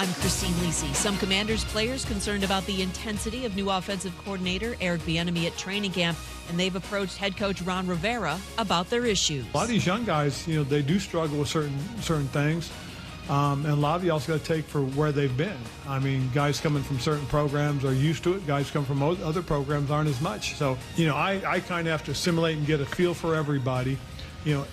I'm Christine Lisi. Some Commanders players concerned about the intensity of new offensive coordinator Eric Bieniemy at training camp, and they've approached head coach Ron Rivera about their issues. A lot of these young guys, they do struggle with certain things, and a lot of you also got to take for where they've been. I mean, guys coming from certain programs are used to it. Guys coming from other programs aren't as much. So, I kind of have to assimilate and get a feel for everybody.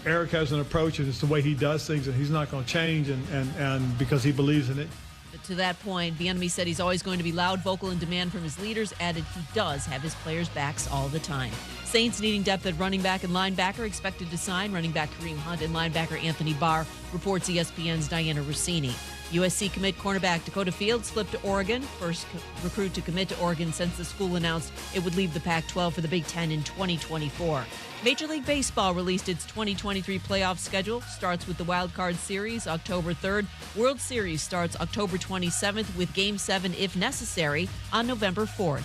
Eric has an approach, and it's the way he does things, and he's not going to change, and because he believes in it. But to that point, Bieniemy said he's always going to be loud, vocal, and demand from his leaders, added he does have his players' backs all the time. Saints needing depth at running back and linebacker, expected to sign running back Kareem Hunt and linebacker Anthony Barr, reports ESPN's Diana Rossini. USC commit cornerback Dakota Fields flipped to Oregon, first recruit to commit to Oregon since the school announced it would leave the Pac-12 for the Big Ten in 2024. Major League Baseball released its 2023 playoff schedule. Starts with the Wild Card Series October 3rd. World Series starts October 27th with Game 7, if necessary, on November 4th.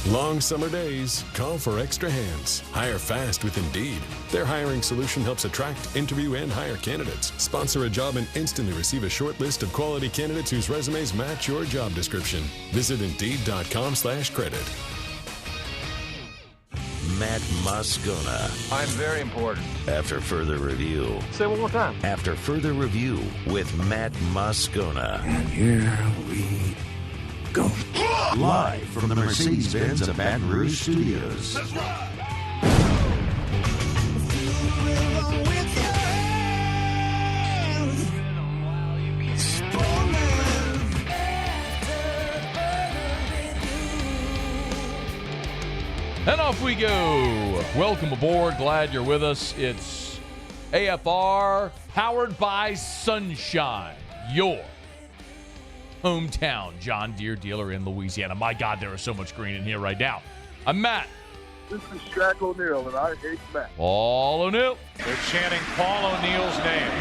Long summer days call for extra hands. Hire fast with Indeed. Their hiring solution helps attract, interview, and hire candidates. Sponsor a job and instantly receive a short list of quality candidates whose resumes match your job description. Visit Indeed.com/credit. Matt Moscona. I'm very important. After further review. Say it one more time. After further review with Matt Moscona. And here we go. Live from the Mercedes-Benz of Baton Rouge Studios. That's right. And off we go. Welcome aboard. Glad you're with us. It's AFR, powered by Sunshine, your hometown John Deere dealer in Louisiana. My God, there is so much green in here right now. I'm Matt. This is Shaq O'Neal, and I hate Matt. Paul O'Neal. They're chanting Paul O'Neal's name.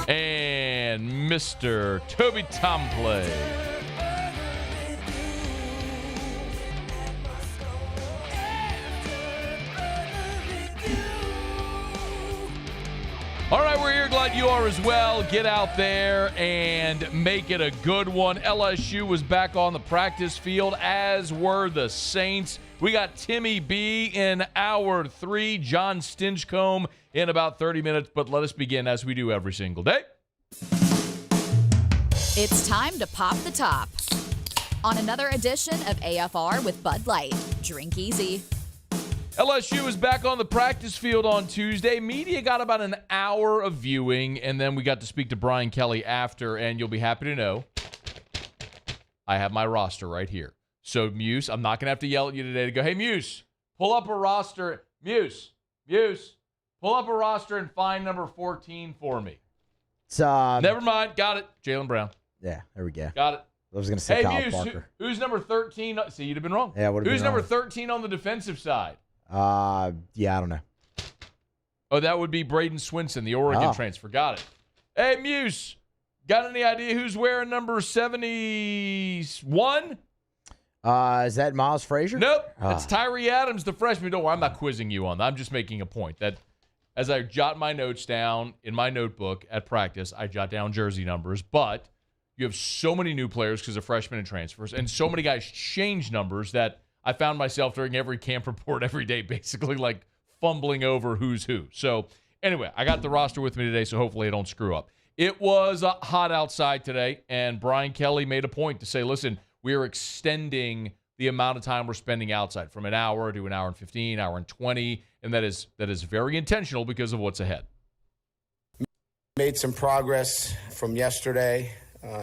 And Mr. Toby Tomplay. All right, we're here. Glad you are as well. Get out there and make it a good one. LSU was back on the practice field, as were the Saints. We got Timmy B in hour 3, Jon Stinchcomb in about 30 minutes, but let us begin as we do every single day. It's time to pop the top on another edition of AFR with Bud Light. Drink easy. LSU is back on the practice field on Tuesday. Media got about an hour of viewing, and then we got to speak to Brian Kelly after, and you'll be happy to know I have my roster right here. So, Muse, I'm not going to have to yell at you today to go, hey, Muse, pull up a roster. Muse, pull up a roster and find number 14 for me. Never mind. Got it. Jaylen Brown. Yeah, there we go. Got it. I was going to say Kyle Muse, Parker. Who's number 13? See, you'd have been wrong. Yeah, would have been Who's number wrong. 13 on the defensive side? Yeah, I don't know. Oh, that would be Braden Swinson, the Oregon transfer. Got it. Hey, Muse, got any idea who's wearing number 71? Is that Miles Frazier? Nope. It's Tyree Adams, the freshman. Don't worry, I'm not quizzing you on that. I'm just making a point that as I jot my notes down in my notebook at practice, I jot down jersey numbers, but you have so many new players because of freshmen and transfers, and so many guys change numbers that I found myself during every camp report every day basically like fumbling over who's who. So anyway, I got the roster with me today, so hopefully I don't screw up. It was hot outside today, and Brian Kelly made a point to say, listen, we are extending the amount of time we're spending outside from an hour to an hour and 15, hour and 20, and that is very intentional because of what's ahead. Made some progress from yesterday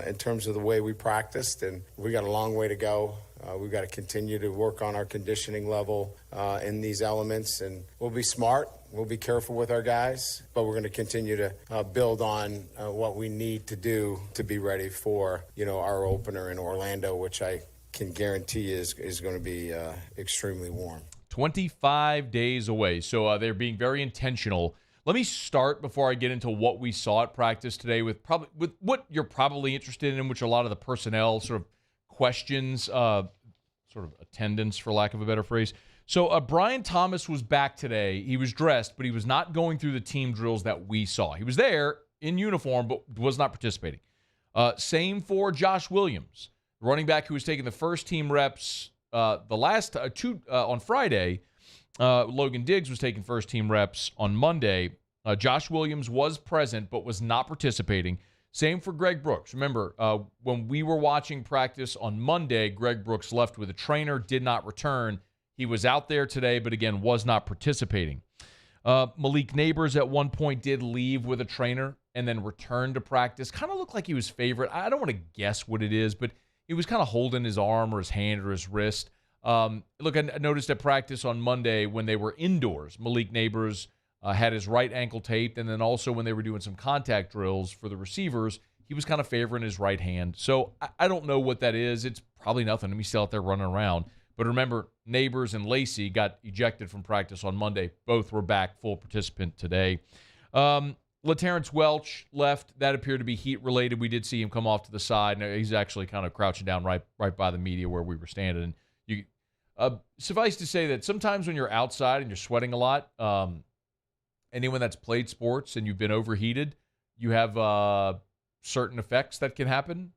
in terms of the way we practiced, and we got a long way to go. We've got to continue to work on our conditioning level in these elements, and we'll be smart. We'll be careful with our guys, but we're going to continue to build on what we need to do to be ready for, our opener in Orlando, which I can guarantee is going to be extremely warm. 25 days away, so they're being very intentional. Let me start before I get into what we saw at practice today with what you're probably interested in, which a lot of the personnel sort of questions, sort of attendance, for lack of a better phrase. So Brian Thomas was back today. He was dressed, but he was not going through the team drills that we saw. He was there in uniform, but was not participating. Same for Josh Williams, running back who was taking the first team reps the last two on Friday. Logan Diggs was taking first team reps on Monday. Josh Williams was present, but was not participating. Same for Greg Brooks. Remember, when we were watching practice on Monday, Greg Brooks left with a trainer, did not return. He was out there today, but again, was not participating. Malik Neighbors at one point did leave with a trainer and then returned to practice. Kind of looked like he was favorite. I don't want to guess what it is, but he was kind of holding his arm or his hand or his wrist. Look, I noticed at practice on Monday when they were indoors, Malik Neighbors had his right ankle taped, and then also when they were doing some contact drills for the receivers, he was kind of favoring his right hand. So I don't know what that is. It's probably nothing. He's still out there running around. But remember, Neighbors and Lacey got ejected from practice on Monday. Both were back full participant today. LaTerrence Welch left. That appeared to be heat-related. We did see him come off to the side. Now, he's actually kind of crouching down right by the media where we were standing. And suffice to say that sometimes when you're outside and you're sweating a lot, anyone that's played sports and you've been overheated, you have certain effects that can happen.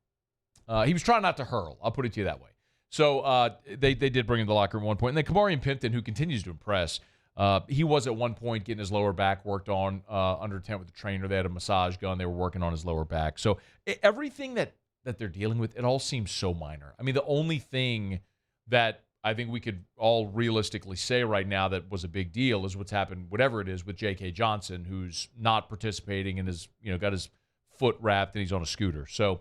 He was trying not to hurl. I'll put it to you that way. So they did bring him to the locker room at one point. And then Kamarian Pimpton, who continues to impress, he was at one point getting his lower back worked on under tent with the trainer. They had a massage gun. They were working on his lower back. So everything that they're dealing with, it all seems so minor. I mean, the only thing that I think we could all realistically say right now that was a big deal is what's happened, whatever it is, with J.K. Johnson, who's not participating and is, got his foot wrapped and he's on a scooter. So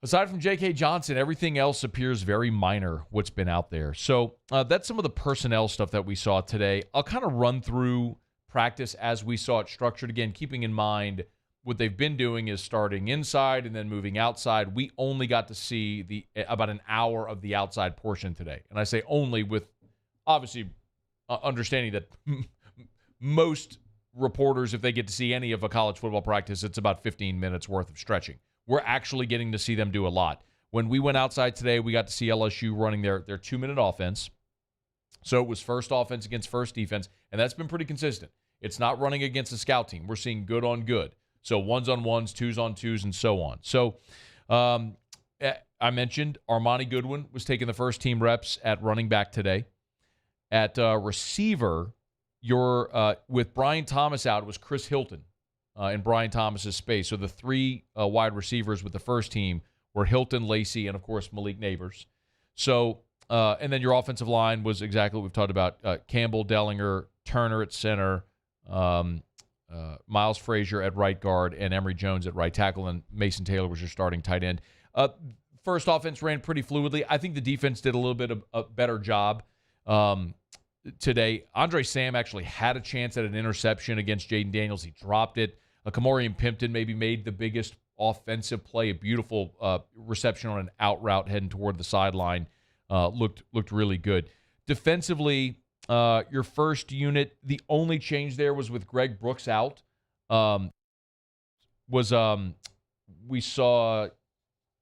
aside from J.K. Johnson, everything else appears very minor, what's been out there. So that's some of the personnel stuff that we saw today. I'll kind of run through practice as we saw it structured. Again, keeping in mind what they've been doing is starting inside and then moving outside. We only got to see about an hour of the outside portion today. And I say only with, obviously, understanding that most reporters, if they get to see any of a college football practice, it's about 15 minutes worth of stretching. We're actually getting to see them do a lot. When we went outside today, we got to see LSU running their 2-minute offense. So it was first offense against first defense, and that's been pretty consistent. It's not running against a scout team. We're seeing good on good. So 1s-on-1s, 2s-on-2s, and so on. So I mentioned Armani Goodwin was taking the first team reps at running back today. At receiver, with Brian Thomas out, it was Chris Hilton in Brian Thomas's space. So the three wide receivers with the first team were Hilton, Lacey, and, of course, Malik Neighbors. So, and then your offensive line was exactly what we've talked about. Campbell, Dellinger, Turner at center, Miles Frazier at right guard, and Emory Jones at right tackle, and Mason Taylor was your starting tight end. First offense ran pretty fluidly. I think the defense did a little bit of a better job today. Andre Sam actually had a chance at an interception against Jaden Daniels. He dropped it. Kamarian Pimpton maybe made the biggest offensive play, a beautiful reception on an out route heading toward the sideline. Looked really good. Defensively, your first unit, the only change there was with Greg Brooks out. We saw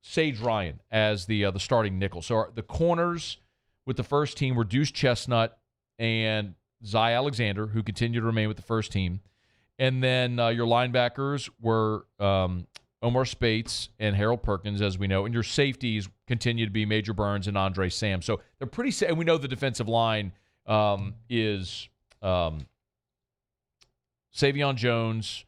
Sage Ryan as the starting nickel. So the corners with the first team were Deuce Chestnut and Zy Alexander, who continue to remain with the first team. And then your linebackers were Omar Spates and Harold Perkins, as we know. And your safeties continue to be Major Burns and Andre Sam. So they're pretty safe. And we know the defensive line is Savion Jones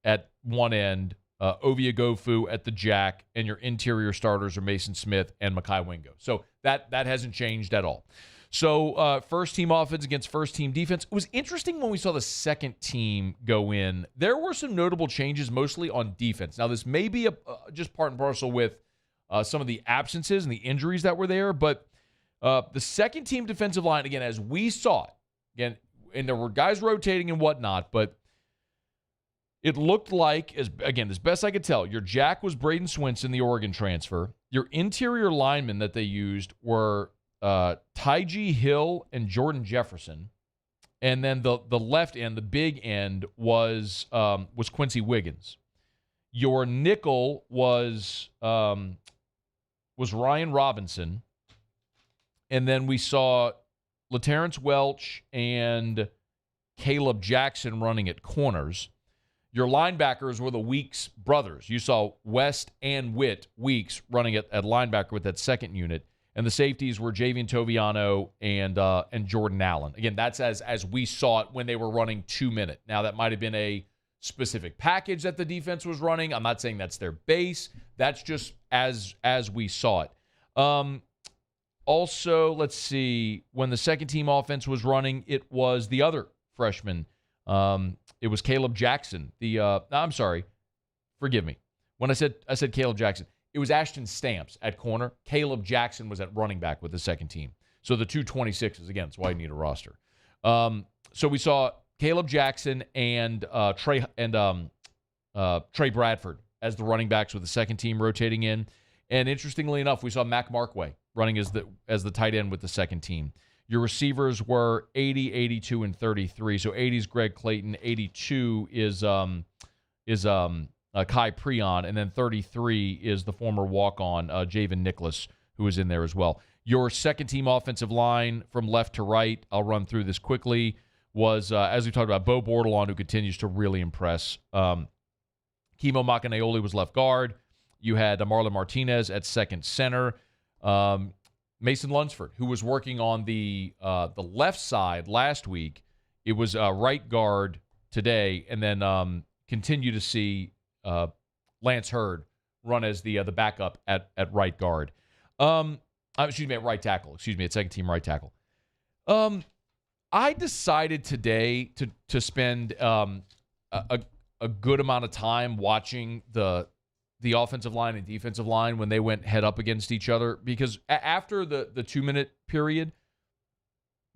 at one end, Ovia Gofu at the jack, and your interior starters are Mason Smith and Mekhi Wingo. So that hasn't changed at all. So first-team offense against first-team defense. It was interesting when we saw the second team go in. There were some notable changes, mostly on defense. Now, this may be just part and parcel with some of the absences and the injuries that were there, but the second-team defensive line, again, as we saw it, again, and there were guys rotating and whatnot, but it looked like, as best I could tell, your jack was Braden Swinson, the Oregon transfer. Your interior linemen that they used were Tyjee Hill and Jordan Jefferson. And then the left end, the big end, was Quincy Wiggins. Your nickel was Ryan Robinson. And then we saw LaTerrence Welch and Caleb Jackson running at corners. Your linebackers were the Weeks brothers. You saw West and Weeks running at linebacker with that second unit. And the safeties were Javian Toviano and Jordan Allen. Again, that's as we saw it when they were running 2-minute. Now, that might have been a specific package that the defense was running. I'm not saying that's their base. That's just as we saw it. Also, let's see, when the second-team offense was running, it was the other freshman. It was Caleb Jackson. I'm sorry. Forgive me. When I said Caleb Jackson, it was Ashton Stamps at corner. Caleb Jackson was at running back with the second team. So the 226s, again, that's why you need a roster. So we saw Caleb Jackson and Trey Bradford as the running backs with the second team rotating in. And interestingly enough, we saw Mac Markway running as the tight end with the second team. Your receivers were 80, 82, and 33. So 80 is Greg Clayton, 82 is Kai Preon, and then 33 is the former walk-on Javen Nicholas, who is in there as well. Your second-team offensive line from left to right, I'll run through this quickly, was, as we talked about, Bo Bordelon, who continues to really impress. Kimo Makanaeoli was left guard. You had Marlon Martinez at second center. Mason Lunsford, who was working on the left side last week, it was right guard today, and then continue to see Lance Hurd run as the backup at right guard. At right tackle. At second team right tackle. I decided today to spend a good amount of time watching the offensive line and defensive line when they went head up against each other, because after the 2-minute period,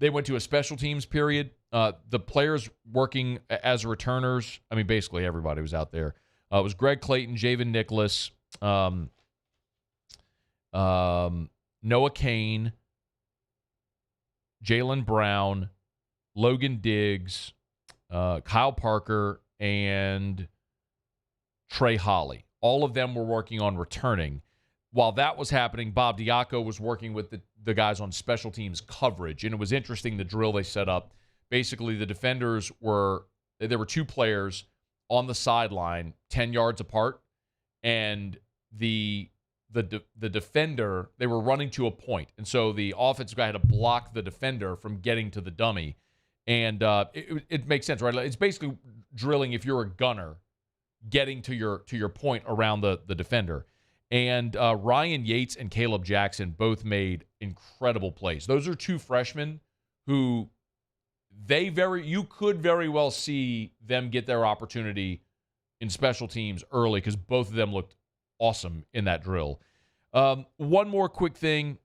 they went to a special teams period. The players working as returners, I mean, basically everybody was out there. It was Greg Clayton, Javen Nicholas, Noah Kane, Jalen Brown, Logan Diggs, Kyle Parker, and Trey Holly. All of them were working on returning. While that was happening, Bob Diaco was working with the guys on special teams coverage. And it was interesting, the drill they set up. Basically, the defenders there were two players on the sideline 10 yards apart. And the defender, they were running to a point. And so the offensive guy had to block the defender from getting to the dummy. And it makes sense, right? It's basically drilling, if you're a gunner, getting to your point around the defender. And Ryan Yates and Caleb Jackson both made incredible plays. Those are two freshmen who you could very well see them get their opportunity in special teams early, because both of them looked awesome in that drill. One more quick thing,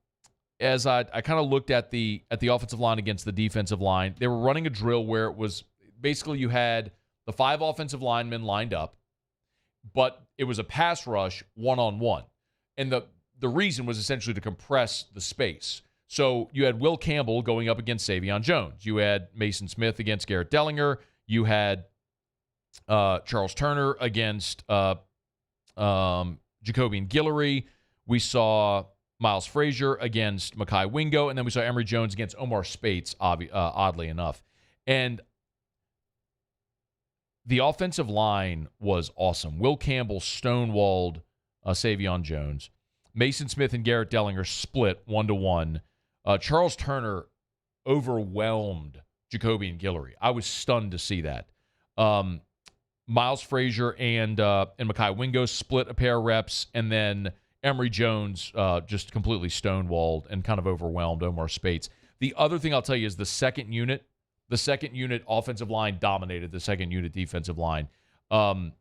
as I kind of looked at the offensive line against the defensive line, they were running a drill where it was basically you had the 5 offensive linemen lined up, but it was a pass rush one-on-one. And the reason was essentially to compress the space. So you had Will Campbell going up against Savion Jones. You had Mason Smith against Garrett Dellinger. You had Charles Turner against Jacobian Guillory. We saw Miles Frazier against Mekhi Wingo. And then we saw Emory Jones against Omar Spates, oddly enough. And the offensive line was awesome. Will Campbell stonewalled Savion Jones. Mason Smith and Garrett Dellinger split 1-to-1. Charles Turner overwhelmed Jacobian Guillory. I was stunned to see that. Miles Frazier and Mekhi Wingo split a pair of reps, and then Emory Jones just completely stonewalled and kind of overwhelmed Omar Spates. The other thing I'll tell you is the second unit offensive line dominated the second unit defensive line. I'm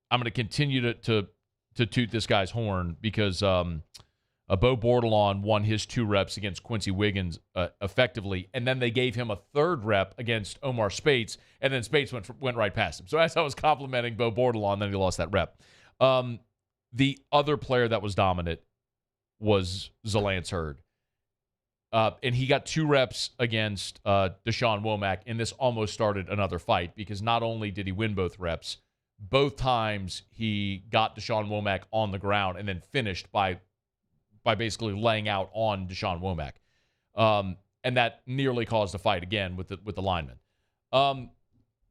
going to continue to toot this guy's horn, because Bo Bordelon won his 2 reps against Quincy Wiggins effectively, and then they gave him a 3rd rep against Omar Spates, and then Spates went right past him. So as I was complimenting Bo Bordelon, then he lost that rep. The other player that was dominant was Zalance Hurd. And he got 2 reps against Deshaun Womack, and this almost started another fight, because not only did he win both reps, both times he got Deshaun Womack on the ground and then finished by basically laying out on Deshaun Womack. and that nearly caused a fight again with the lineman.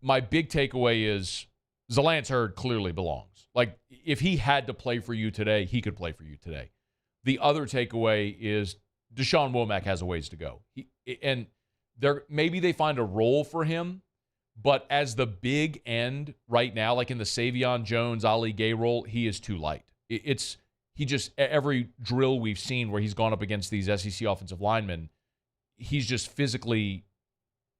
My big takeaway is Zalance Hurd clearly belongs. Like, if he had to play for you today, he could play for you today. The other takeaway is Deshaun Womack has a ways to go. Maybe they find a role for him, but as the big end right now, like in the Savion Jones, Ali Gay role, he is too light. Every drill we've seen where he's gone up against these SEC offensive linemen, he's just physically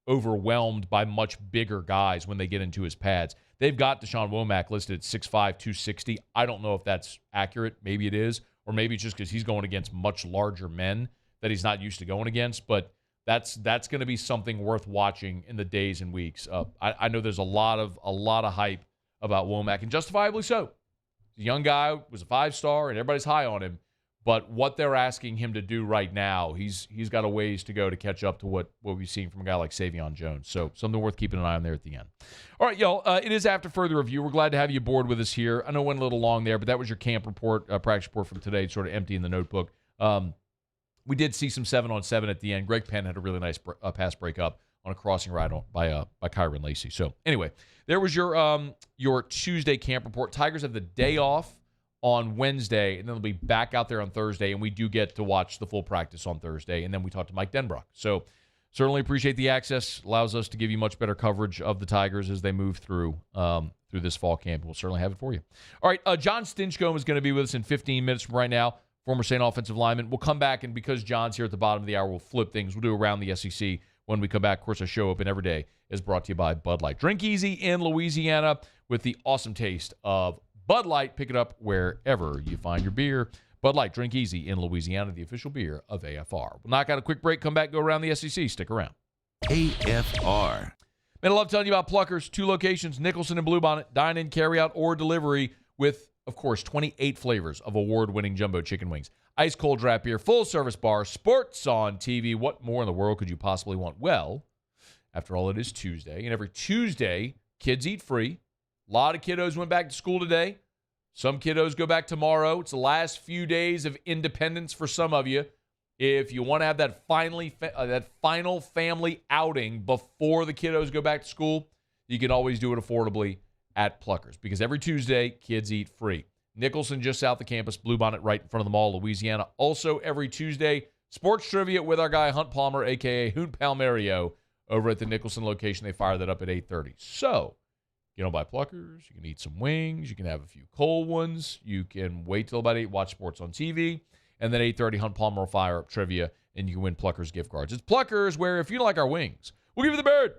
overwhelmed by much bigger guys when they get into his pads. They've got Deshaun Womack listed at 6'5", 260. I don't know if that's accurate. Maybe it is, or maybe it's just because he's going against much larger men that he's not used to going against. But that's going to be something worth watching in the days and weeks. I know there's a lot of hype about Womack, and justifiably so. He's a young guy, was a 5-star, and everybody's high on him. But what they're asking him to do right now, he's got a ways to go to catch up to what we've seen from a guy like Savion Jones. So something worth keeping an eye on there at the end. All right, y'all, it is after further review. We're glad to have you aboard with us here. I know it went a little long there, but that was your camp report, practice report from today, sort of empty in the notebook. We did see some 7-on-7 at the end. Greg Penn had a really nice pass breakup on a crossing ride by Kyron Lacey. So anyway, there was your Tuesday camp report. Tigers have the day off on Wednesday, and then they'll be back out there on Thursday, and we do get to watch the full practice on Thursday, and then we talk to Mike Denbrock. So certainly appreciate the access. Allows us to give you much better coverage of the Tigers as they move through this fall camp. We'll certainly have it for you. All right, Jon Stinchcomb is going to be with us in 15 minutes from right now, former St. offensive lineman. We'll come back, and because John's here at the bottom of the hour, we'll flip things. We'll do Around the SEC when we come back. Of course, our show open every day is brought to you by Bud Light. Drink easy in Louisiana with the awesome taste of Bud Light. Pick it up wherever you find your beer. Bud Light, drink easy in Louisiana, the official beer of AFR. We'll knock out a quick break, come back, go around the SEC. Stick around. AFR. Man, I love telling you about Pluckers. 2 locations, Nicholson and Bluebonnet. Dine-in, carry-out, or delivery with, of course, 28 flavors of award-winning jumbo chicken wings. Ice-cold draft beer, full-service bar, sports on TV. What more in the world could you possibly want? Well, after all, it is Tuesday, and every Tuesday, kids eat free. A lot of kiddos went back to school today. Some kiddos go back tomorrow. It's the last few days of independence for some of you. If you want to have that final family outing before the kiddos go back to school, you can always do it affordably at Pluckers, because every Tuesday, kids eat free. Nicholson, just south of campus, Bluebonnet right in front of the mall, Louisiana. Also, every Tuesday, sports trivia with our guy Hunt Palmer, a.k.a. Hoot Palmerio, over at the Nicholson location. They fire that up at 8:30. So, you know, buy Pluckers, you can eat some wings, you can have a few cold ones, you can wait till about 8, watch sports on TV, and then 8:30, Hunt Palmer will fire up trivia, and you can win Pluckers gift cards. It's Pluckers, where if you don't like our wings, we'll give you the bird.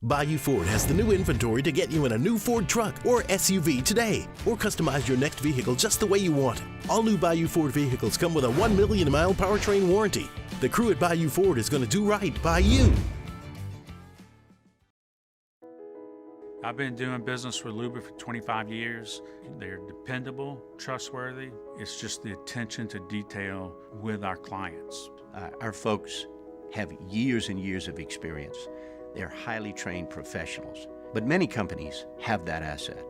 Bayou Ford has the new inventory to get you in a new Ford truck or SUV today, or customize your next vehicle just the way you want it. All new Bayou Ford vehicles come with a 1 million mile powertrain warranty. The crew at Bayou Ford is going to do right by you. I've been doing business with Luba for 25 years. They're dependable, trustworthy. It's just the attention to detail with our clients. Our folks have years and years of experience. They're highly trained professionals, but many companies have that asset.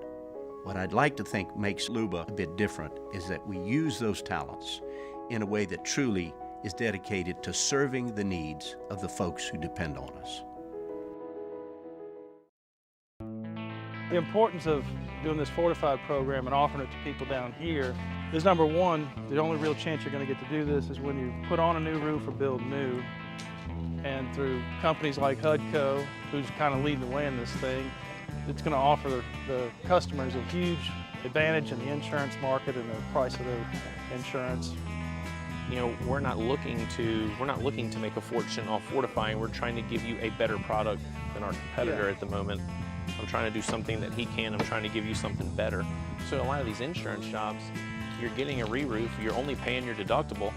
What I'd like to think makes Luba a bit different is that we use those talents in a way that truly is dedicated to serving the needs of the folks who depend on us. The importance of doing this Fortified program and offering it to people down here is, number one, the only real chance you're going to get to do this is when you put on a new roof or build new. And through companies like HUDCO, who's kind of leading the way in this thing, it's going to offer the customers a huge advantage in the insurance market and the price of their insurance. You know, we're not looking to make a fortune off fortifying. We're trying to give you a better product than our competitor at the moment. I'm trying to do something that he can. I'm trying to give you something better. So a lot of these insurance shops, you're getting a re-roof, you're only paying your deductible.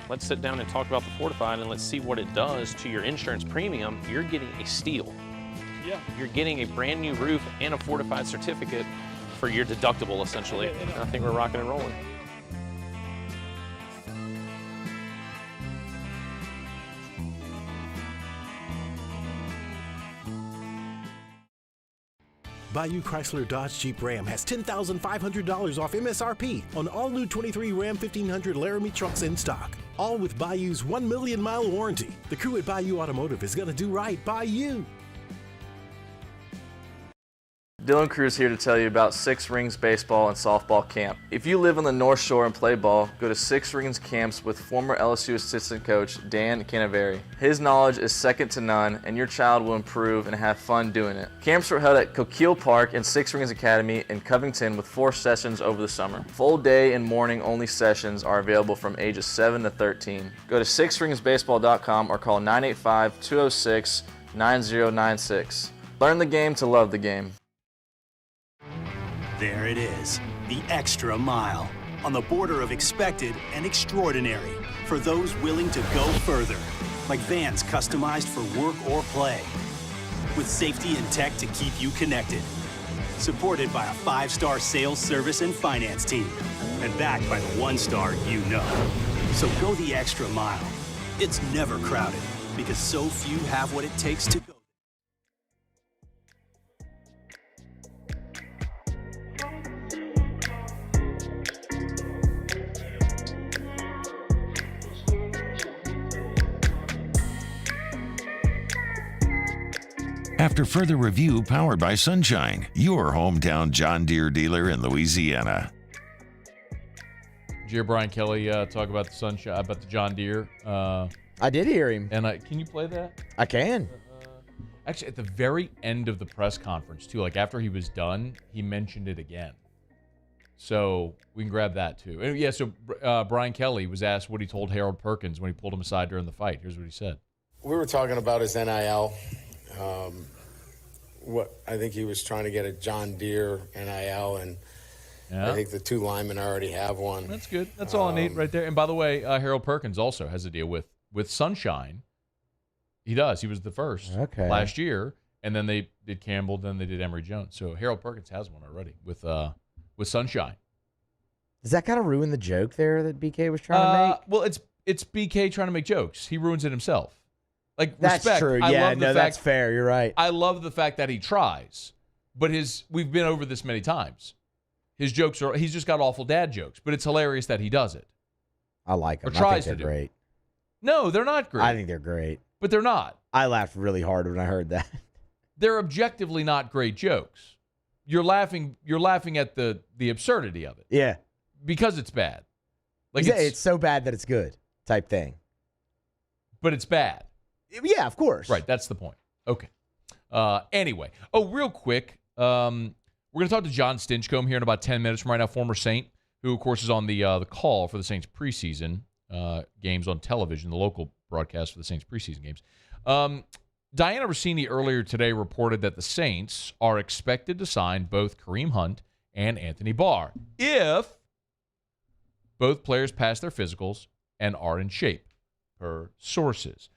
Let's sit down and talk about the Fortified and let's see what it does to your insurance premium. You're getting a steal. Yeah. You're getting a brand new roof and a Fortified certificate for your deductible, essentially. And I think we're rocking and rolling. Bayou Chrysler Dodge Jeep Ram has $10,500 off MSRP on all new 23 Ram 1500 Laramie trucks in stock. All with Bayou's 1 million mile warranty. The crew at Bayou Automotive is going to do right by you. Dylan Cruz here to tell you about Six Rings Baseball and Softball Camp. If you live on the North Shore and play ball, go to Six Rings Camps with former LSU assistant coach Dan Canaveri. His knowledge is second to none, and your child will improve and have fun doing it. Camps were held at Coquille Park and Six Rings Academy in Covington with 4 sessions over the summer. Full day and morning only sessions are available from ages 7 to 13. Go to sixringsbaseball.com or call 985-206-9096. Learn the game to love the game. There it is, the extra mile, on the border of expected and extraordinary for those willing to go further, like vans customized for work or play, with safety and tech to keep you connected, supported by a 5-star sales, service, and finance team, and backed by the 1-star you know. So go the extra mile. It's never crowded, because so few have what it takes to go. After further review, powered by Sunshine, your hometown John Deere dealer in Louisiana. Did you hear Brian Kelly talk about the Sunshine, about the John Deere? I did hear him. And can you play that? I can. Actually, at the very end of the press conference, too, like after he was done, he mentioned it again. So we can grab that, too. And yeah, so Brian Kelly was asked what he told Harold Perkins when he pulled him aside during the fight. Here's what he said. We were talking about his NIL. What I think he was trying to get a John Deere NIL, and I think the 2 linemen already have one. That's good. That's all I need right there. And by the way, Harold Perkins also has a deal with Sunshine. He does. He was the first last year, and then they did Campbell, then they did Emory Jones. So Harold Perkins has one already with Sunshine. Does that kind of ruin the joke there that BK was trying to make? Well, it's BK trying to make jokes. He ruins it himself. Like, that's respect. true. Yeah, that's fair. You're right. I love the fact that he tries, but we've been over this many times. His jokes he's just got awful dad jokes, but it's hilarious that he does it. I like them. Or tries I think to they're do. Great. No, they're not great. I think they're great. But they're not. I laughed really hard when I heard that. They're objectively not great jokes. You're laughing at the absurdity of it. Yeah. Because it's bad. Like it's so bad that it's good type thing. But it's bad. Yeah, of course. Right, that's the point. Okay. Anyway. Oh, real quick. We're going to talk to Jon Stinchcomb here in about 10 minutes from right now, former Saint, who, of course, is on the call for the Saints preseason games on television, the local broadcast for the Saints preseason games. Diana Rossini earlier today reported that the Saints are expected to sign both Kareem Hunt and Anthony Barr if both players pass their physicals and are in shape, per sources.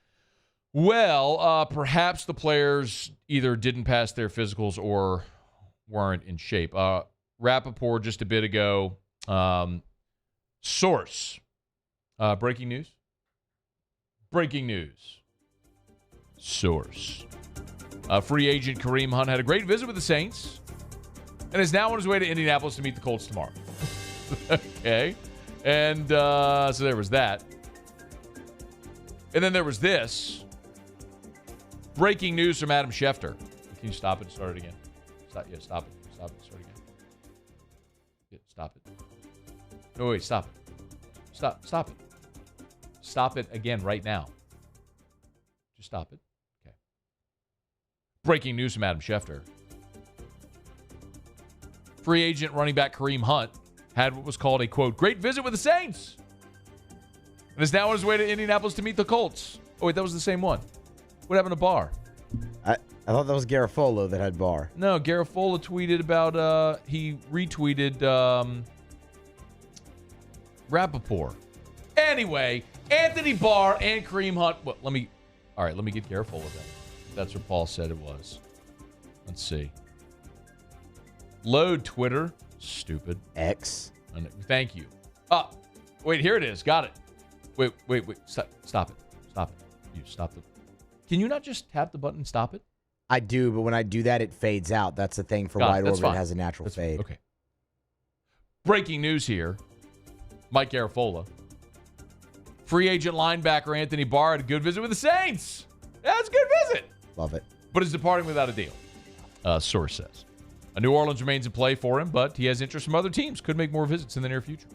Well, perhaps the players either didn't pass their physicals or weren't in shape. Rappaport just a bit ago. Source. Breaking news. Breaking news. Source. Free agent Kareem Hunt had a great visit with the Saints and is now on his way to Indianapolis to meet the Colts tomorrow. Okay. And so there was that. And then there was this. Breaking news from Adam Schefter. Can you stop it and start it again? Stop it. Stop it. Start again. Yeah, stop it. No, wait. Stop it. Stop it. Stop it again right now. Just stop it. Okay. Breaking news from Adam Schefter. Free agent running back Kareem Hunt had what was called a, quote, great visit with the Saints and is now on his way to Indianapolis to meet the Colts. Oh, wait, that was the same one. What happened to Barr? I thought that was Garofolo that had Barr. No, Garofolo tweeted about, he retweeted Rappaport. Anyway, Anthony Barr and Kareem Hunt. Well, let me get Garofolo then. That's what Paul said it was. Let's see. Load Twitter. Stupid. X. Thank you. Wait, here it is. Got it. Wait. Stop it. You stop it. Can you not just tap the button and stop it? I do, but when I do that, it fades out. That's the thing for wide orbit. It has a natural fade. Okay. Breaking news here. Mike Garafolo. Free agent linebacker Anthony Barr had a good visit with the Saints. That's a good visit. Love it. But is departing without a deal, source says. New Orleans remains in play for him, but he has interest from other teams. Could make more visits in the near future.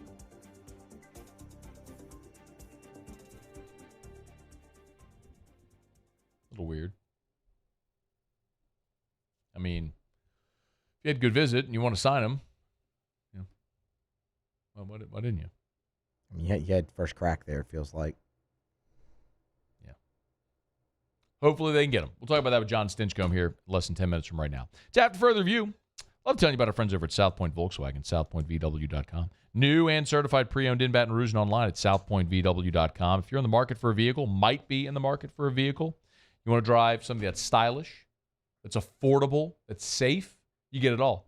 A little weird. I mean, if you had a good visit and you want to sign him, well, why didn't you? I mean, you had first crack there, it feels like. Yeah. Hopefully they can get him. We'll talk about that with Jon Stinchcomb here less than 10 minutes from right now. To after further review, I love telling you about our friends over at South Point Volkswagen, southpointvw.com. New and certified pre-owned in Baton Rouge and online at southpointvw.com. If you're in the market for a vehicle, might be in the market for a vehicle, you want to drive something that's stylish, that's affordable, that's safe, you get it all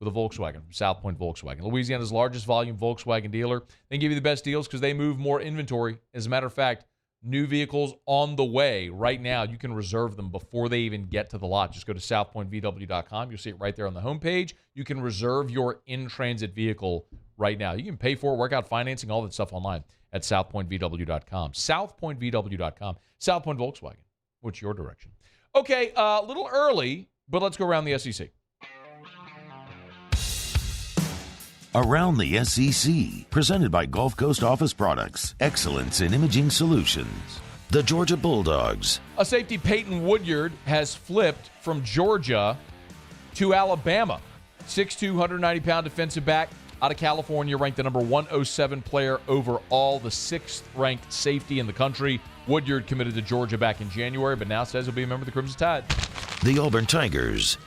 with a Volkswagen from South Point Volkswagen. Louisiana's largest volume Volkswagen dealer. They give you the best deals because they move more inventory. As a matter of fact, new vehicles on the way right now. You can reserve them before they even get to the lot. Just go to southpointvw.com. You'll see it right there on the homepage. You can reserve your in-transit vehicle right now. You can pay for it, work out financing, all that stuff online at southpointvw.com. Southpointvw.com. South Point Volkswagen. What's your direction? Okay, a little early, but let's go around the SEC. Around the SEC, presented by Gulf Coast Office Products, excellence in imaging solutions. The Georgia Bulldogs. A safety, Peyton Woodyard, has flipped from Georgia to Alabama. 6'2", 190-pound defensive back out of California, ranked the number 107 player overall, the 6th-ranked safety in the country. Woodyard committed to Georgia back in January, but now says he'll be a member of the Crimson Tide. The Auburn Tigers.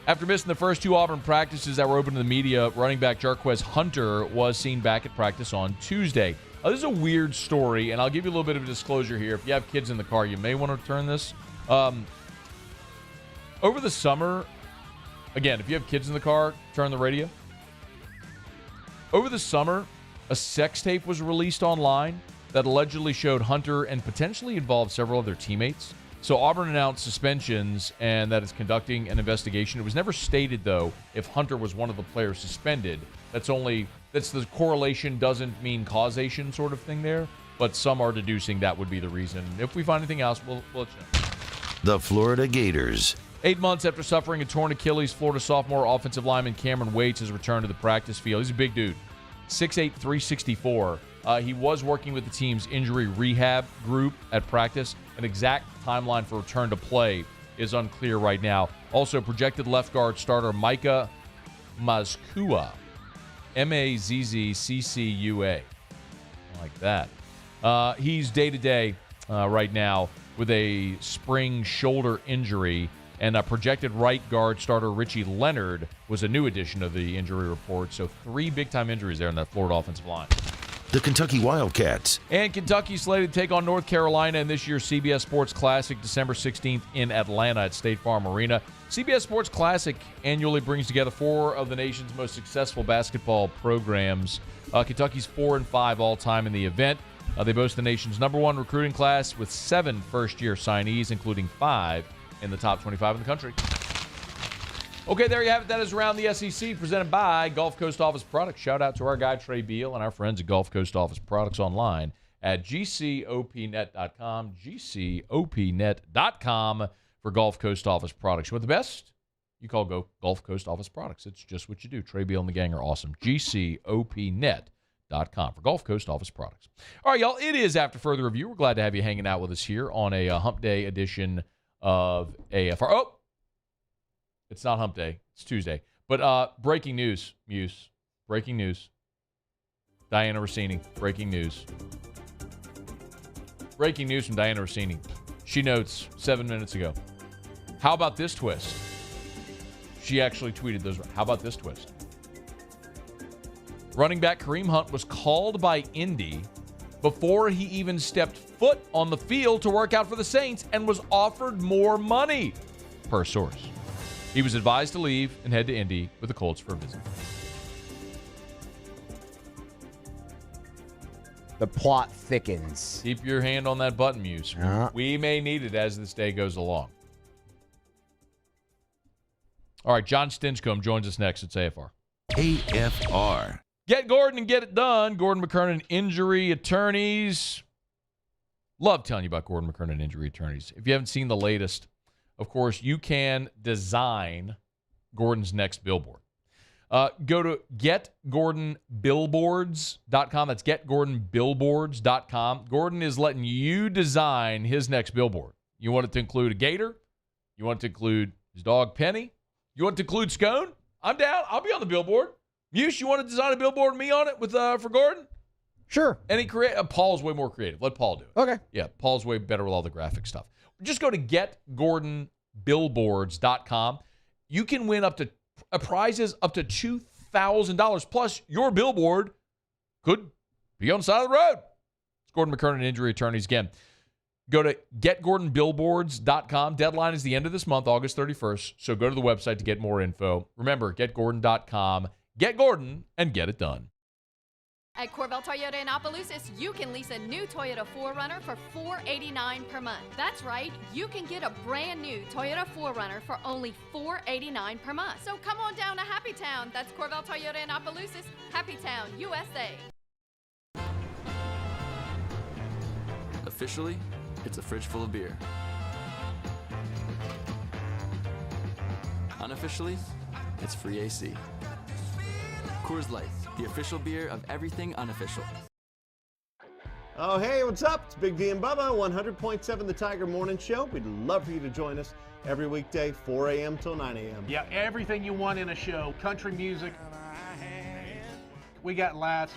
After missing the first 2 Auburn practices that were open to the media, running back Jarquez Hunter was seen back at practice on Tuesday. This is a weird story, and I'll give you a little bit of a disclosure here. If you have kids in the car, you may want to turn this. Over the summer, again, if you have kids in the car, turn the radio. Over the summer, a sex tape was released online that allegedly showed Hunter and potentially involved several other teammates. So Auburn announced suspensions and that it's conducting an investigation. It was never stated, though, if Hunter was one of the players suspended. That's the correlation doesn't mean causation sort of thing there, but some are deducing that would be the reason. If we find anything else, we'll let you know. The Florida Gators. 8 months after suffering a torn Achilles, Florida sophomore offensive lineman Cameron Waits has returned to the practice field. He's a big dude, 6'8", 364. He was working with the team's injury rehab group at practice. An exact timeline for return to play is unclear right now. Also, projected left guard starter Micah Mazkua, Mazzccua. I like that. He's day-to-day right now with a spring shoulder injury, and a projected right guard starter Richie Leonard was a new addition of the injury report. So 3 big-time injuries there in that Florida offensive line. The Kentucky Wildcats. And Kentucky slated to take on North Carolina in this year's CBS Sports Classic, December 16th in Atlanta at State Farm Arena. CBS Sports Classic annually brings together 4 of the nation's most successful basketball programs. Kentucky's 4-5 all-time in the event. They boast the nation's number 1 recruiting class with 7 first-year signees, including 5 in the top 25 in the country. Okay, there you have it. That is Around the SEC, presented by Gulf Coast Office Products. Shout out to our guy, Trey Beal, and our friends at Gulf Coast Office Products online at gcopnet.com, gcopnet.com for Gulf Coast Office Products. You want the best? You call Gulf Coast Office Products. It's just what you do. Trey Beal and the gang are awesome. gcopnet.com for Gulf Coast Office Products. All right, y'all, it is After Further Review. We're glad to have you hanging out with us here on a Hump Day edition of AFR. Oh! It's not Hump Day. It's Tuesday. But breaking news, Muse. Breaking news. Diana Rossini. Breaking news. Breaking news from Diana Rossini. She notes 7 minutes ago. How about this twist? She actually tweeted those. How about this twist? Running back Kareem Hunt was called by Indy before he even stepped foot on the field to work out for the Saints and was offered more money, per source. He was advised to leave and head to Indy with the Colts for a visit. The plot thickens. Keep your hand on that button, Muse. We may need it as this day goes along. All right, Jon Stinchcomb joins us next. It's AFR. AFR. Get Gordon and get it done. Gordon McKernan Injury Attorneys. Love telling you about Gordon McKernan Injury Attorneys. If you haven't seen the latest, of course, you can design Gordon's next billboard. Go to getgordonbillboards.com. That's getgordonbillboards.com. Gordon is letting you design his next billboard. You want it to include a gator? You want it to include his dog Penny? You want it to include Scone? I'm down. I'll be on the billboard. Muse, you want to design a billboard and me on it with for Gordon? Sure. Paul's way more creative. Let Paul do it. Okay. Yeah, Paul's way better with all the graphic stuff. Just go to getgordonbillboards.com. You can win up to prizes up to $2,000. Plus, your billboard could be on the side of the road. It's Gordon McKernan Injury Attorneys. Again, go to getgordonbillboards.com. Deadline is the end of this month, August 31st. So go to the website to get more info. Remember, getgordon.com. Get Gordon and get it done. At Corvell Toyota in Opelousas, you can lease a new Toyota 4Runner for $489 per month. That's right, you can get a brand new Toyota 4Runner for only $489 per month. So come on down to Happy Town. That's Corvell Toyota in Opelousas, Happy Town, USA. Officially, it's a fridge full of beer. Unofficially, it's free AC. Coors Light, the official beer of everything unofficial. Oh, hey, what's up? It's Big D and Bubba, 100.7 The Tiger Morning Show. We'd love for you to join us every weekday, 4 a.m. till 9 a.m. Yeah, everything you want in a show. Country music. We got laughs.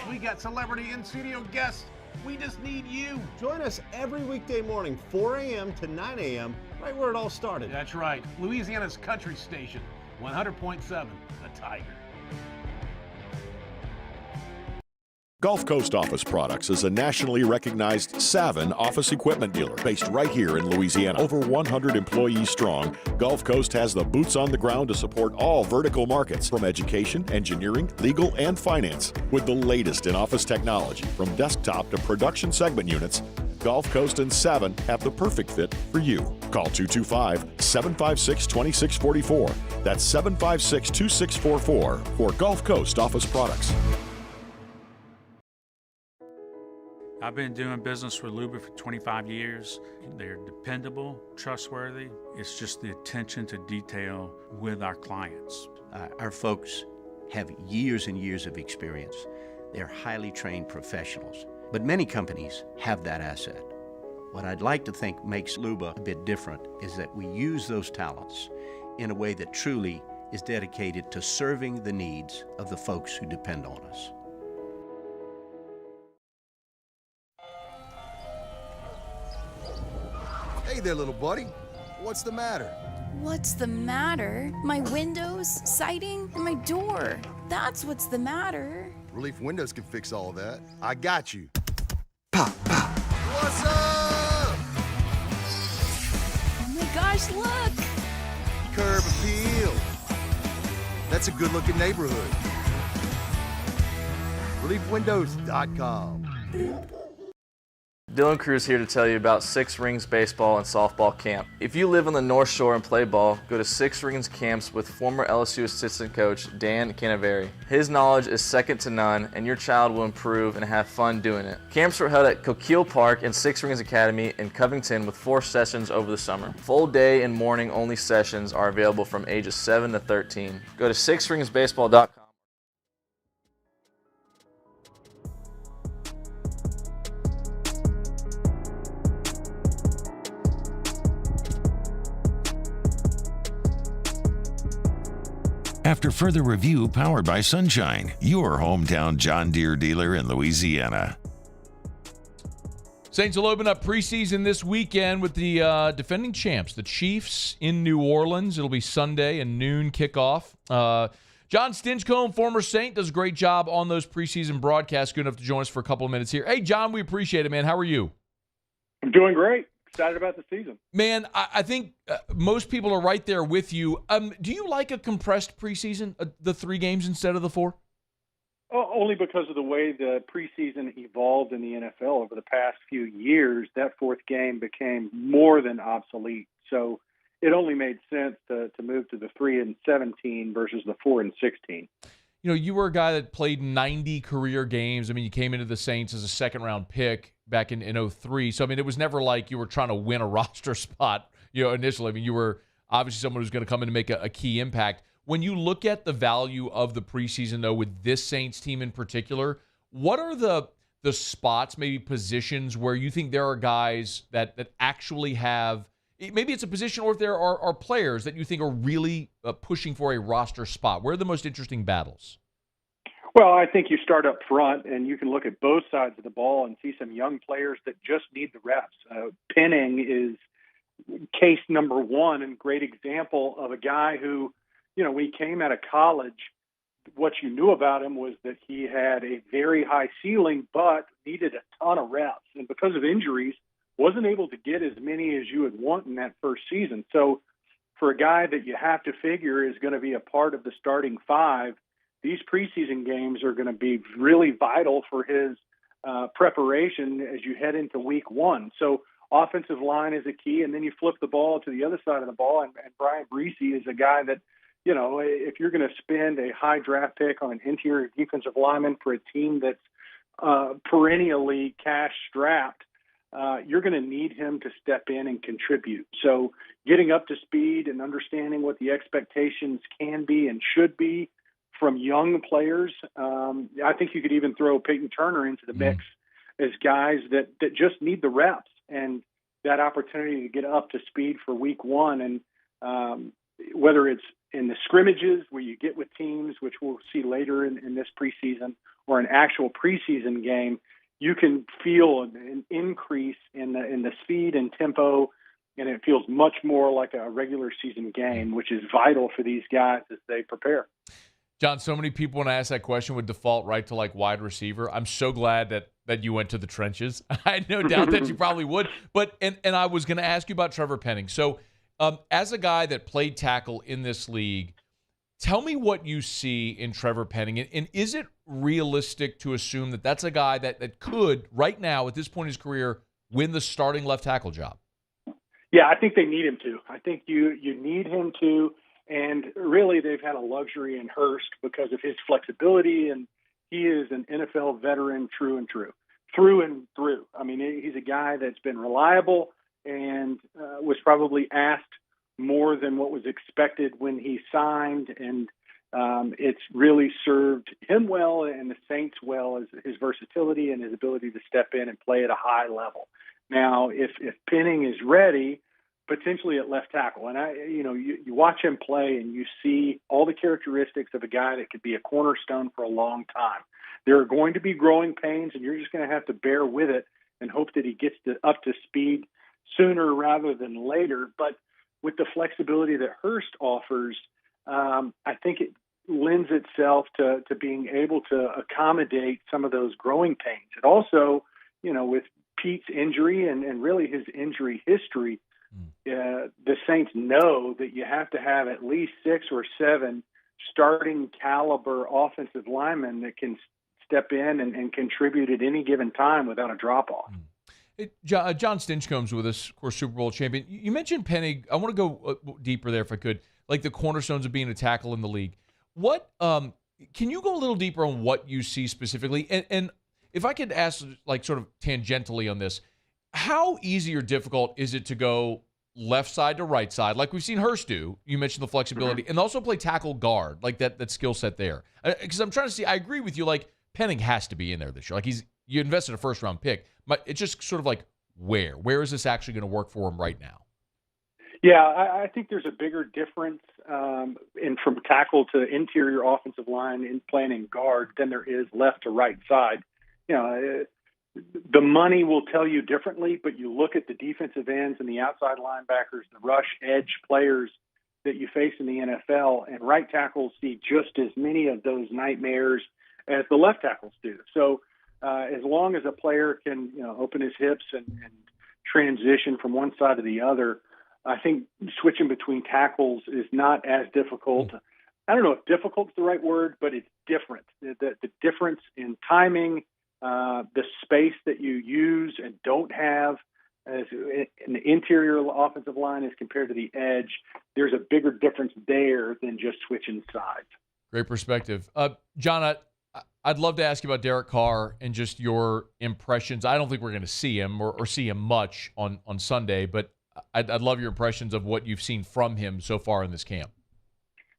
We got celebrity in-studio guests. We just need you. Join us every weekday morning, 4 a.m. to 9 a.m., right where it all started. That's right. Louisiana's country station, 100.7 The Tiger. Gulf Coast Office Products is a nationally recognized Savin office equipment dealer based right here in Louisiana. Over 100 employees strong, Gulf Coast has the boots on the ground to support all vertical markets, from education, engineering, legal, and finance. With the latest in office technology, from desktop to production segment units, Gulf Coast and Savin have the perfect fit for you. Call 225-756-2644. That's 756-2644 for Gulf Coast Office Products. I've been doing business with Luba for 25 years. They're dependable, trustworthy. It's just the attention to detail with our clients. Our folks have years and years of experience. They're highly trained professionals. But many companies have that asset. What I'd like to think makes Luba a bit different is that we use those talents in a way that truly is dedicated to serving the needs of the folks who depend on us. Hey there, little buddy. What's the matter? What's the matter? My windows, siding, and my door. That's what's the matter. Relief Windows can fix all of that. I got you. Pop, pop. What's up? Oh my gosh, look! Curb appeal. That's a good-looking neighborhood. ReliefWindows.com. Dylan Cruz here to tell you about Six Rings Baseball and Softball Camp. If you live on the North Shore and play ball, go to Six Rings Camps with former LSU assistant coach Dan Canaveri. His knowledge is second to none, and your child will improve and have fun doing it. Camps were held at Coquille Park and Six Rings Academy in Covington with 4 sessions over the summer. Full day and morning only sessions are available from ages 7 to 13. Go to sixringsbaseball.com. After further review, powered by Sunshine, your hometown John Deere dealer in Louisiana. Saints will open up preseason this weekend with the defending champs, the Chiefs, in New Orleans. It'll be Sunday and noon kickoff. Jon Stinchcomb, former Saint, does a great job on those preseason broadcasts. Good enough to join us for a couple of minutes here. Hey, John, we appreciate it, man. How are you? I'm doing great. Excited about the season. Man, I think most people are right there with you. Do you like a compressed preseason, the 3 games instead of the 4? Oh, only because of the way the preseason evolved in the NFL over the past few years. That 4th game became more than obsolete. So it only made sense to move to the 3-17 versus the 4-16. You know, you were a guy that played 90 career games. I mean, you came into the Saints as a second-round pick back in 03. So, I mean, it was never like you were trying to win a roster spot, you know, initially. I mean, you were obviously someone who's going to come in and make a key impact. When you look at the value of the preseason, though, with this Saints team in particular, what are the spots, maybe positions, where you think there are guys that actually have – maybe it's a position, or if there are players that you think are really pushing for a roster spot? Where are the most interesting battles? Well, I think you start up front, and you can look at both sides of the ball and see some young players that just need the reps. Penning is case number one and great example of a guy who, you know, when he came out of college, what you knew about him was that he had a very high ceiling but needed a ton of reps. And because of injuries, wasn't able to get as many as you would want in that first season. So for a guy that you have to figure is going to be a part of the starting five, these preseason games are going to be really vital for his preparation as you head into week one. So offensive line is a key, and then you flip the ball to the other side of the ball, and Brian Breesy is a guy that, you know, if you're going to spend a high draft pick on an interior defensive lineman for a team that's perennially cash-strapped, you're going to need him to step in and contribute. So getting up to speed and understanding what the expectations can be and should be from young players, I think you could even throw Peyton Turner into the mix as guys that just need the reps and that opportunity to get up to speed for week one. And whether it's in the scrimmages where you get with teams, which we'll see later in this preseason, or an actual preseason game, you can feel an increase in the speed and tempo, and it feels much more like a regular season game, which is vital for these guys as they prepare. John, so many people, when I ask that question, would default right to like wide receiver. I'm so glad that you went to the trenches. I had no doubt that you probably would. But and I was going to ask you about Trevor Penning. So as a guy that played tackle in this league, tell me what you see in Trevor Penning. And is it realistic to assume that that's a guy that could, right now, at this point in his career, win the starting left tackle job? Yeah, I think they need him to. I think you need him to. And really, they've had a luxury in Hurst because of his flexibility, and he is an NFL veteran through and through. I mean, he's a guy that's been reliable and was probably asked more than what was expected when he signed, and it's really served him well and the Saints well as his versatility and his ability to step in and play at a high level. Now, if Penning is ready, potentially at left tackle. And you watch him play and you see all the characteristics of a guy that could be a cornerstone for a long time. There are going to be growing pains, and you're just going to have to bear with it and hope that he gets up to speed sooner rather than later. But with the flexibility that Hurst offers, I think it lends itself to being able to accommodate some of those growing pains. It also, with Pete's injury and really his injury history, the Saints know that you have to have at least 6 or 7 starting caliber offensive linemen that can step in and contribute at any given time without a drop-off. Jon Stinchcomb's with us, of course, Super Bowl champion. You mentioned Penning. I want to go deeper there if I could, like the cornerstones of being a tackle in the league. What can you go a little deeper on what you see specifically? And if I could ask, like, sort of tangentially on this, how easy or difficult is it to go left side to right side, like we've seen Hurst do? You mentioned the flexibility, and also play tackle guard, like that skill set there. Because I'm trying to see, I agree with you, like Penning has to be in there this year. Like you invested a first round pick, but it's just sort of like where is this actually going to work for him right now? Yeah, I think there's a bigger difference from tackle to interior offensive line in playing in guard than there is left to right side. The money will tell you differently, but you look at the defensive ends and the outside linebackers, the rush edge players that you face in the NFL, and right tackles see just as many of those nightmares as the left tackles do. So as long as a player can open his hips and transition from one side to the other, I think switching between tackles is not as difficult. I don't know if difficult is the right word, but it's different. The difference in timing, the space that you use and don't have, as in the interior offensive line as compared to the edge, there's a bigger difference there than just switching sides. Great perspective. John, I'd love to ask you about Derek Carr and just your impressions. I don't think we're going to see him or see him much on Sunday, but I'd love your impressions of what you've seen from him so far in this camp.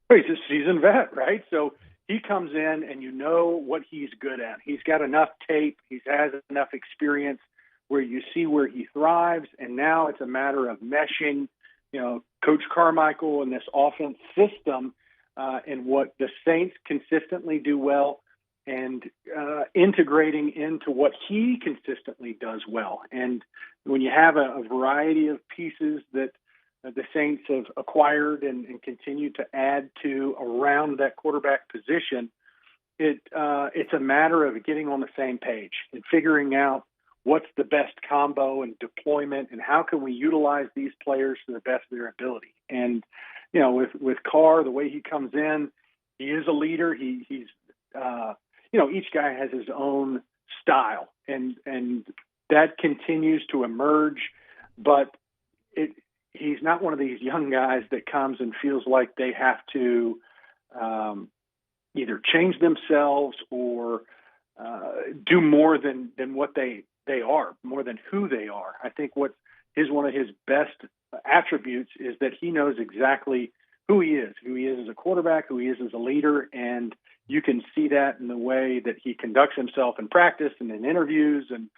He's a seasoned vet, right? So he comes in and you know what he's good at. He's got enough tape. He has enough experience where you see where he thrives, and now it's a matter of meshing, Coach Carmichael and this offense system and what the Saints consistently do well, and integrating into what he consistently does well. And when you have a variety of pieces that the Saints have acquired and continue to add to around that quarterback position, it's a matter of getting on the same page and figuring out what's the best combo and deployment, and how can we utilize these players to the best of their ability. And, with Carr, the way he comes in, he is a leader. He's each guy has his own style, and that continues to emerge, but he's not one of these young guys that comes and feels like they have to either change themselves or do more than what they are, more than who they are. I think what is one of his best attributes is that he knows exactly who he is as a quarterback, who he is as a leader, and you can see that in the way that he conducts himself in practice and in interviews and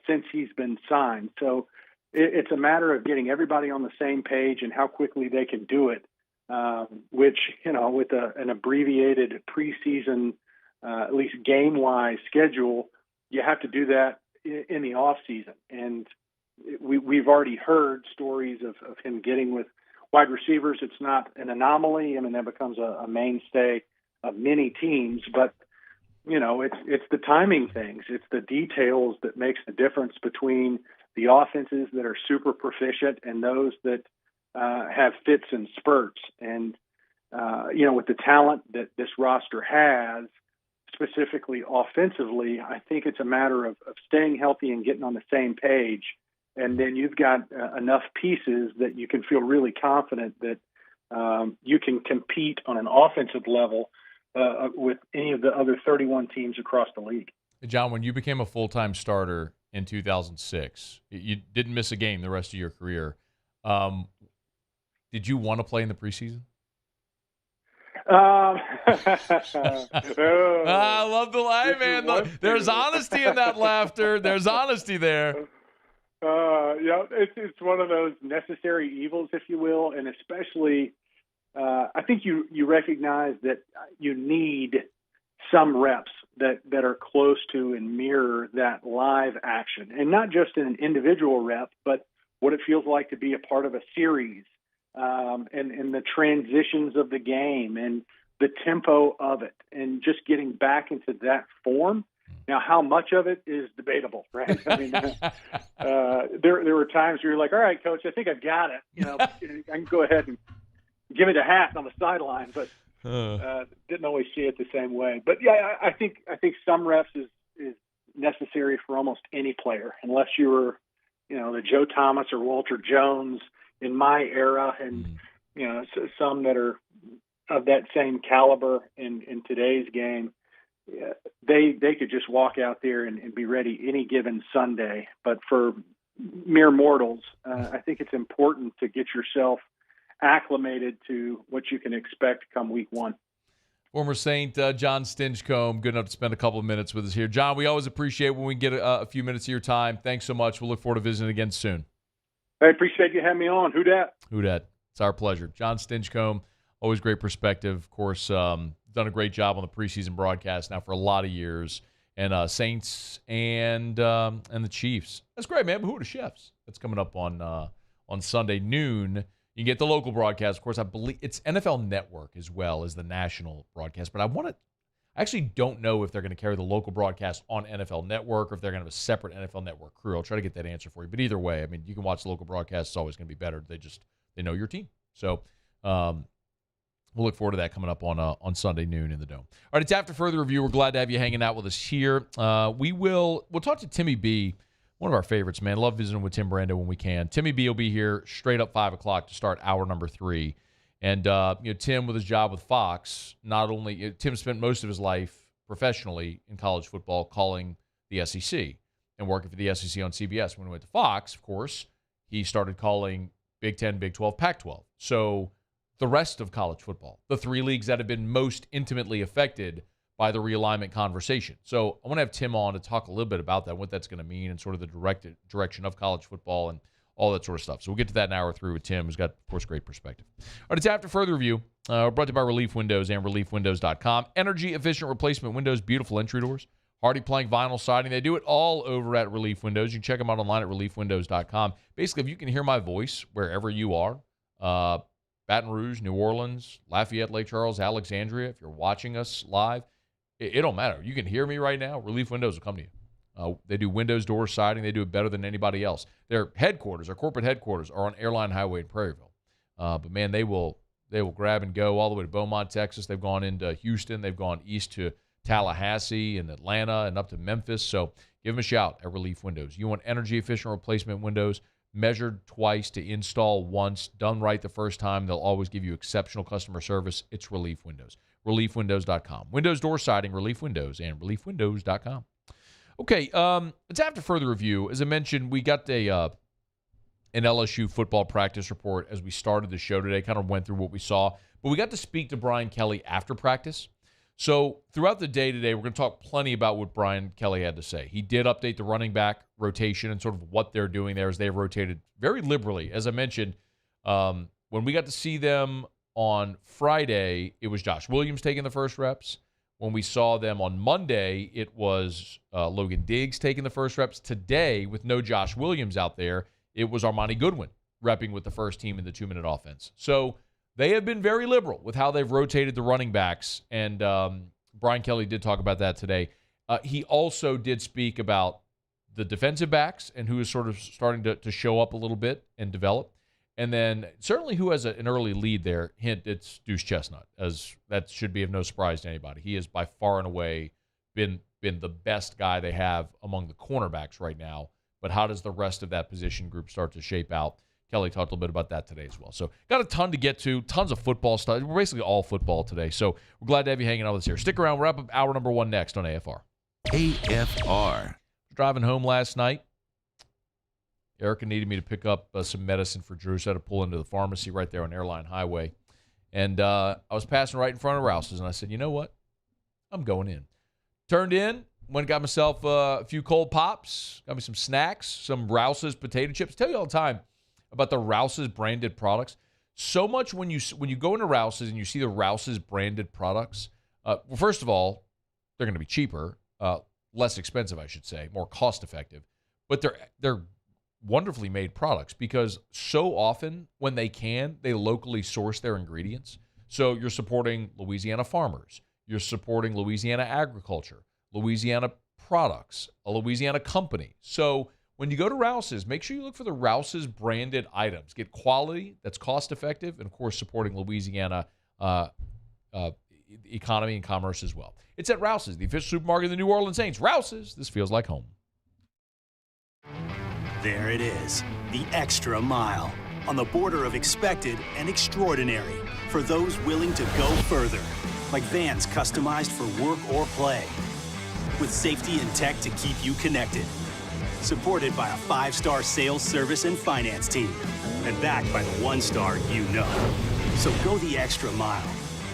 since he's been signed. So it's a matter of getting everybody on the same page and how quickly they can do it, which, with an abbreviated preseason, at least game-wise schedule, you have to do that in the off season. And we've already heard stories of him getting with wide receivers. It's not an anomaly. I mean, that becomes a mainstay of many teams, but it's the timing things. It's the details that makes the difference between the offenses that are super proficient and those that have fits and spurts. And, with the talent that this roster has, specifically offensively, I think it's a matter of staying healthy and getting on the same page. And then you've got enough pieces that you can feel really confident that you can compete on an offensive level with any of the other 31 teams across the league. John, when you became a full-time starter in 2006, you didn't miss a game the rest of your career. Did you want to play in the preseason? I love the lie, man. There's honesty in that laughter. There's honesty there. It's one of those necessary evils, if you will, and especially I think you recognize that you need some reps that are close to and mirror that live action, and not just in an individual rep, but what it feels like to be a part of a series, and the transitions of the game and the tempo of it, and just getting back into that form. Now, how much of it is debatable, right? I mean, there were times where you're like, all right, coach, I think I've got it. I can go ahead and give it a hat on the sideline, but didn't always see it the same way. But yeah, I think some reps is necessary for almost any player, unless you were, the Joe Thomas or Walter Jones in my era, and some that are of that same caliber in today's game. They could just walk out there and be ready any given Sunday. But for mere mortals, I think it's important to get yourself acclimated to what you can expect come week one. Former Saint Jon Stinchcomb, good enough to spend a couple of minutes with us here. John, we always appreciate when we get a few minutes of your time. Thanks so much. We'll look forward to visiting again soon. I appreciate you having me on. Who dat? It's our pleasure. Jon Stinchcomb, always great perspective. Of course, done a great job on the preseason broadcast now for a lot of years. And Saints and the Chiefs. That's great, man. But who are the Chefs? That's coming up on Sunday noon. You can get the local broadcast. Of course, I believe it's NFL Network as well as the national broadcast. But I actually don't know if they're going to carry the local broadcast on NFL Network or if they're going to have a separate NFL Network crew. I'll try to get that answer for you. But either way, I mean, you can watch the local broadcast. It's always going to be better. They know your team. So we'll look forward to that coming up on Sunday noon in the Dome. All right, it's After Further Review. We're glad to have you hanging out with us here. We'll talk to Timmy B, One of our favorites, man. Love visiting with Tim Brando when we can. Timmy B will be here straight up 5 o'clock to start hour number 3. And, Tim, with his job with Fox, not only Tim spent most of his life professionally in college football calling the SEC and working for the SEC on CBS. When he went to Fox, of course, he started calling Big 10, Big 12, Pac-12. So the rest of college football, the 3 leagues that have been most intimately affected by the realignment conversation. So I want to have Tim on to talk a little bit about that, what that's going to mean, and sort of the direction of college football and all that sort of stuff. So we'll get to that in hour 3 with Tim, who's got, of course, great perspective. All right, it's After Further Review. Brought to you by Relief Windows and ReliefWindows.com. Energy-efficient replacement windows, beautiful entry doors, hardy plank vinyl siding. They do it all over at Relief Windows. You can check them out online at ReliefWindows.com. Basically, if you can hear my voice wherever you are, Baton Rouge, New Orleans, Lafayette, Lake Charles, Alexandria, if you're watching us live, it don't matter. You can hear me right now. Relief Windows will come to you. They do windows, doors, siding. They do it better than anybody else. Their headquarters, their corporate headquarters, are on Airline Highway in Prairieville. But, man, they will grab and go all the way to Beaumont, Texas. They've gone into Houston. They've gone east to Tallahassee and Atlanta and up to Memphis. So give them a shout at Relief Windows. You want energy-efficient replacement windows, measured twice to install once, done right the first time. They'll always give you exceptional customer service. It's Relief Windows. ReliefWindows.com. Windows, door siding, Relief Windows, and ReliefWindows.com. Okay, it's After Further Review. As I mentioned, we got an LSU football practice report as we started the show today, kind of went through what we saw. But we got to speak to Brian Kelly after practice. So throughout the day today, we're going to talk plenty about what Brian Kelly had to say. He did update the running back rotation and sort of what they're doing there as they've rotated very liberally. As I mentioned, when we got to see them on Friday, it was Josh Williams taking the first reps. When we saw them on Monday, it was Logan Diggs taking the first reps. Today, with no Josh Williams out there, it was Armani Goodwin repping with the first team in the 2-minute offense. So they have been very liberal with how they've rotated the running backs, and Brian Kelly did talk about that today. He also did speak about the defensive backs and who is sort of starting to show up a little bit and develop. And then certainly who has an early lead there, hint, it's Deuce Chestnut, as that should be of no surprise to anybody. He has by far and away been the best guy they have among the cornerbacks right now. But how does the rest of that position group start to shape out? Kelly talked a little bit about that today as well. So got a ton to get to, tons of football stuff. We're basically all football today. So we're glad to have you hanging out with us here. Stick around. We'll wrap up hour number 1 next on AFR. AFR. Driving home last night. Erica needed me to pick up some medicine for Drew, so I had to pull into the pharmacy right there on Airline Highway. And I was passing right in front of Rouse's, and I said, you know what? I'm going in. Turned in, went and got myself a few cold pops, got me some snacks, some Rouse's potato chips. I tell you all the time about the Rouse's branded products. So much when you go into Rouse's and you see the Rouse's branded products, well, first of all, they're going to be cheaper, less expensive, I should say, more cost-effective. But they're wonderfully made products because so often when they can, they locally source their ingredients. So you're supporting Louisiana farmers. You're supporting Louisiana agriculture, Louisiana products, a Louisiana company. So when you go to Rouse's, make sure you look for the Rouse's branded items. Get quality that's cost-effective and, of course, supporting Louisiana economy and commerce as well. It's at Rouse's, the official supermarket of the New Orleans Saints. Rouse's, this feels like home. There it is, the extra mile, on the border of expected and extraordinary for those willing to go further, like vans customized for work or play, with safety and tech to keep you connected, supported by a 5-star sales, service, and finance team, and backed by the 1-star you know. So go the extra mile.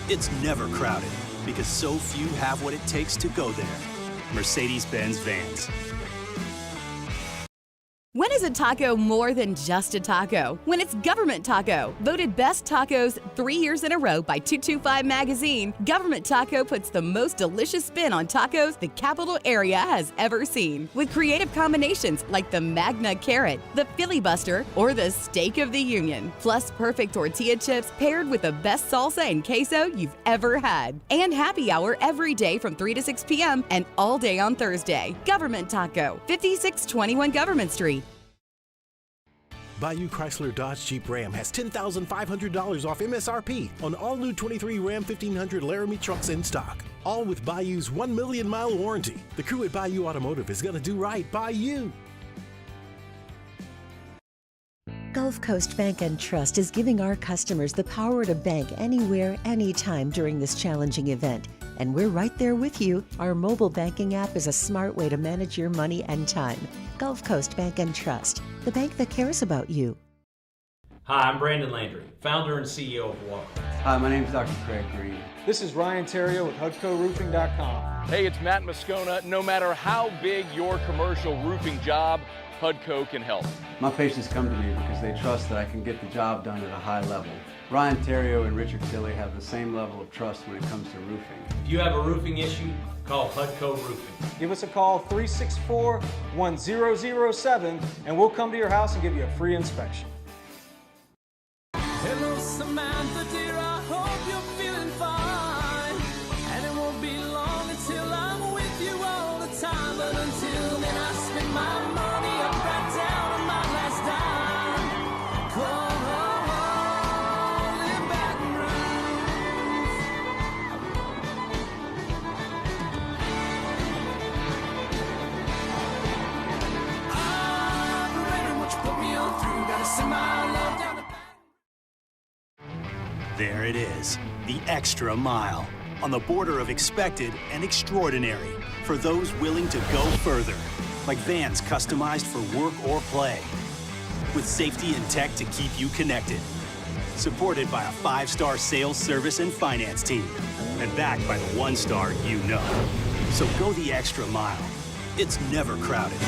It's never crowded, because so few have what it takes to go there. Mercedes-Benz Vans. When is a taco more than just a taco? When it's Government Taco. Voted best tacos 3 years in a row by 225 Magazine, Government Taco puts the most delicious spin on tacos the capital area has ever seen. With creative combinations like the Magna Carrot, the Filibuster, or the Steak of the Union. Plus perfect tortilla chips paired with the best salsa and queso you've ever had. And happy hour every day from 3 to 6 p.m. and all day on Thursday. Government Taco, 5621 Government Street. Bayou Chrysler Dodge Jeep Ram has $10,500 off MSRP on all new 23 Ram 1500 Laramie trucks in stock. All with Bayou's 1 million mile warranty. The crew at Bayou Automotive is going to do right by you. Gulf Coast Bank and Trust is giving our customers the power to bank anywhere, anytime during this challenging event. And we're right there with you. Our mobile banking app is a smart way to manage your money and time. Gulf Coast Bank and Trust, the bank that cares about you. Hi, I'm Brandon Landry, founder and CEO of Walker. Hi, my name is Dr. Craig Green. This is Ryan Terrio with HUDCoRoofing.com. Hey, it's Matt Moscona. No matter how big your commercial roofing job, HUDCO can help. My patients come to me because they trust that I can get the job done at a high level. Ryan Terrio and Richard Tilley have the same level of trust when it comes to roofing. If you have a roofing issue, call HUDCO Roofing. Give us a call, 364-1007, and we'll come to your house and give you a free inspection. Hello, Samantha, dear, I hope you're feeling fine. And it won't be long until I'm with you all the time. But until then, I spend my money up right down on my last dime. Come on, in Baton Rouge. I'm ready, what you put me on through. Gotta send my love down to There it is, the extra mile, on the border of expected and extraordinary for those willing to go further, like vans customized for work or play, with safety and tech to keep you connected, supported by a 5-star sales, service, and finance team, and backed by the 1-star you know. So go the extra mile. It's never crowded.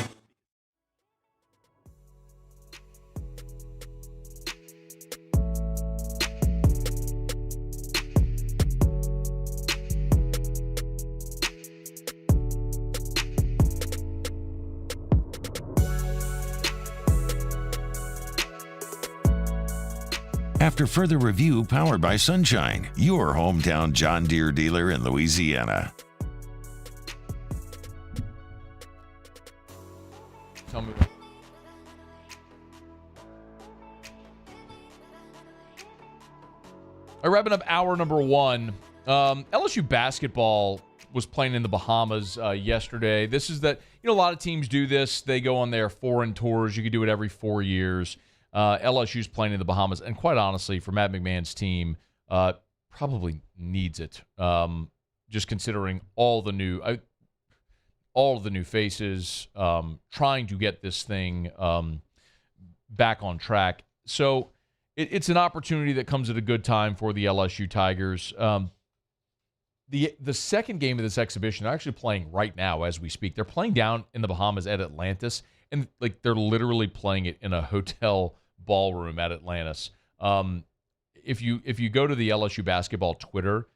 After further review, powered by Sunshine, your hometown John Deere dealer in Louisiana. Tell me. All right, wrapping up hour number one. LSU basketball was playing in the Bahamas yesterday. This is that, a lot of teams do this. They go on their foreign tours. You can do it every 4 years. LSU's playing in the Bahamas, and quite honestly, for Matt McMahon's team, probably needs it. Just considering all the new faces, trying to get this thing back on track. So it's an opportunity that comes at a good time for the LSU Tigers. The second game of this exhibition, they're actually playing right now as we speak. They're playing down in the Bahamas at Atlantis, and they're literally playing it in a hotel ballroom at Atlantis. If you go to the LSU basketball Twitter,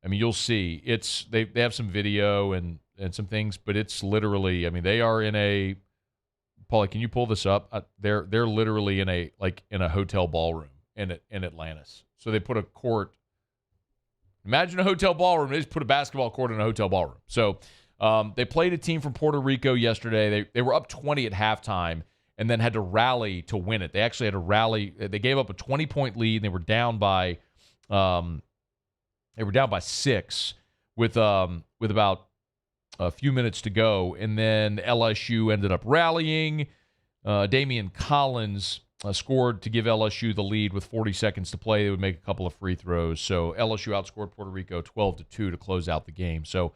you'll see they have some video and some things, but it's literally, they are in a, Paulie, can you pull this up? They're literally in a hotel ballroom in Atlantis. So they put a court. Imagine a hotel ballroom. They just put a basketball court in a hotel ballroom. So they played a team from Puerto Rico yesterday. They were up 20 at halftime and then had to rally to win it. They actually had to rally. They gave up a 20-point lead, and they were down by 6 with about a few minutes to go. And then LSU ended up rallying. Damian Collins scored to give LSU the lead with 40 seconds to play. They would make a couple of free throws. So LSU outscored Puerto Rico 12-2 to close out the game. So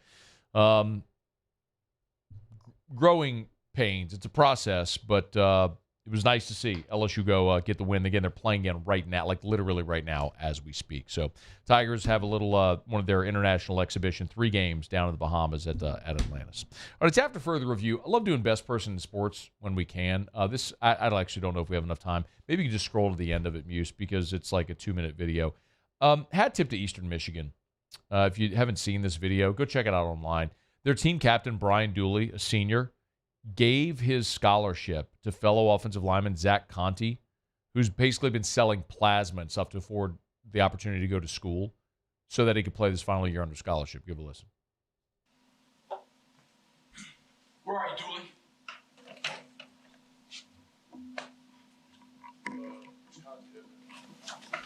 growing pains. It's a process, but it was nice to see LSU go get the win. Again, they're playing again right now, literally right now as we speak. So Tigers have a little one of their international exhibition, 3 games down in the Bahamas at Atlantis. All right, it's after further review. I love doing best person in sports when we can. I actually don't know if we have enough time. Maybe you can just scroll to the end of it, Muse, because it's like a 2-minute video. Hat tip to Eastern Michigan. If you haven't seen this video, go check it out online. Their team captain, Brian Dooley, a senior, gave his scholarship to fellow offensive lineman Zach Conte, who's basically been selling plasma and stuff to afford the opportunity to go to school so that he could play this final year under scholarship. Give a listen. Where are you, Dooley?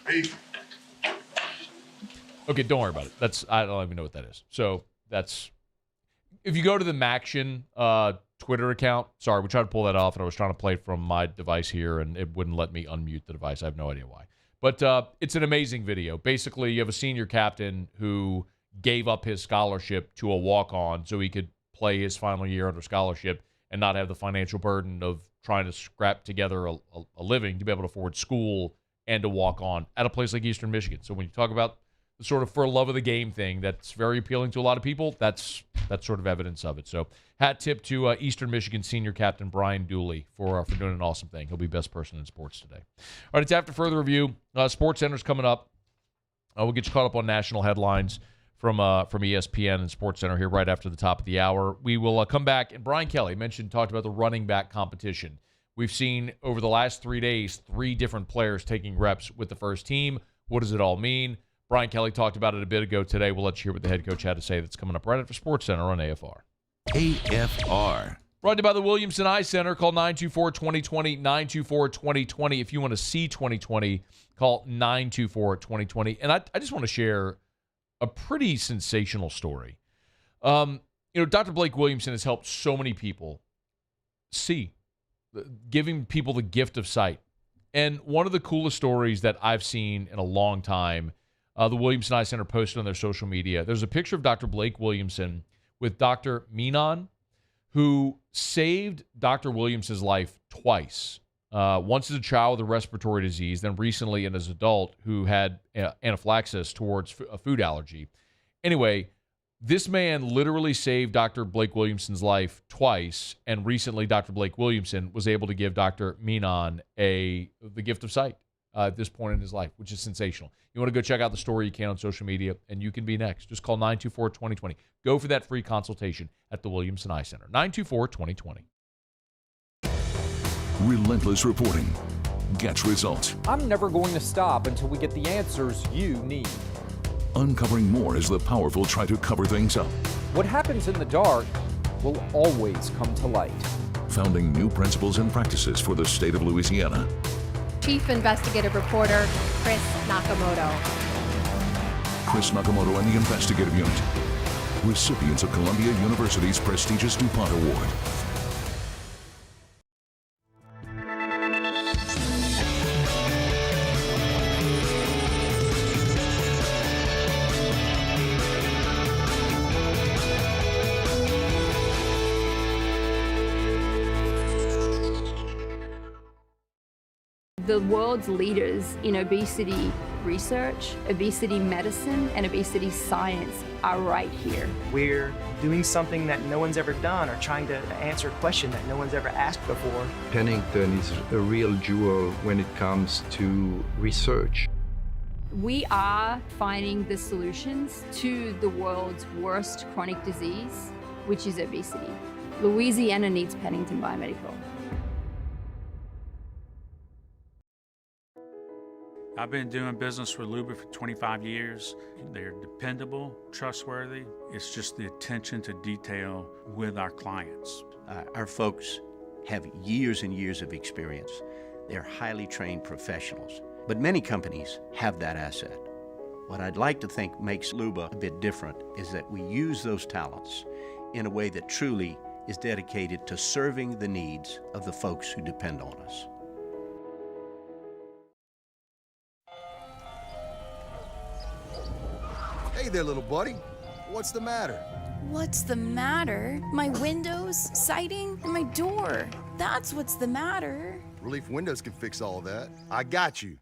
Hey. Okay, don't worry about it. I don't even know what that is. So that's, if you go to the Maction Twitter account. Sorry, we tried to pull that off, and I was trying to play it from my device here, and it wouldn't let me unmute the device. I have no idea why. But it's an amazing video. Basically, you have a senior captain who gave up his scholarship to a walk-on so he could play his final year under scholarship and not have the financial burden of trying to scrap together a living to be able to afford school and to walk on at a place like Eastern Michigan. So when you talk about the sort of for love of the game thing that's very appealing to a lot of people, that's sort of evidence of it. So hat tip to Eastern Michigan senior captain Brian Dooley for doing an awesome thing. He'll be best person in sports today. All right, it's after further review. SportsCenter's coming up. We'll get you caught up on national headlines from ESPN and SportsCenter here right after the top of the hour. We will come back, and Brian Kelly talked about the running back competition. We've seen over the last 3 days 3 different players taking reps with the first team. What does it all mean? Brian Kelly talked about it a bit ago today. We'll let you hear what the head coach had to say. That's coming up right after SportsCenter on AFR. AFR. Brought to you by the Williamson Eye Center. Call 924-2020, 924-2020. If you want to see 2020, call 924-2020. And I just want to share a pretty sensational story. Dr. Blake Williamson has helped so many people see, giving people the gift of sight. And one of the coolest stories that I've seen in a long time, the Williamson Eye Center posted on their social media. There's a picture of Dr. Blake Williamson with Dr. Menon, who saved Dr. Williamson's life twice. Once as a child with a respiratory disease, then recently as an adult who had anaphylaxis towards a food allergy. Anyway, this man literally saved Dr. Blake Williamson's life twice, and recently Dr. Blake Williamson was able to give Dr. Menon the gift of sight at this point in his life, which is sensational. You want to go check out the story, you can on social media, and you can be next. Just call 924-2020. Go for that free consultation at the Williamson Eye Center. 924-2020. Relentless reporting gets results. I'm never going to stop until we get the answers you need. Uncovering more as the powerful try to cover things up. What happens in the dark will always come to light. Founding new principles and practices for the state of Louisiana. Chief Investigative Reporter Chris Nakamoto. Chris Nakamoto and the Investigative Unit. Recipients of Columbia University's prestigious DuPont Award. The world's leaders in obesity research, obesity medicine, and obesity science are right here. We're doing something that no one's ever done, or trying to answer a question that no one's ever asked before. Pennington is a real jewel when it comes to research. We are finding the solutions to the world's worst chronic disease, which is obesity. Louisiana needs Pennington Biomedical. I've been doing business with Luba for 25 years. They're dependable, trustworthy. It's just the attention to detail with our clients. Our folks have years and years of experience. They're highly trained professionals, but many companies have that asset. What I'd like to think makes Luba a bit different is that we use those talents in a way that truly is dedicated to serving the needs of the folks who depend on us. Hey there, little buddy. What's the matter? What's the matter? My windows, siding, and my door. That's what's the matter. Relief Windows can fix all that. I got you.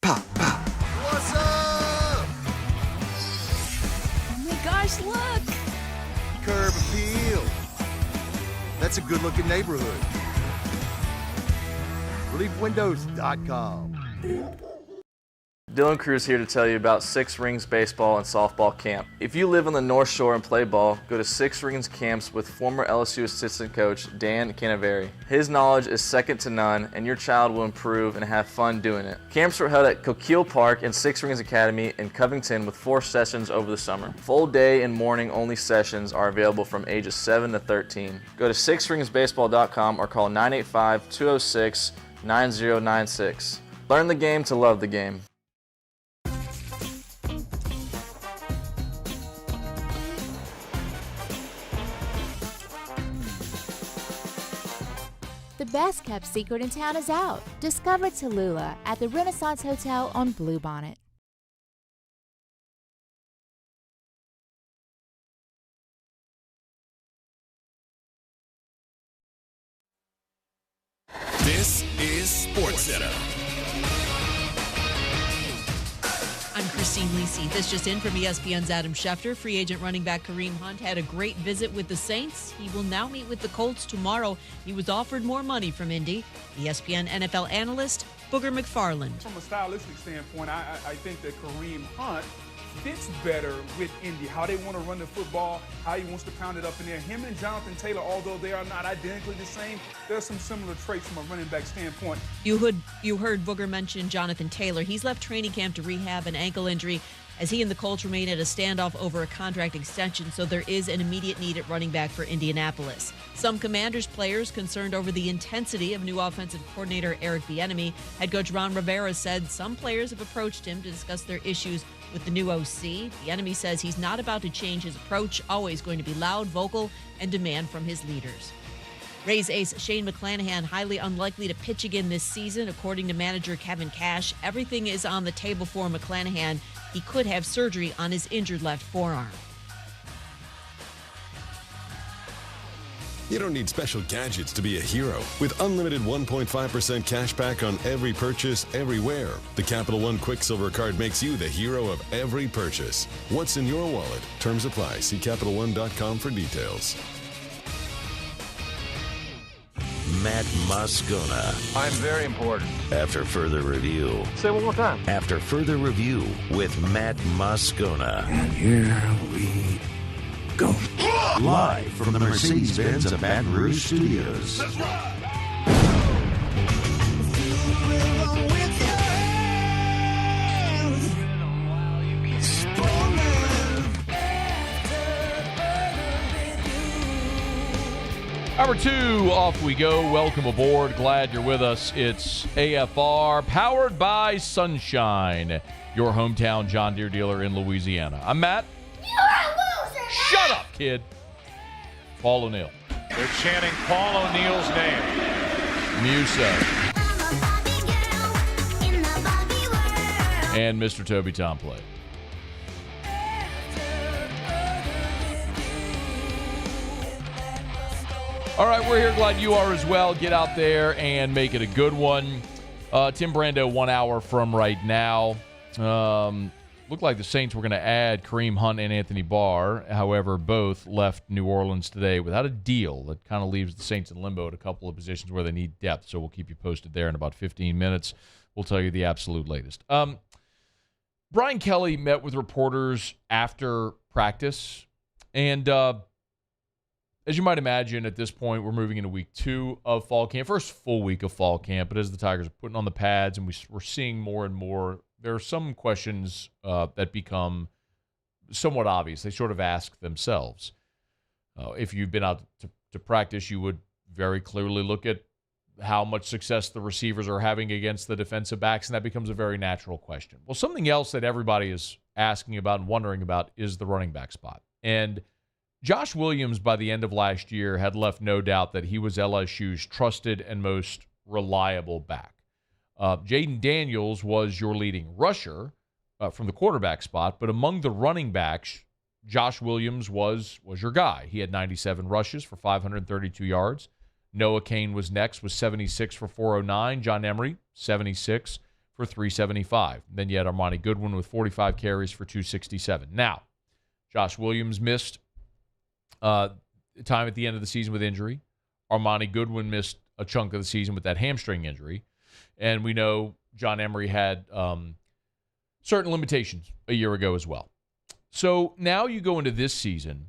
Pop, pop. What's up? Oh my gosh, look! Curb appeal. That's a good-looking neighborhood. ReliefWindows.com. Dylan Cruz here to tell you about Six Rings Baseball and Softball Camp. If you live on the North Shore and play ball, go to Six Rings Camps with former LSU assistant coach Dan Canaveri. His knowledge is second to none, and your child will improve and have fun doing it. Camps were held at Coquille Park and Six Rings Academy in Covington with 4 sessions over the summer. Full day and morning only sessions are available from ages 7 to 13. Go to sixringsbaseball.com or call 985-206-9096. Learn the game to love the game. best kept secret in town is out. Discover Tallulah at the Renaissance Hotel on Bluebonnet. This is SportsCenter. I'm Christine Lisi. This just in from ESPN's Adam Schefter. Free agent running back Kareem Hunt had a great visit with the Saints. He will now meet with the Colts tomorrow. He was offered more money from Indy. ESPN NFL analyst Booger McFarland. From a stylistic standpoint, I think that Kareem Hunt fits better with Indy, how they want to run the football, how he wants to pound it up in there. Him and Jonathan Taylor, although they are not identically the same, there's some similar traits from a running back standpoint. You heard Booger mention Jonathan Taylor. He's left training camp to rehab an ankle injury as he and the Colts remain at a standoff over a contract extension, so there is an immediate need at running back for Indianapolis. Some Commanders players concerned over the intensity of new offensive coordinator Eric Bieniemy. Head coach Ron Rivera said some players have approached him to discuss their issues with the new OC. Bieniemy says he's not about to change his approach, always going to be loud, vocal, and demand from his leaders. Rays ace Shane McClanahan highly unlikely to pitch again this season. According to manager Kevin Cash, everything is on the table for McClanahan. He could have surgery on his injured left forearm. You don't need special gadgets to be a hero. With unlimited 1.5% cash back on every purchase, everywhere, the Capital One Quicksilver Card makes you the hero of every purchase. What's in your wallet? Terms apply. See CapitalOne.com for details. Matt Moscona. I'm very important. After further review. Say it one more time. After further review with Matt Moscona. And here we go. Live from the Mercedes-Benz of Baton Rouge Studios. That's right. Hour 2, off we go. Welcome aboard. Glad you're with us. It's AFR, powered by Sunshine, your hometown John Deere dealer in Louisiana. I'm Matt. You're a loser, Matt. Shut up, kid. Paul O'Neill. They're chanting Paul O'Neill's name. Musa. And Mr. Toby Tomplay. All right, we're here. Glad you are as well. Get out there and make it a good one. Tim Brando, 1 hour from right now. Looked like the Saints were going to add Kareem Hunt and Anthony Barr. However, both left New Orleans today without a deal. That kind of leaves the Saints in limbo at a couple of positions where they need depth. So we'll keep you posted there in about 15 minutes. We'll tell you the absolute latest. Brian Kelly met with reporters after practice. And as you might imagine, at this point, we're moving into week 2 of fall camp. First full week of fall camp. But as the Tigers are putting on the pads and we're seeing more and more, there are some questions that become somewhat obvious. They sort of ask themselves. If you've been out to practice, you would very clearly look at how much success the receivers are having against the defensive backs, and that becomes a very natural question. Well, something else that everybody is asking about and wondering about is the running back spot. And Josh Williams, by the end of last year, had left no doubt that he was LSU's trusted and most reliable back. Jaden Daniels was your leading rusher from the quarterback spot, but among the running backs, Josh Williams was your guy. He had 97 rushes for 532 yards. Noah Cain was next with 76 for 409. John Emery, 76 for 375. Then you had Armani Goodwin with 45 carries for 267. Now, Josh Williams missed time at the end of the season with injury. Armani Goodwin missed a chunk of the season with that hamstring injury. And we know John Emery had certain limitations a year ago as well. So now you go into this season,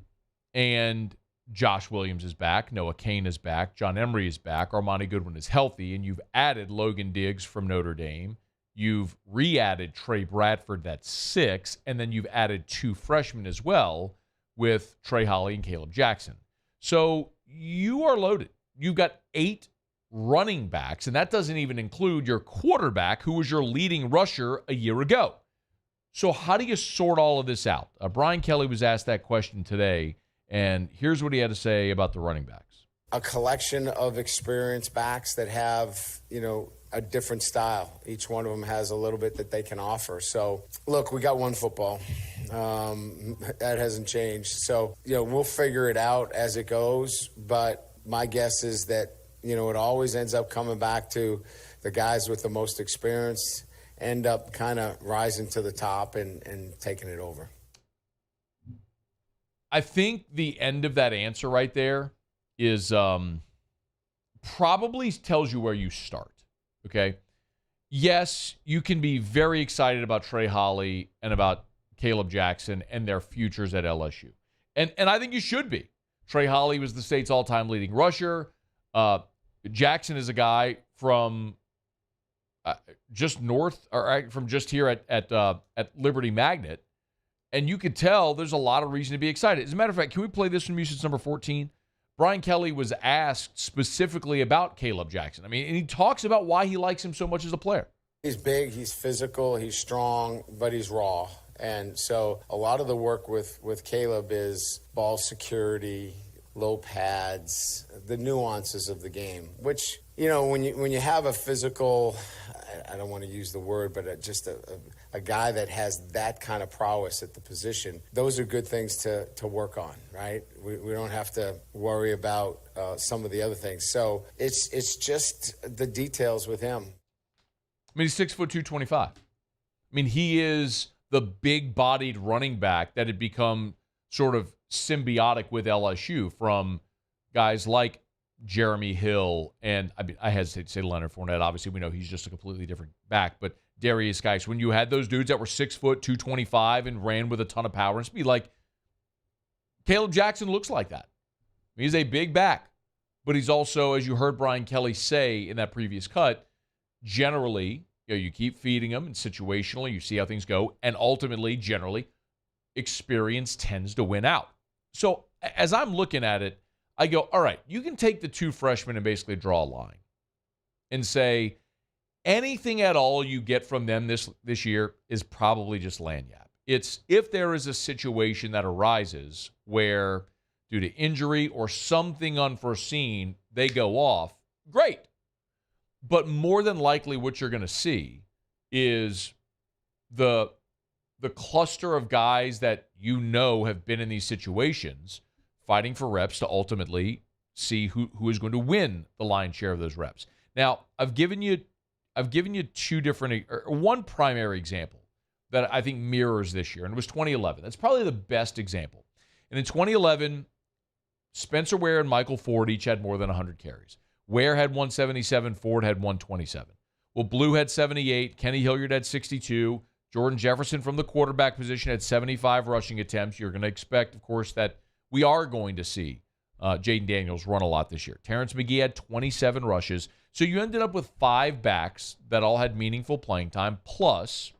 and Josh Williams is back, Noah Cain is back, John Emery is back, Armani Goodwin is healthy, and you've added Logan Diggs from Notre Dame. You've re-added Trey Bradford, that's 6, and then you've added 2 freshmen as well with Trey Holly and Caleb Jackson. So you are loaded. You've got 8 running backs, and that doesn't even include your quarterback, who was your leading rusher a year ago. So how do you sort all of this out? Brian Kelly was asked that question today, and here's what he had to say about the running backs. a collection of experienced backs that have, a different style. Each one of them has a little bit that they can offer. So, look, we got one football. That hasn't changed. So, we'll figure it out as it goes. But my guess is that, it always ends up coming back to the guys with the most experience end up kind of rising to the top and taking it over. I think the end of that answer right there is probably tells you where you start, okay? Yes, you can be very excited about Trey Holly and about Caleb Jackson and their futures at LSU. And I think you should be. Trey Holly was the state's all-time leading rusher. Jackson is a guy from just north, or from just here at Liberty Magnet. And you could tell there's a lot of reason to be excited. As a matter of fact, can we play this from Music's number 14? Brian Kelly was asked specifically about Caleb Jackson. And he talks about why he likes him so much as a player. He's big, he's physical, he's strong, but he's raw. And so a lot of the work with Caleb is ball security, low pads, the nuances of the game, which, when you have a physical, I don't want to use the word, but just a guy that has that kind of prowess at the position, those are good things to work on, right? We don't have to worry about some of the other things. So it's just the details with him. He's 6'2", 225. He is the big-bodied running back that had become sort of symbiotic with LSU from guys like Jeremy Hill, and I hesitate to say Leonard Fournette. Obviously, we know he's just a completely different back, but Darius Geis, when you had those dudes that were 6', 225 and ran with a ton of power and speed, like Caleb Jackson looks like that. He's a big back, but he's also, as you heard Brian Kelly say in that previous cut, generally, you keep feeding him, and situationally, you see how things go, and ultimately, generally, experience tends to win out. So as I'm looking at it, I go, all right, you can take the two freshmen and basically draw a line and say anything at all you get from them this year is probably just lagniappe. It's if there is a situation that arises where due to injury or something unforeseen, they go off, great. But more than likely what you're going to see is the cluster of guys that have been in these situations fighting for reps to ultimately see who is going to win the lion's share of those reps. Now, I've given you two different, or one primary example that I think mirrors this year, and it was 2011. That's probably the best example. And in 2011, Spencer Ware and Michael Ford each had more than 100 carries. Ware had 177, Ford had 127. Well, Blue had 78, Kenny Hilliard had 62, Jordan Jefferson from the quarterback position had 75 rushing attempts. You're going to expect, of course, that we are going to see Jaden Daniels run a lot this year. Terrence McGee had 27 rushes. So you ended up with 5 backs that all had meaningful playing time, plus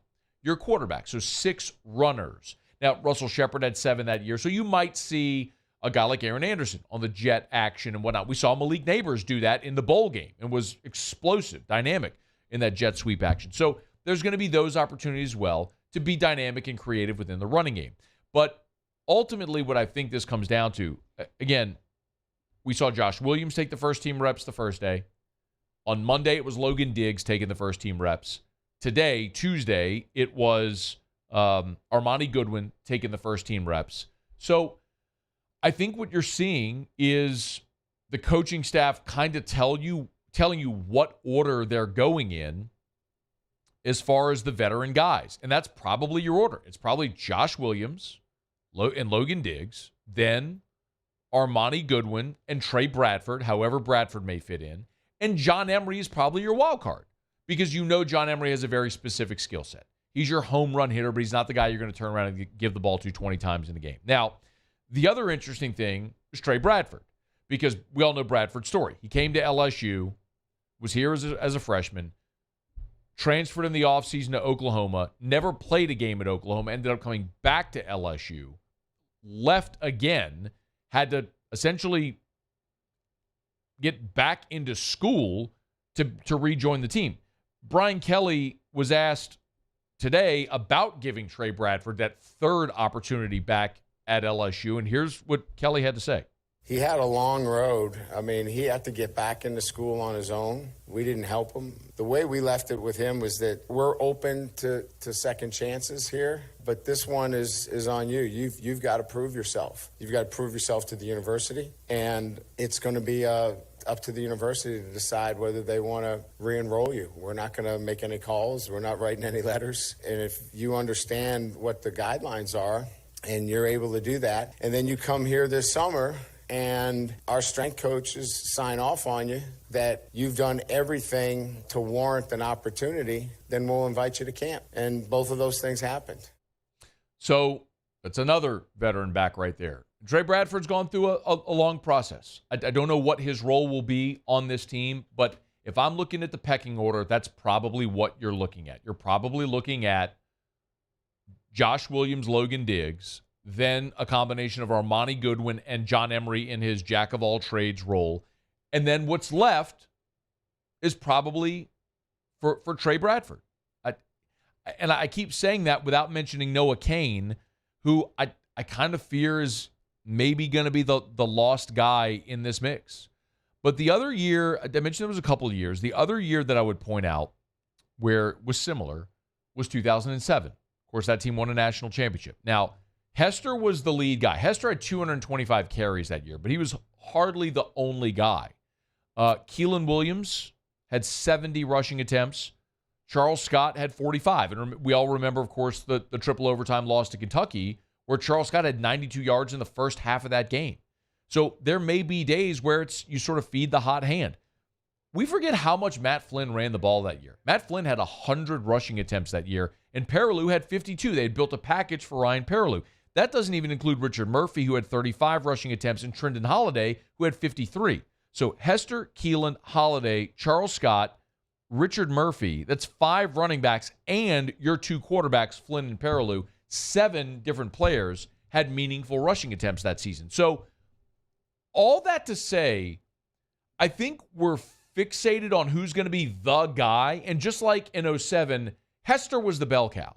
your quarterback. So 6 runners. Now, Russell Shepard had 7 that year. So you might see a guy like Aaron Anderson on the jet action and whatnot. We saw Malik Neighbors do that in the bowl game and was explosive, dynamic in that jet sweep action. So there's going to be those opportunities as well to be dynamic and creative within the running game. But ultimately, what I think this comes down to, again, we saw Josh Williams take the first team reps the first day. On Monday, it was Logan Diggs taking the first team reps. Today, Tuesday, it was Armani Goodwin taking the first team reps. So I think what you're seeing is the coaching staff kind of telling you what order they're going in as far as the veteran guys. And that's probably your order. It's probably Josh Williams and Logan Diggs, then Armani Goodwin and Trey Bradford, however Bradford may fit in. And John Emery is probably your wild card because John Emery has a very specific skill set. He's your home run hitter, but he's not the guy you're going to turn around and give the ball to 20 times in the game. Now, the other interesting thing is Trey Bradford because we all know Bradford's story. He came to LSU, was here as a freshman, transferred in the offseason to Oklahoma, never played a game at Oklahoma, ended up coming back to LSU, left again, had to essentially get back into school to rejoin the team. Brian Kelly was asked today about giving Trey Bradford that third opportunity back at LSU, and here's what Kelly had to say. He had a long road. I mean, he had to get back into school on his own. We didn't help him. The way we left it with him was that we're open to second chances here, but this one is on you. You've got to prove yourself. You've got to prove yourself to the university, and it's going to be up to the university to decide whether they want to re-enroll you. We're not going to make any calls. We're not writing any letters. And if you understand what the guidelines are and you're able to do that, and then you come here this summer and our strength coaches sign off on you that you've done everything to warrant an opportunity, then we'll invite you to camp. And both of those things happened. So that's another veteran back right there. Trey Bradford's gone through a long process. I don't know what his role will be on this team, but if I'm looking at the pecking order, that's probably what you're looking at. You're probably looking at Josh Williams, Logan Diggs, then a combination of Armani Goodwin and John Emery in his jack-of-all-trades role. And then what's left is probably for Trey Bradford. I keep saying that without mentioning Noah Cain, who I kind of fear is maybe going to be the lost guy in this mix. But the other year, I mentioned there was a couple of years. The other year that I would point out where it was similar was 2007. Of course, that team won a national championship. Now, Hester was the lead guy. Hester had 225 carries that year, but he was hardly the only guy. Keelan Williams had 70 rushing attempts. Charles Scott had 45. And we all remember, of course, the triple overtime loss to Kentucky, where Charles Scott had 92 yards in the first half of that game. So there may be days where you sort of feed the hot hand. We forget how much Matt Flynn ran the ball that year. Matt Flynn had 100 rushing attempts that year, and Perilou had 52. They had built a package for Ryan Perilou. That doesn't even include Richard Murphy, who had 35 rushing attempts, and Trendon Holiday, who had 53. So Hester, Keelan, Holiday, Charles Scott, Richard Murphy, that's 5 running backs, and your 2 quarterbacks, Flynn and Perilou, 7 different players had meaningful rushing attempts that season. So all that to say, I think we're fixated on who's going to be the guy. And just like in 2007, Hester was the bell cow.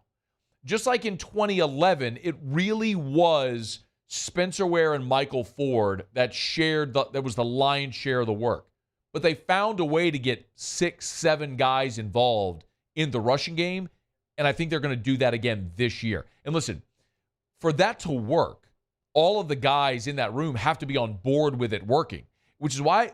Just like in 2011, it really was Spencer Ware and Michael Ford that was the lion's share of the work. But they found a way to get 6, 7 guys involved in the rushing game, and I think they're going to do that again this year. And listen, for that to work, all of the guys in that room have to be on board with it working, which is why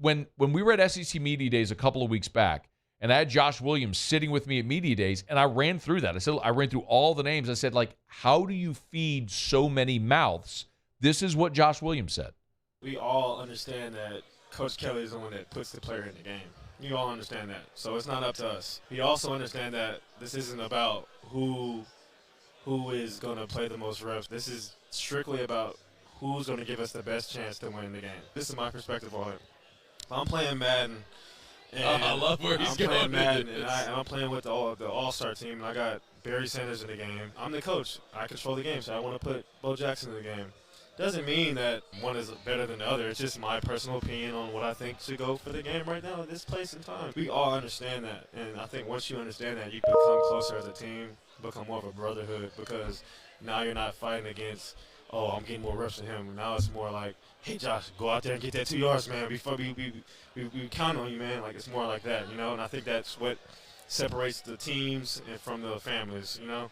when we were at SEC Media Days a couple of weeks back, and I had Josh Williams sitting with me at Media Days, and I ran through that. I ran through all the names. I said, how do you feed so many mouths? This is what Josh Williams said. We all understand that Coach Kelly is the one that puts the player in the game. You all understand that. So it's not up to us. We also understand that this isn't about who is going to play the most reps. This is strictly about who's going to give us the best chance to win the game. This is my perspective on it. I'm playing Madden. And I love where he's going. I'm playing Madden, and I'm playing with the All-Star team, and I got Barry Sanders in the game. I'm the coach. I control the game, so I want to put Bo Jackson in the game. Doesn't mean that one is better than the other. It's just my personal opinion on what I think should go for the game right now at this place in time. We all understand that, and I think once you understand that, you become closer as a team, become more of a brotherhood, because now you're not fighting against, oh, I'm getting more reps than him. Now it's more like, hey, Josh, go out there and get that 2 yards, man. Before we count on you, man. Like, it's more like that, you know? And I think that's what separates the teams and from the families, you know?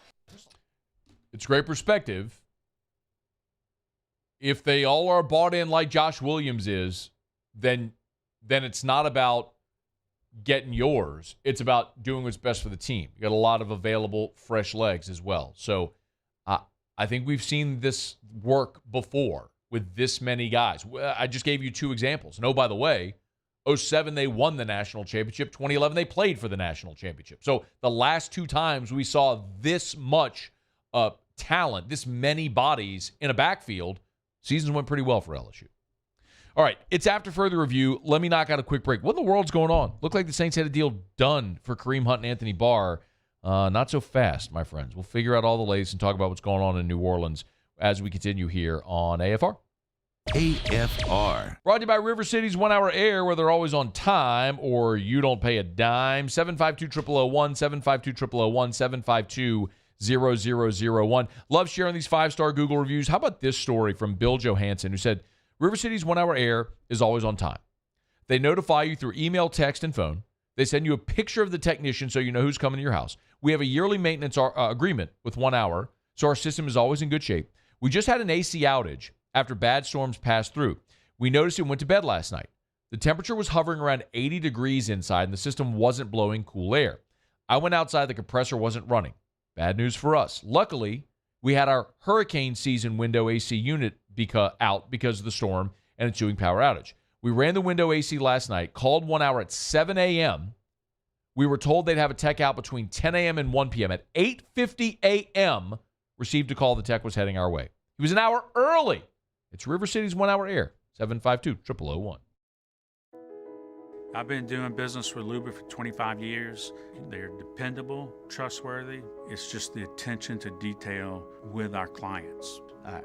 It's great perspective. If they all are bought in like Josh Williams is, then it's not about getting yours. It's about doing what's best for the team. You got a lot of available fresh legs as well. So I think we've seen this work before with this many guys. I just gave you 2 examples. And, oh, by the way, 2007 they won the national championship. 2011 they played for the national championship. So the last 2 times we saw this much talent, this many bodies in a backfield, seasons went pretty well for LSU. All right, it's after further review. Let me knock out a quick break. What in the world's going on? Looked like the Saints had a deal done for Kareem Hunt and Anthony Barr. Not so fast, my friends. We'll figure out all the latest and talk about what's going on in New Orleans as we continue here on AFR. AFR. Brought to you by River City's 1 Hour Air, where they're always on time or you don't pay a dime. 752-0001, 752-0001. Love sharing these 5-star Google reviews. How about this story from Bill Johansson, who said, River City's 1 Hour Air is always on time. They notify you through email, text, and phone. They send you a picture of the technician so you know who's coming to your house. We have a yearly maintenance agreement with 1 Hour, so our system is always in good shape. We just had an AC outage after bad storms passed through. We noticed it went to bed last night. The temperature was hovering around 80 degrees inside, and the system wasn't blowing cool air. I went outside. The compressor wasn't running. Bad news for us. Luckily, we had our hurricane season window AC unit out because of the storm and ensuing power outage. We ran the window AC last night, called 1 Hour at 7 a.m. We were told they'd have a tech out between 10 a.m. and 1 p.m. At 8:50 a.m., received a call the tech was heading our way. He was an hour early. It's River City's 1 Hour Air, 752-0001. I've been doing business with Luba for 25 years. They're dependable, trustworthy. It's just the attention to detail with our clients.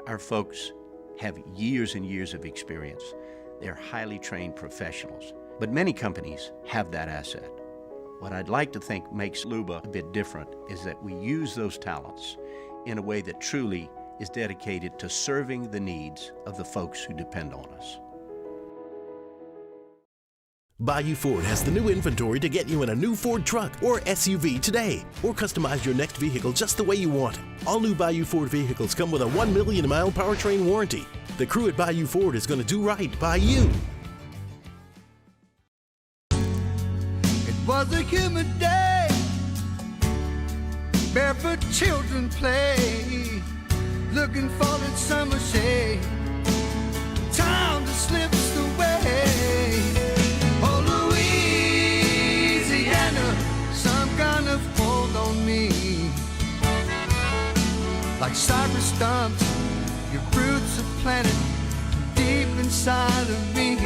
Our folks have years and years of experience. They're highly trained professionals, but many companies have that asset. What I'd like to think makes Luba a bit different is that we use those talents in a way that truly is dedicated to serving the needs of the folks who depend on us. Bayou Ford has the new inventory to get you in a new Ford truck or SUV today, or customize your next vehicle just the way you want it. All new Bayou Ford vehicles come with a 1 million mile powertrain warranty. The crew at Bayou Ford is going to do right by you. It was a humid day, barefoot children play, looking for that summer shade. Time just slips away. Oh, Louisiana, some kind of hold on me. Like cypress stumps, your roots are planted deep inside of me.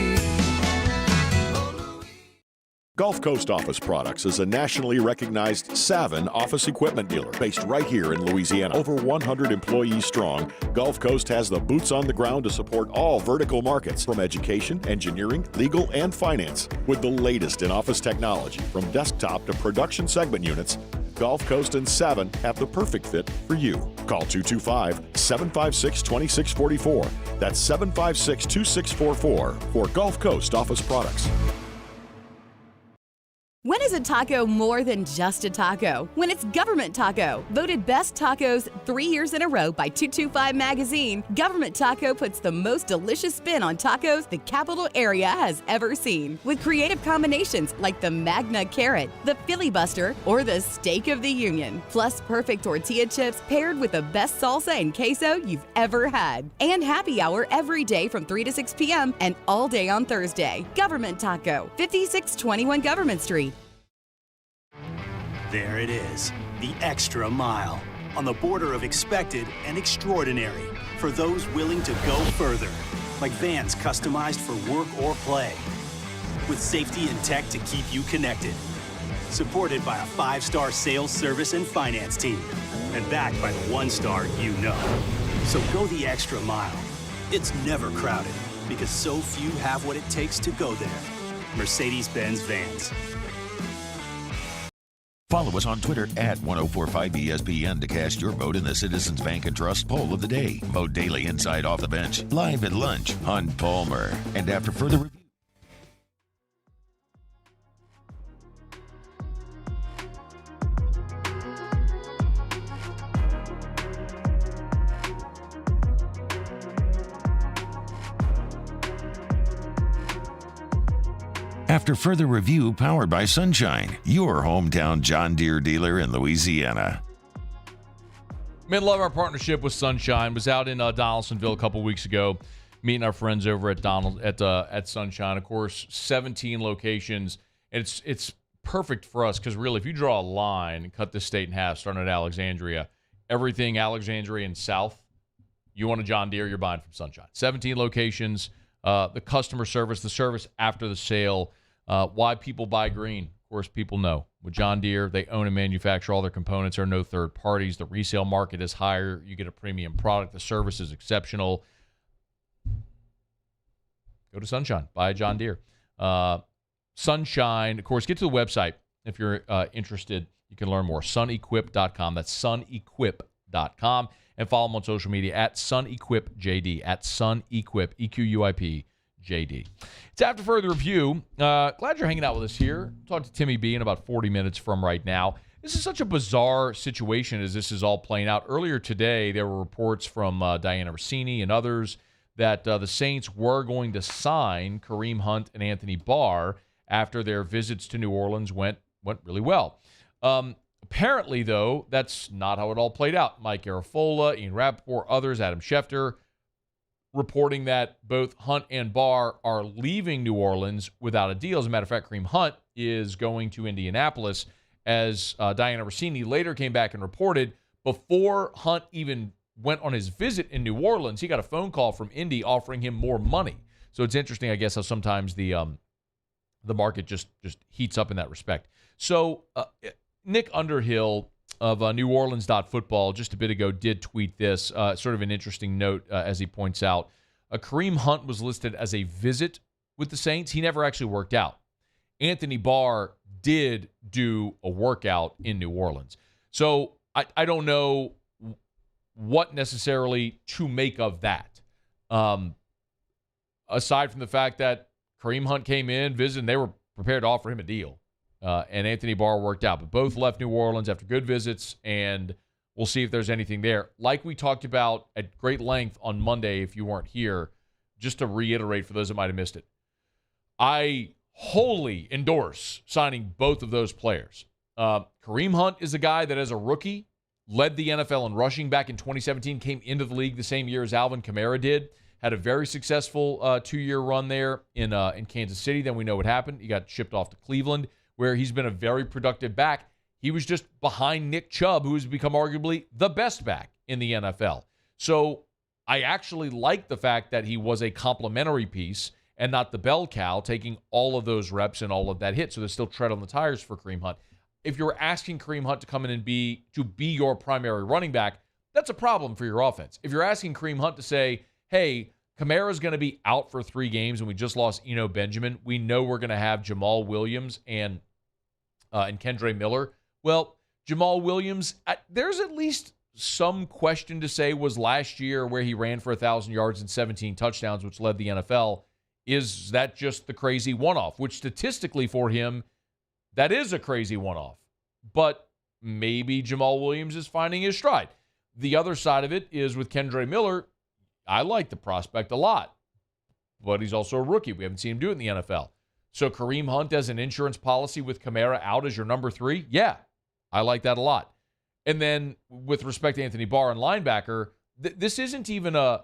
Gulf Coast Office Products is a nationally recognized Savin office equipment dealer based right here in Louisiana. Over 100 employees strong, Gulf Coast has the boots on the ground to support all vertical markets, from education, engineering, legal, and finance. With the latest in office technology, from desktop to production segment units, Gulf Coast and Savin have the perfect fit for you. Call 225-756-2644. That's 756-2644 for Gulf Coast Office Products. When is a taco more than just a taco? When it's Government Taco. Voted best tacos 3 years in a row by 225 Magazine, Government Taco puts the most delicious spin on tacos the capital area has ever seen. With creative combinations like the Magna Carrot, the Filibuster, or the Steak of the Union. Plus perfect tortilla chips paired with the best salsa and queso you've ever had. And happy hour every day from 3 to 6 p.m. and all day on Thursday. Government Taco, 5621 Government Street. There it is, the extra mile, on the border of expected and extraordinary for those willing to go further, like vans customized for work or play, with safety and tech to keep you connected, supported by a 5-star sales, service, and finance team, and backed by the 1-star you know. So go the extra mile. It's never crowded, because so few have what it takes to go there. Mercedes-Benz Vans. Follow us on Twitter at 1045ESPN to cast your vote in the Citizens Bank and Trust poll of the day. Vote daily inside Off the Bench, live at lunch, Hunt Palmer, and after further review. After further review, powered by Sunshine, your hometown John Deere dealer in Louisiana. Men love our partnership with Sunshine. Was out in Donaldsonville a couple weeks ago, meeting our friends over at Sunshine. Of course, 17 locations. It's perfect for us because really, if you draw a line and cut this state in half, starting at Alexandria, everything Alexandria and south, you want a John Deere, you're buying from Sunshine. 17 locations. The customer service, the service after the sale. Why people buy green. Of course, people know. With John Deere, they own and manufacture all their components. There are no third parties. The resale market is higher. You get a premium product. The service is exceptional. Go to Sunshine. Buy a John Deere. Sunshine, of course, get to the website if you're interested. You can learn more. Sunequip.com. That's sunequip.com. and follow him on social media at SunEquipJD, at SunEquip, EQUIP, JD. It's after further review. Glad you're hanging out with us here. Talk to Timmy B in about 40 minutes from right now. This is such a bizarre situation as this is all playing out. Earlier today, there were reports from Diana Rossini and others that the Saints were going to sign Kareem Hunt and Anthony Barr after their visits to New Orleans went really well. Apparently, though, that's not how it all played out. Mike Garafolo, Ian Rappaport, others, Adam Schefter, reporting that both Hunt and Barr are leaving New Orleans without a deal. As a matter of fact, Kareem Hunt is going to Indianapolis, as Diana Rossini later came back and reported. Before Hunt even went on his visit in New Orleans, he got a phone call from Indy offering him more money. So it's interesting, I guess, how sometimes the market just heats up in that respect. So Nick Underhill of New Orleans.football just a bit ago did tweet this, sort of an interesting note as he points out. Kareem Hunt was listed as a visit with the Saints. He never actually worked out. Anthony Barr did do a workout in New Orleans. So I don't know what necessarily to make of that. Aside from the fact that Kareem Hunt came in, visited, and they were prepared to offer him a deal. And Anthony Barr worked out. But both left New Orleans after good visits, and we'll see if there's anything there. Like we talked about at great length on Monday, if you weren't here, just to reiterate for those that might have missed it, I wholly endorse signing both of those players. Kareem Hunt is a guy that as a rookie led the NFL in rushing back in 2017, came into the league the same year as Alvin Kamara did, had a very successful 2-year run there in Kansas City. Then we know what happened. He got shipped off to Cleveland, where he's been a very productive back. He was just behind Nick Chubb, who has become arguably the best back in the NFL. So I actually like the fact that he was a complementary piece and not the bell cow, taking all of those reps and all of that hit. So there's still tread on the tires for Kareem Hunt. If you're asking Kareem Hunt to come in and be your primary running back, that's a problem for your offense. If you're asking Kareem Hunt to say, hey, Kamara's going to be out for 3 games and we just lost Eno Benjamin, we know we're going to have Jamal Williams and Kendre Miller. Well, Jamal Williams, there's at least some question to say was last year where he ran for 1,000 yards and 17 touchdowns, which led the NFL. Is that just the crazy one-off? Which statistically for him, that is a crazy one-off. But maybe Jamal Williams is finding his stride. The other side of it is with Kendre Miller, I like the prospect a lot. But he's also a rookie. We haven't seen him do it in the NFL. So Kareem Hunt as an insurance policy with Kamara out as your number 3? Yeah, I like that a lot. And then with respect to Anthony Barr and linebacker, this isn't even a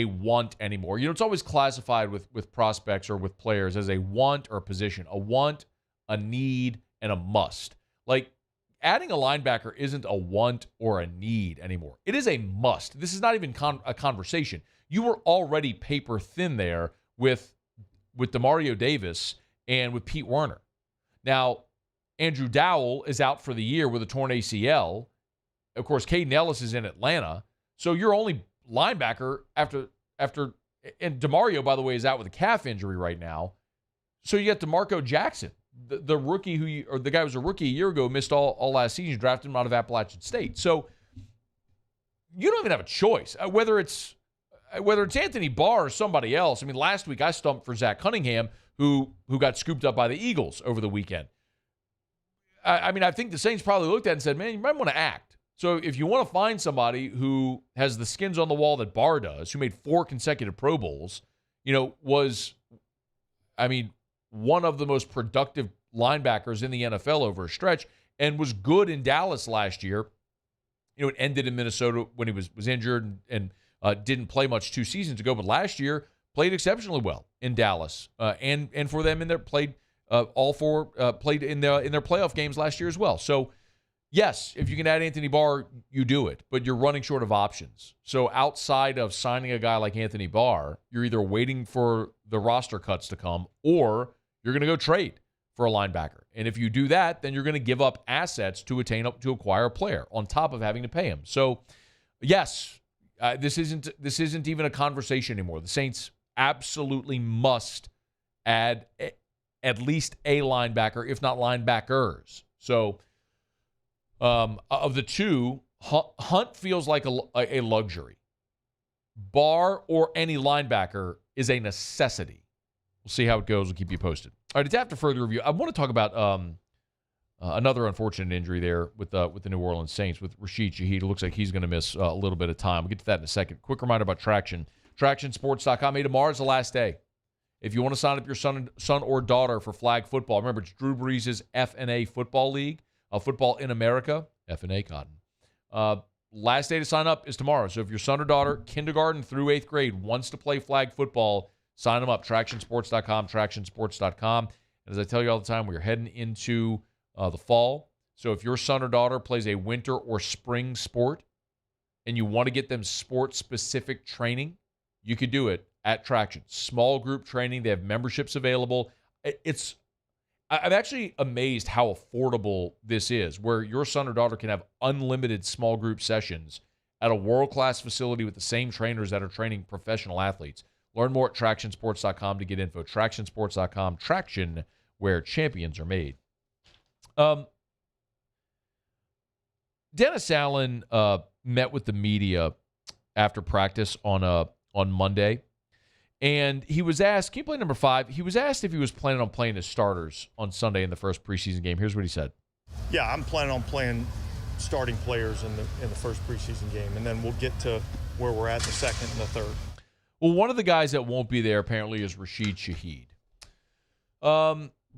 want anymore. You know, it's always classified with prospects or with players as a want or a position. A want, a need, and a must. Like, adding a linebacker isn't a want or a need anymore. It is a must. This is not even a conversation. You were already paper thin there with Demario Davis and with Pete Werner. Now, Andrew Dowell is out for the year with a torn ACL. Of course, Caden Ellis is in Atlanta. So your only linebacker after and Demario, by the way, is out with a calf injury right now. So you got DeMarco Jackson, the rookie the guy who was a rookie a year ago, missed all last season, drafted him out of Appalachian State. So you don't even have a choice. Whether it's Anthony Barr or somebody else. I mean, last week I stumped for Zach Cunningham, who got scooped up by the Eagles over the weekend. I mean, I think the Saints probably looked at it and said, man, you might want to act. So if you want to find somebody who has the skins on the wall that Barr does, who made 4 consecutive Pro Bowls, was, one of the most productive linebackers in the NFL over a stretch and was good in Dallas last year. It ended in Minnesota when he was injured and didn't play much 2 seasons ago, but last year played exceptionally well in Dallas and for them played in their playoff games last year as well. So yes, if you can add Anthony Barr, you do it, but you're running short of options. So outside of signing a guy like Anthony Barr, you're either waiting for the roster cuts to come or you're going to go trade for a linebacker. And if you do that, then you're going to give up assets to acquire a player on top of having to pay him. So yes, this isn't even a conversation anymore. The Saints absolutely must add at least a linebacker, if not linebackers. So of the two, Hunt feels like a luxury. Barr or any linebacker is a necessity. We'll see how it goes. We'll keep you posted. All right, it's after further review. I want to talk about another unfortunate injury there with the New Orleans Saints with Rashid Shaheed. It looks like he's going to miss a little bit of time. We'll get to that in a second. Quick reminder about Traction. TractionSports.com. Hey, tomorrow's the last day. If you want to sign up your son or daughter for flag football, remember it's Drew Brees' F&A Football League, Football in America, F&A Cotton. Last day to sign up is tomorrow. So if your son or daughter, kindergarten through 8th grade, wants to play flag football, sign them up. TractionSports.com, TractionSports.com. And as I tell you all the time, we're heading into the fall. So if your son or daughter plays a winter or spring sport and you want to get them sport-specific training, you could do it at Traction. Small group training. They have memberships available. I'm actually amazed how affordable this is, where your son or daughter can have unlimited small group sessions at a world-class facility with the same trainers that are training professional athletes. Learn more at TractionSports.com to get info. TractionSports.com. Traction, where champions are made. Dennis Allen met with the media after practice on Monday. And he was asked, can you play number 5? He was asked if he was planning on playing his starters on Sunday in the first preseason game. Here's what he said. Yeah, I'm planning on playing starting players in the first preseason game, and then we'll get to where we're at in the second and the third. Well, one of the guys that won't be there apparently is Rashid Shaheed.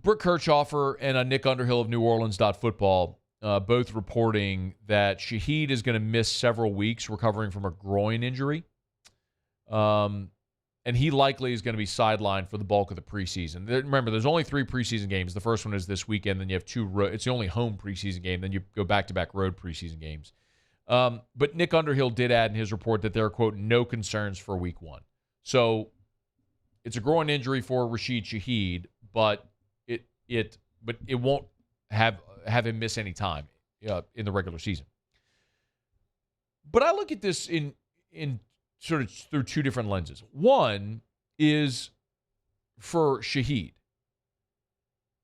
Brooke Kirchhofer and Nick Underhill of New Orleans.football both reporting that Shaheed is going to miss several weeks recovering from a groin injury. And he likely is going to be sidelined for the bulk of the preseason. Remember, there's only 3 preseason games. The first one is this weekend. Then you have 2. It's the only home preseason game. Then you go back-to-back road preseason games. But Nick Underhill did add in his report that there are, quote, no concerns for week 1. So it's a groin injury for Rashid Shaheed, but it won't have him miss any time in the regular season. But I look at this in sort of through 2 different lenses. One is for Shaheed,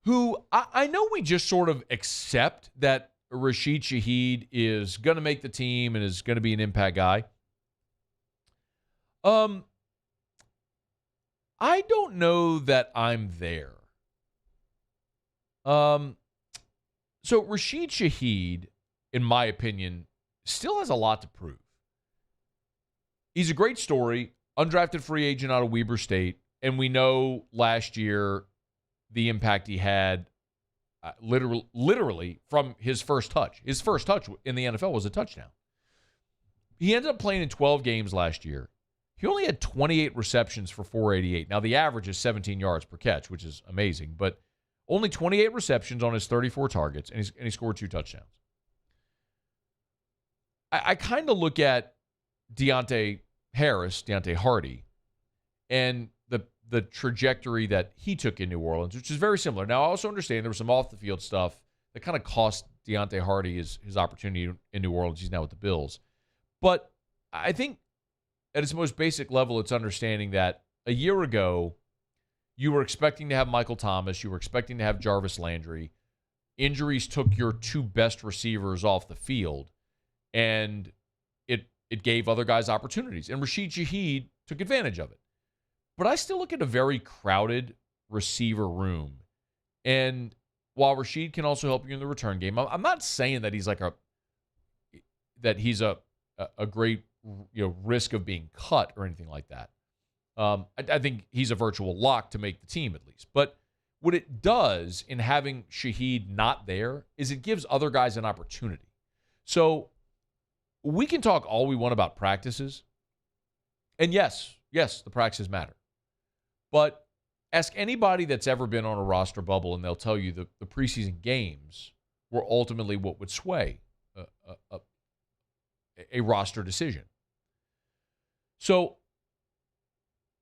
who I know we just sort of accept that Rashid Shaheed is going to make the team and is going to be an impact guy. I don't know that I'm there. So Rashid Shaheed, in my opinion, still has a lot to prove. He's a great story, undrafted free agent out of Weber State, and we know last year the impact he had literally from his first touch. His first touch in the NFL was a touchdown. He ended up playing in 12 games last year. He only had 28 receptions for 488. Now, the average is 17 yards per catch, which is amazing, but only 28 receptions on his 34 targets, and he scored 2 touchdowns. I kind of look at Deontay Hardy, and the trajectory that he took in New Orleans, which is very similar. Now, I also understand there was some off-the-field stuff that kind of cost Deontay Hardy his opportunity in New Orleans. He's now with the Bills. But I think at its most basic level, it's understanding that a year ago, you were expecting to have Michael Thomas. You were expecting to have Jarvis Landry. Injuries took your 2 best receivers off the field, and it gave other guys opportunities. And Rashid Shaheed took advantage of it. But I still look at a very crowded receiver room. And while Rashid can also help you in the return game, I'm not saying that he's a great risk of being cut or anything like that. I think he's a virtual lock to make the team at least. But what it does in having Shaheed not there is it gives other guys an opportunity. So we can talk all we want about practices. And yes, the practices matter. But ask anybody that's ever been on a roster bubble, and they'll tell you the preseason games were ultimately what would sway a roster decision. So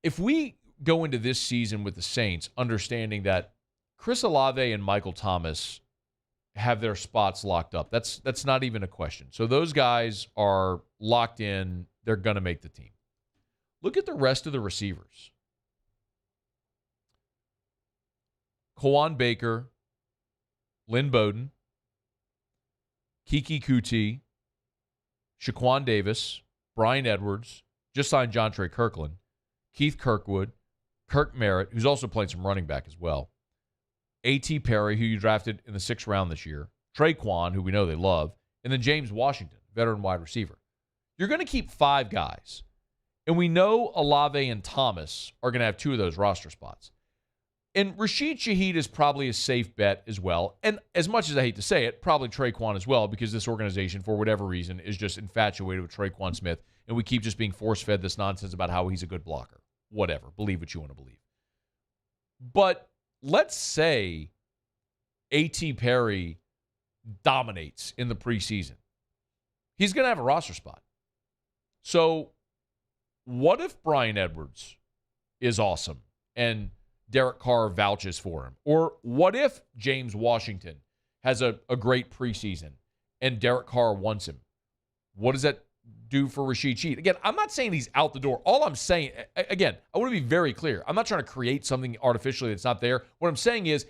if we go into this season with the Saints understanding that Chris Olave and Michael Thomas have their spots locked up, that's not even a question. So those guys are locked in. They're going to make the team. Look at the rest of the receivers. Kawan Baker, Lynn Bowden, Kiki Kuti, Shaquan Davis, Brian Edwards, just signed John Trey Kirkland, Keith Kirkwood, Kirk Merritt, who's also playing some running back as well, A.T. Perry, who you drafted in the 6th round this year, Traquan, who we know they love, and then James Washington, veteran wide receiver. You're going to keep 5 guys. And we know Olave and Thomas are going to have 2 of those roster spots. And Rashid Shaheed is probably a safe bet as well. And as much as I hate to say it, probably Traquan as well, because this organization, for whatever reason, is just infatuated with Traquan Smith. And we keep just being force-fed this nonsense about how he's a good blocker. Whatever. Believe what you want to believe. But let's say A.T. Perry dominates in the preseason. He's going to have a roster spot. So what if Brian Edwards is awesome and Derek Carr vouches for him? Or what if James Washington has a great preseason and Derek Carr wants him? What does that do for Rashid Shaheed? Again, I'm not saying he's out the door. All I'm saying, again, I want to be very clear. I'm not trying to create something artificially that's not there. What I'm saying is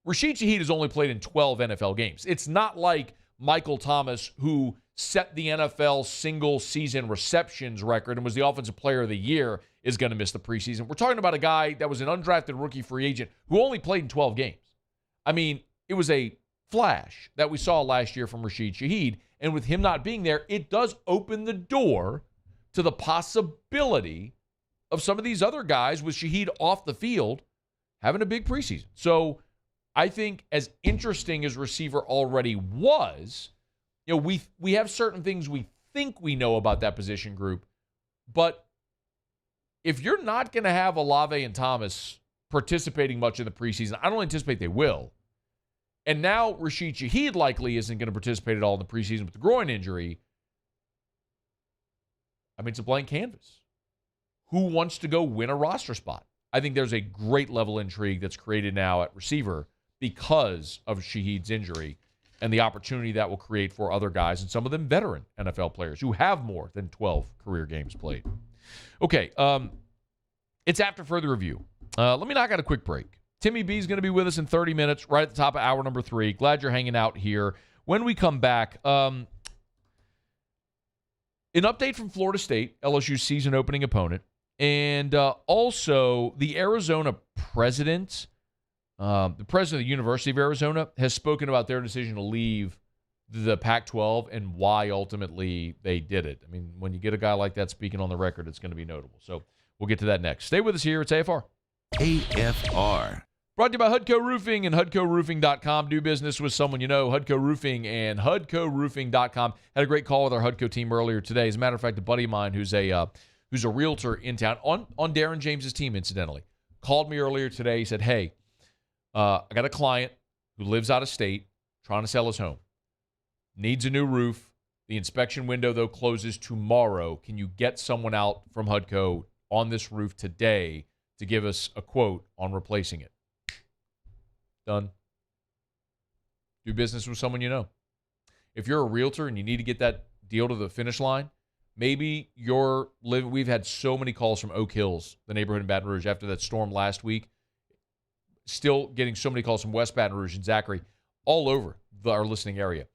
Rashid Shaheed has only played in 12 NFL games. It's not like Michael Thomas, who set the NFL single-season receptions record and was the Offensive Player of the Year, is going to miss the preseason. We're talking about a guy that was an undrafted rookie free agent who only played in 12 games. I mean, it was a flash that we saw last year from Rashid Shaheed, and with him not being there, it does open the door to the possibility of some of these other guys with Shaheed off the field having a big preseason. So I think as interesting as receiver already was, you know, we have certain things we think we know about that position group, but if you're not going to have Olave and Thomas participating much in the preseason, I don't anticipate they will. And now Rashid Shaheed likely isn't going to participate at all in the preseason with the groin injury. I mean, it's a blank canvas. Who wants to go win a roster spot? I think there's a great level of intrigue that's created now at receiver because of Shaheed's injury and the opportunity that will create for other guys, and some of them veteran NFL players who have more than 12 career games played. Okay, it's after further review. Let me knock out a quick break. Timmy B is going to be with us in 30 minutes, right at the top of hour number 3. Glad you're hanging out here. When we come back, an update from Florida State, LSU's season opening opponent, and also the Arizona president. The president of the University of Arizona has spoken about their decision to leave the Pac-12 and why ultimately they did it. I mean, when you get a guy like that speaking on the record, it's going to be notable. So we'll get to that next. Stay with us here. It's AFR. AFR. Brought to you by Hudco Roofing and HudcoRoofing.com. Do business with someone you know. Hudco Roofing and HudcoRoofing.com. Had a great call with our Hudco team earlier today. As a matter of fact, a buddy of mine who's a realtor in town, on Darren James's team, incidentally, called me earlier today. He said, hey, I got a client who lives out of state trying to sell his home. Needs a new roof. The inspection window, though, closes tomorrow. Can you get someone out from Hudco on this roof today to give us a quote on replacing it? Done. Do business with someone you know. If you're a realtor and you need to get that deal to the finish line, maybe we've had so many calls from Oak Hills, the neighborhood in Baton Rouge, after that storm last week. Still getting so many calls from West Baton Rouge and Zachary, all over our listening area.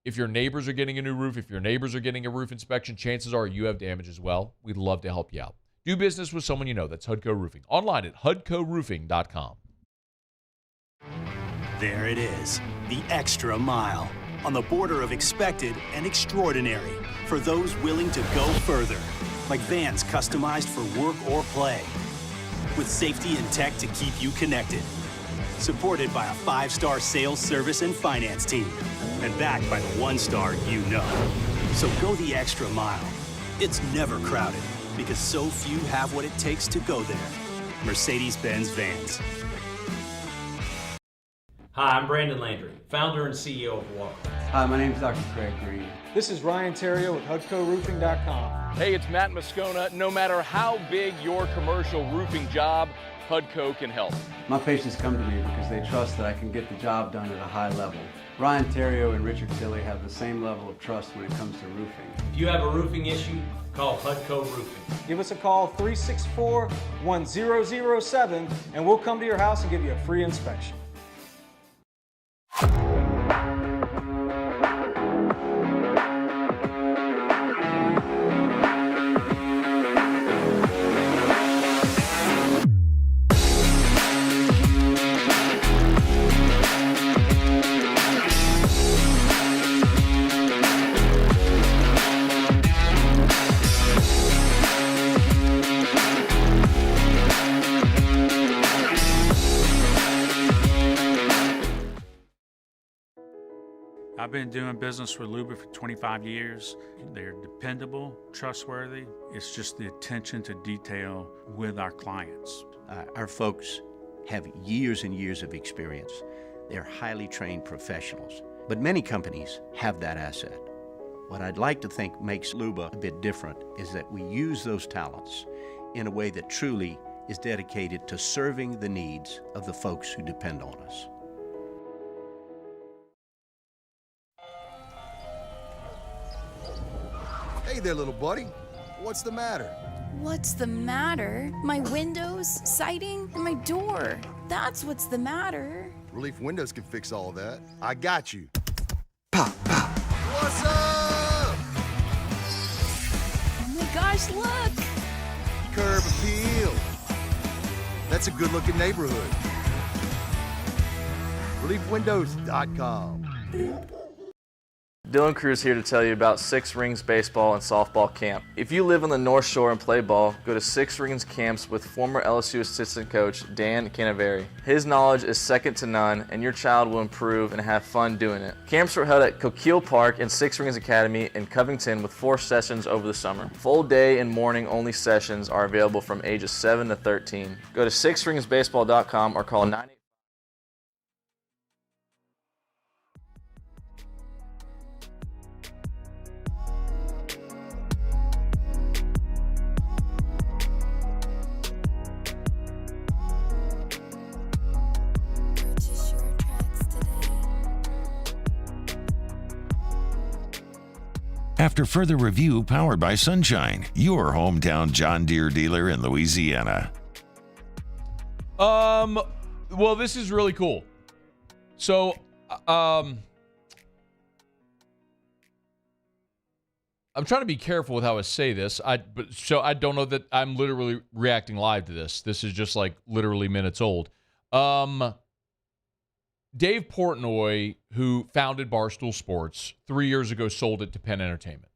If your neighbors are getting a new roof, if your neighbors are getting a roof inspection, chances are you have damage as well. We'd love to help you out. Do business with someone you know. That's Hudco Roofing. Online at HudcoRoofing.com. There it is, the extra mile, on the border of expected and extraordinary, for those willing to go further, like vans customized for work or play, with safety and tech to keep you connected, supported by a 5-star sales, service, and finance team, and backed by the 1-star you know. So go the extra mile. It's never crowded, because so few have what it takes to go there. Mercedes-Benz Vans. Hi, I'm Brandon Landry, founder and CEO of Walker. Hi, my name is Dr. Craig Green. This is Ryan Terrio with HudcoRoofing.com. Hey, it's Matt Moscona. No matter how big your commercial roofing job, Hudco can help. My patients come to me because they trust that I can get the job done at a high level. Ryan Terrio and Richard Tilley have the same level of trust when it comes to roofing. If you have a roofing issue, call Hudco Roofing. Give us a call, 364-1007, and we'll come to your house and give you a free inspection. been doing business with Luba for 25 years. They're dependable, trustworthy. It's just the attention to detail with our clients. Our folks have years and years of experience. They're highly trained professionals. But many companies have that asset. What I'd like to think makes Luba a bit different is that we use those talents in a way that truly is dedicated to serving the needs of the folks who depend on us. Hey there, little buddy. What's the matter? What's the matter? My windows, siding, and my door. That's what's the matter. Relief Windows can fix all of that. I got you. Pop, pop. What's up? Oh my gosh, look! Curb appeal. That's a good-looking neighborhood. ReliefWindows.com. Dylan Cruz here to tell you about Six Rings Baseball and Softball Camp. If you live on the North Shore and play ball, go to Six Rings Camps with former LSU assistant coach Dan Canaveri. His knowledge is second to none, and your child will improve and have fun doing it. Camps were held at Coquille Park and Six Rings Academy in Covington with 4 sessions over the summer. Full day and morning only sessions are available from ages 7 to 13. Go to sixringsbaseball.com or call 988. After further review, powered by Sunshine, your hometown John Deere dealer in Louisiana. Well, this is really cool. So, I'm trying to be careful with how I say this. I don't know that I'm literally reacting live to this. This is just like literally minutes old. Dave Portnoy, who founded Barstool Sports 3 years ago, sold it to Penn Entertainment.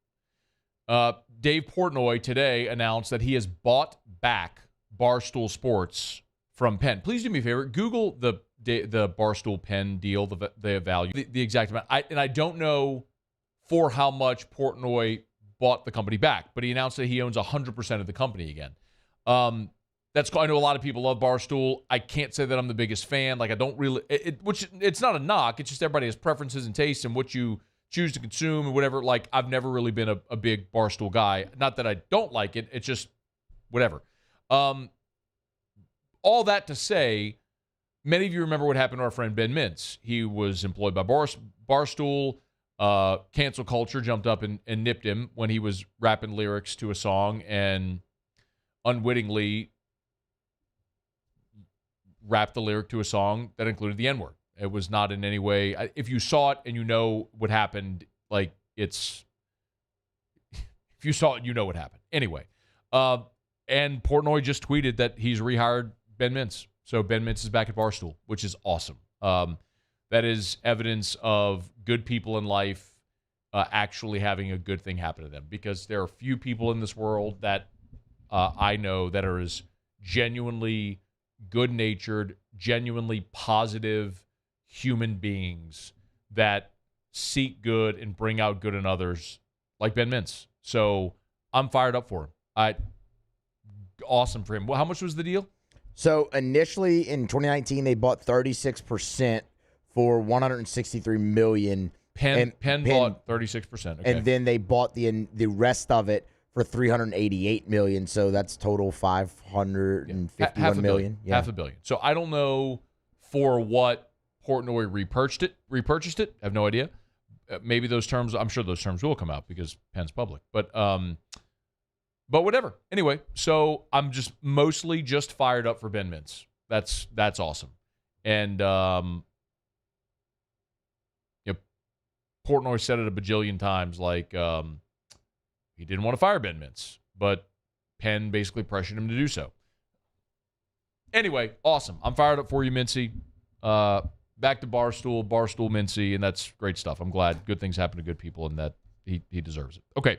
Dave Portnoy today announced that he has bought back Barstool Sports from Penn. Please do me a favor. Google the Barstool Penn deal, the value, the exact amount. I don't know for how much Portnoy bought the company back, but he announced that he owns 100% of the company again. That's cool. I know a lot of people love Barstool. I can't say that I'm the biggest fan. Like, I don't really, which it's not a knock. It's just everybody has preferences and tastes and what you choose to consume and whatever. Like, I've never really been a big Barstool guy. Not that I don't like it. It's just whatever. All that to say, many of you remember what happened to our friend Ben Mintz. He was employed by Barstool. Cancel culture jumped up and nipped him when he was rapping lyrics to a song and unwittingly rapped the lyric to a song that included the N-word. It was not in any way, if you saw it and you know what happened, like if you saw it, you know what happened. Anyway, and Portnoy just tweeted that he's rehired Ben Mintz. So Ben Mintz is back at Barstool, which is awesome. That is evidence of good people in life actually having a good thing happen to them, because there are few people in this world that I know that are as genuinely good-natured, genuinely positive human beings that seek good and bring out good in others like Ben Mintz. So I'm fired up for him. Awesome for him. Well, how much was the deal? So initially in 2019, they bought 36% for $163 million. Penn bought 36%. Okay. And then they bought the rest of it for $388 million. So that's total $551 million. Yeah. $500 million. So I don't know for what Portnoy repurchased it. I have no idea. Maybe those terms, I'm sure those terms will come out because Penn's public. But whatever. Anyway, so I'm just mostly just fired up for Ben Mintz. That's awesome. And Portnoy said it a bajillion times, like he didn't want to fire Ben Mintz, but Penn basically pressured him to do so. Anyway, awesome. I'm fired up for you, Mincy. Back to Barstool Mincy, and that's great stuff. I'm glad good things happen to good people, and that he deserves it. Okay,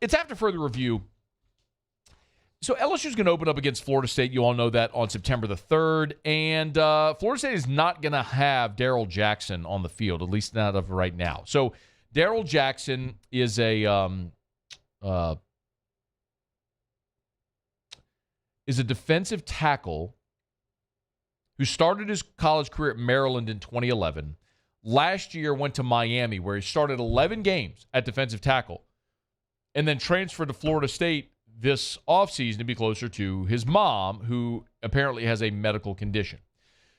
it's after further review. So LSU is going to open up against Florida State. You all know that on September the 3rd. And Florida State is not going to have Darrell Jackson on the field, at least not of right now. So Darrell Jackson is a defensive tackle who started his college career at Maryland in 2011. Last year went to Miami, where he started 11 games at defensive tackle, and then transferred to Florida State this offseason to be closer to his mom, who apparently has a medical condition.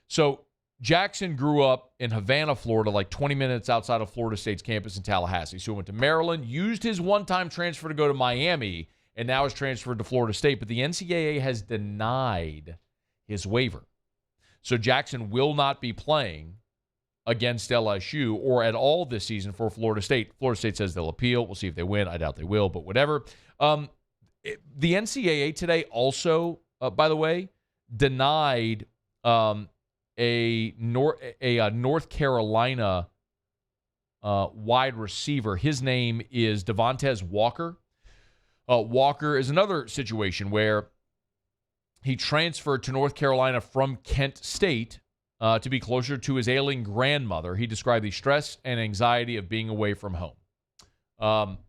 So Jackson grew up in Havana, Florida, like 20 minutes outside of Florida State's campus in Tallahassee. So he went to Maryland, used his one-time transfer to go to Miami, and now is transferred to Florida State. But the NCAA has denied his waiver. So Jackson will not be playing against LSU or at all this season for Florida State. Florida State says they'll appeal. We'll see if they win. I doubt they will, but whatever. The NCAA today also, by the way, denied a North Carolina wide receiver. His name is Devontae Walker. Walker is another situation where he transferred to North Carolina from Kent State to be closer to his ailing grandmother. He described the stress and anxiety of being away from home.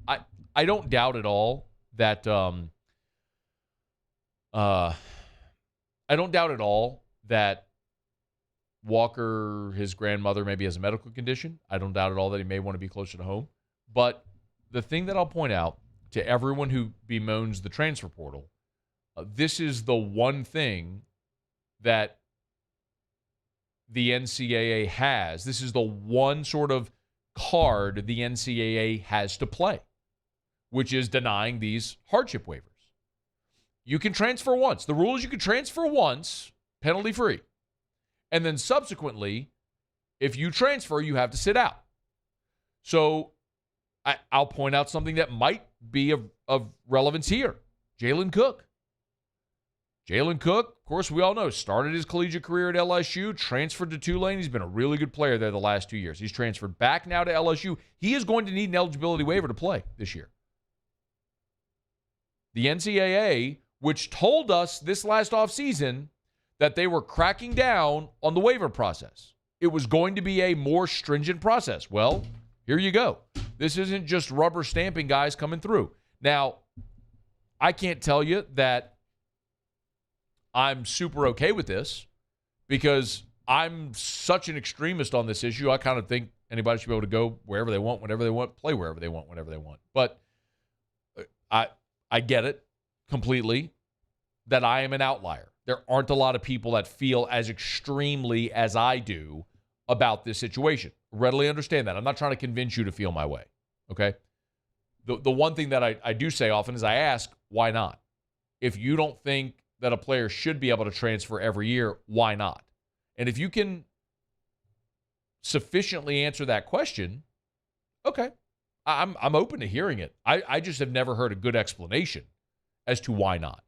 I don't doubt at all that Walker, his grandmother, maybe has a medical condition. I don't doubt at all that he may want to be closer to home. But the thing that I'll point out to everyone who bemoans the transfer portal, this is the one thing that the NCAA has. This is the one sort of card the NCAA has to play, which is denying these hardship waivers. You can transfer once. The rule is you can transfer once, penalty-free. And then subsequently, if you transfer, you have to sit out. So I'll point out something that might be of relevance here. Jalen Cook. Jalen Cook, of course, we all know, started his collegiate career at LSU, transferred to Tulane. He's been a really good player there the last 2 years. He's transferred back now to LSU. He is going to need an eligibility waiver to play this year. The NCAA, which told us this last offseason that they were cracking down on the waiver process. It was going to be a more stringent process. Well, here you go. This isn't just rubber stamping guys coming through. Now, I can't tell you that I'm super okay with this because I'm such an extremist on this issue. I kind of think anybody should be able to go wherever they want, whenever they want, play wherever they want, whenever they want. But I get it completely that I am an outlier. There aren't a lot of people that feel as extremely as I do about this situation. Readily understand that. I'm not trying to convince you to feel my way, okay? The one thing that I do say often is I ask, why not? If you don't think that a player should be able to transfer every year, why not? And if you can sufficiently answer that question, okay, I'm open to hearing it. I just have never heard a good explanation as to why not.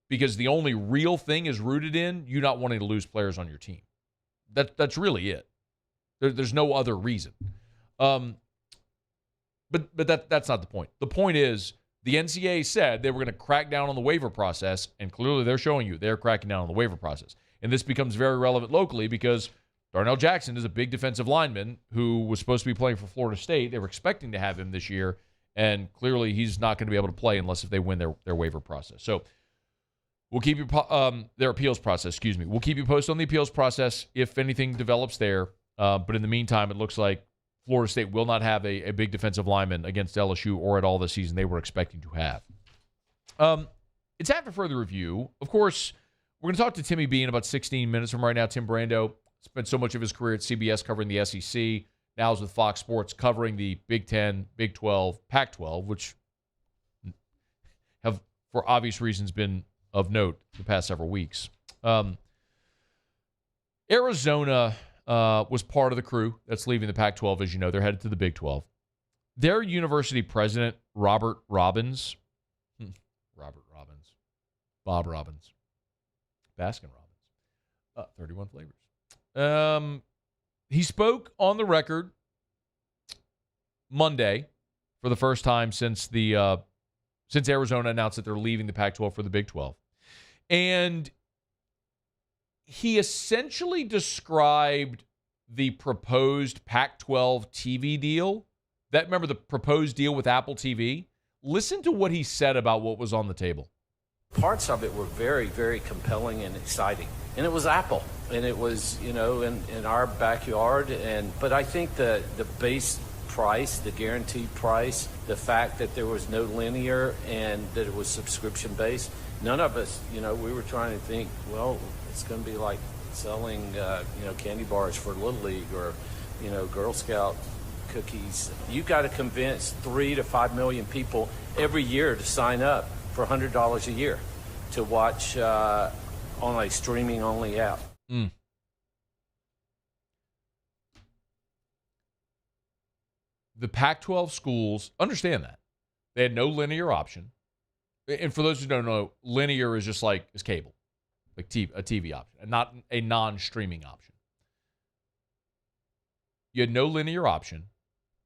Because the only real thing is rooted in you not wanting to lose players on your team. That's really it. There's no other reason. But that's not the point. The point is the NCAA said they were going to crack down on the waiver process, and clearly they're showing you they're cracking down on the waiver process. And this becomes very relevant locally because Darnell Jackson is a big defensive lineman who was supposed to be playing for Florida State. They were expecting to have him this year, and clearly he's not going to be able to play unless if they win their waiver process. So we'll keep you their appeals process. Excuse me. We'll keep you posted on the appeals process if anything develops there. But in the meantime, it looks like Florida State will not have a big defensive lineman against LSU or at all this season they were expecting to have. It's after further review. Of course, we're going to talk to Timmy B in about 16 minutes from right now. Tim Brando spent so much of his career at CBS covering the SEC. Now is with Fox Sports covering the Big Ten, Big 12, Pac-12, which have, for obvious reasons, been of note the past several weeks. Arizona was part of the crew that's leaving the Pac-12. As you know, they're headed to the Big 12. Their university president, Bob Robbins, Baskin Robbins, 31 flavors. He spoke on the record Monday for the first time since the since Arizona announced that they're leaving the Pac-12 for the Big 12. And he essentially described the proposed Pac-12 TV deal. Remember the proposed deal with Apple TV? Listen to what he said about what was on the table. Parts of it were very, very compelling and exciting. And it was Apple. And it was, in our backyard. But I think the base price, the guaranteed price, the fact that there was no linear and that it was subscription-based, none of us, we were trying to think, well, it's going to be like selling, candy bars for Little League or, Girl Scout cookies. You got to convince 3 to 5 million people every year to sign up for $100 a year to watch on a streaming-only app. The Pac-12 schools understand that. They had no linear option. And for those who don't know, linear is just like is cable, like a TV option, and not a non-streaming option. You had no linear option,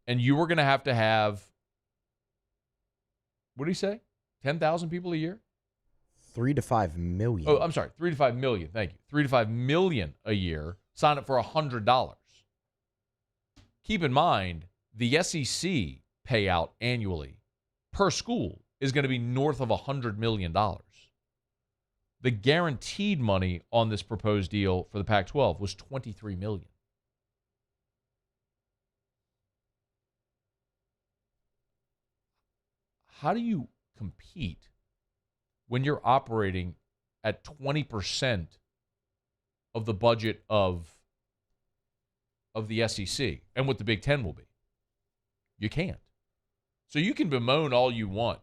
and you were going to have, what did he say? 10,000 people a year? 3 to 5 million. Oh, I'm sorry, 3 to 5 million. Thank you. 3 to 5 million a year. Sign up for $100. Keep in mind, the SEC payout annually per school is going to be north of $100 million. The guaranteed money on this proposed deal for the Pac-12 was $23 million. How do you compete when you're operating at 20% of the budget of the SEC and what the Big Ten will be? You can't. So you can bemoan all you want.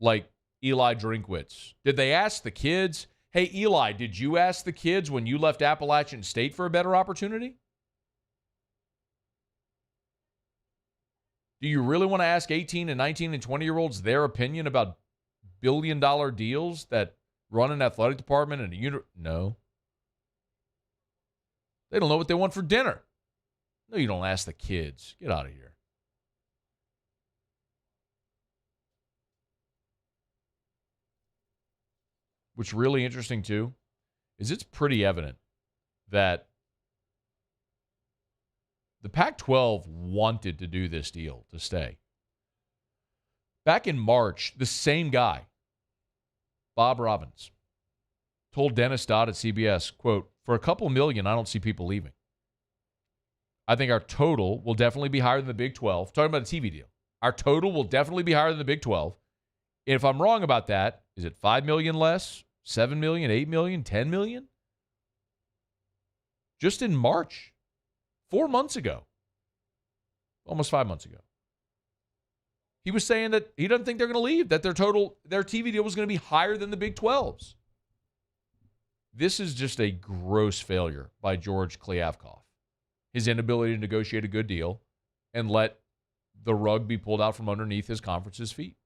Like Eli Drinkwitz. Did they ask the kids, hey, Eli, did you ask the kids when you left Appalachian State for a better opportunity? Do you really want to ask 18 and 19 and 20-year-olds their opinion about billion-dollar deals that run an athletic department and a unit? No. They don't know what they want for dinner. No, you don't ask the kids. Get out of here. What's really interesting, too, is it's pretty evident that the Pac-12 wanted to do this deal to stay. Back in March, the same guy, Bob Robbins, told Dennis Dodd at CBS, quote, for a couple million, I don't see people leaving. I think our total will definitely be higher than the Big 12. Talking about a TV deal. Our total will definitely be higher than the Big 12. And if I'm wrong about that, is it 5 million less, 7 million, 8 million, 10 million? Just in March, 4 months ago, almost 5 months ago, he was saying that he doesn't think they're going to leave, that their TV deal was going to be higher than the Big 12's. This is just a gross failure by George Kliavkoff. His inability to negotiate a good deal and let the rug be pulled out from underneath his conference's feet.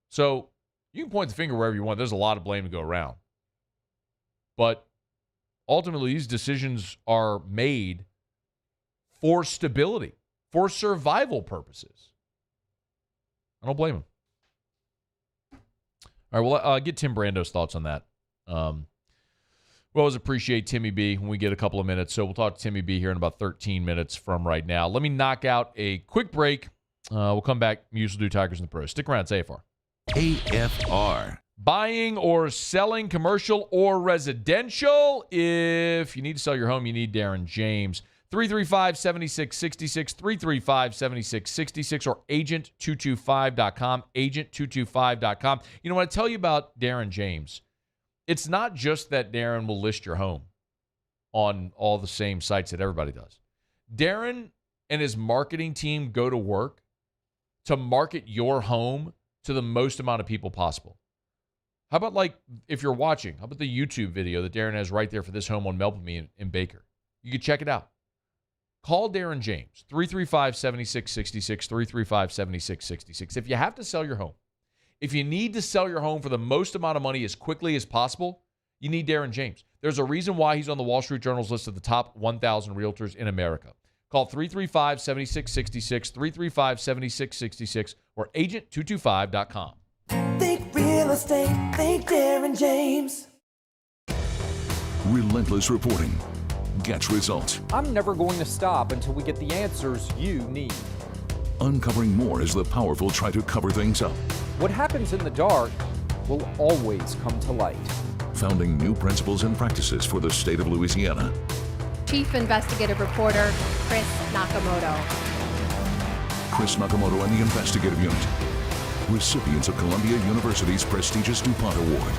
So you can point the finger wherever you want. There's a lot of blame to go around. But ultimately, these decisions are made for stability, for survival purposes. I don't blame him. All right, well, I'll get Tim Brando's thoughts on that. We always appreciate Timmy B when we get a couple of minutes, so we'll talk to Timmy B here in about 13 minutes from right now. Let me knock out a quick break. We'll come back. Usual do Tigers and the Pros. Stick around. It's AFR. AFR. Buying or selling commercial or residential. If you need to sell your home, you need Darren James. 335-7666, 335-7666, or agent225.com, agent225.com. You know what I tell you about Darren James? It's not just that Darren will list your home on all the same sites that everybody does. Darren and his marketing team go to work to market your home to the most amount of people possible. How about, like, if you're watching, how about the YouTube video that Darren has right there for this home on Melpomene in Baker? You can check it out. Call Darren James, 335-7666, 335-7666. If you have to sell your home, if you need to sell your home for the most amount of money as quickly as possible, you need Darren James. There's a reason why he's on the Wall Street Journal's list of the top 1,000 realtors in America. Call 335-7666, 335-7666, or agent225.com. Think real estate, think Darren James. Relentless reporting gets results. I'm never going to stop until we get the answers you need. Uncovering more as the powerful try to cover things up. What happens in the dark will always come to light. Founding new principles and practices for the state of Louisiana. Chief Investigative Reporter Chris Nakamoto. Chris Nakamoto and the Investigative Unit. Recipients of Columbia University's prestigious DuPont Award.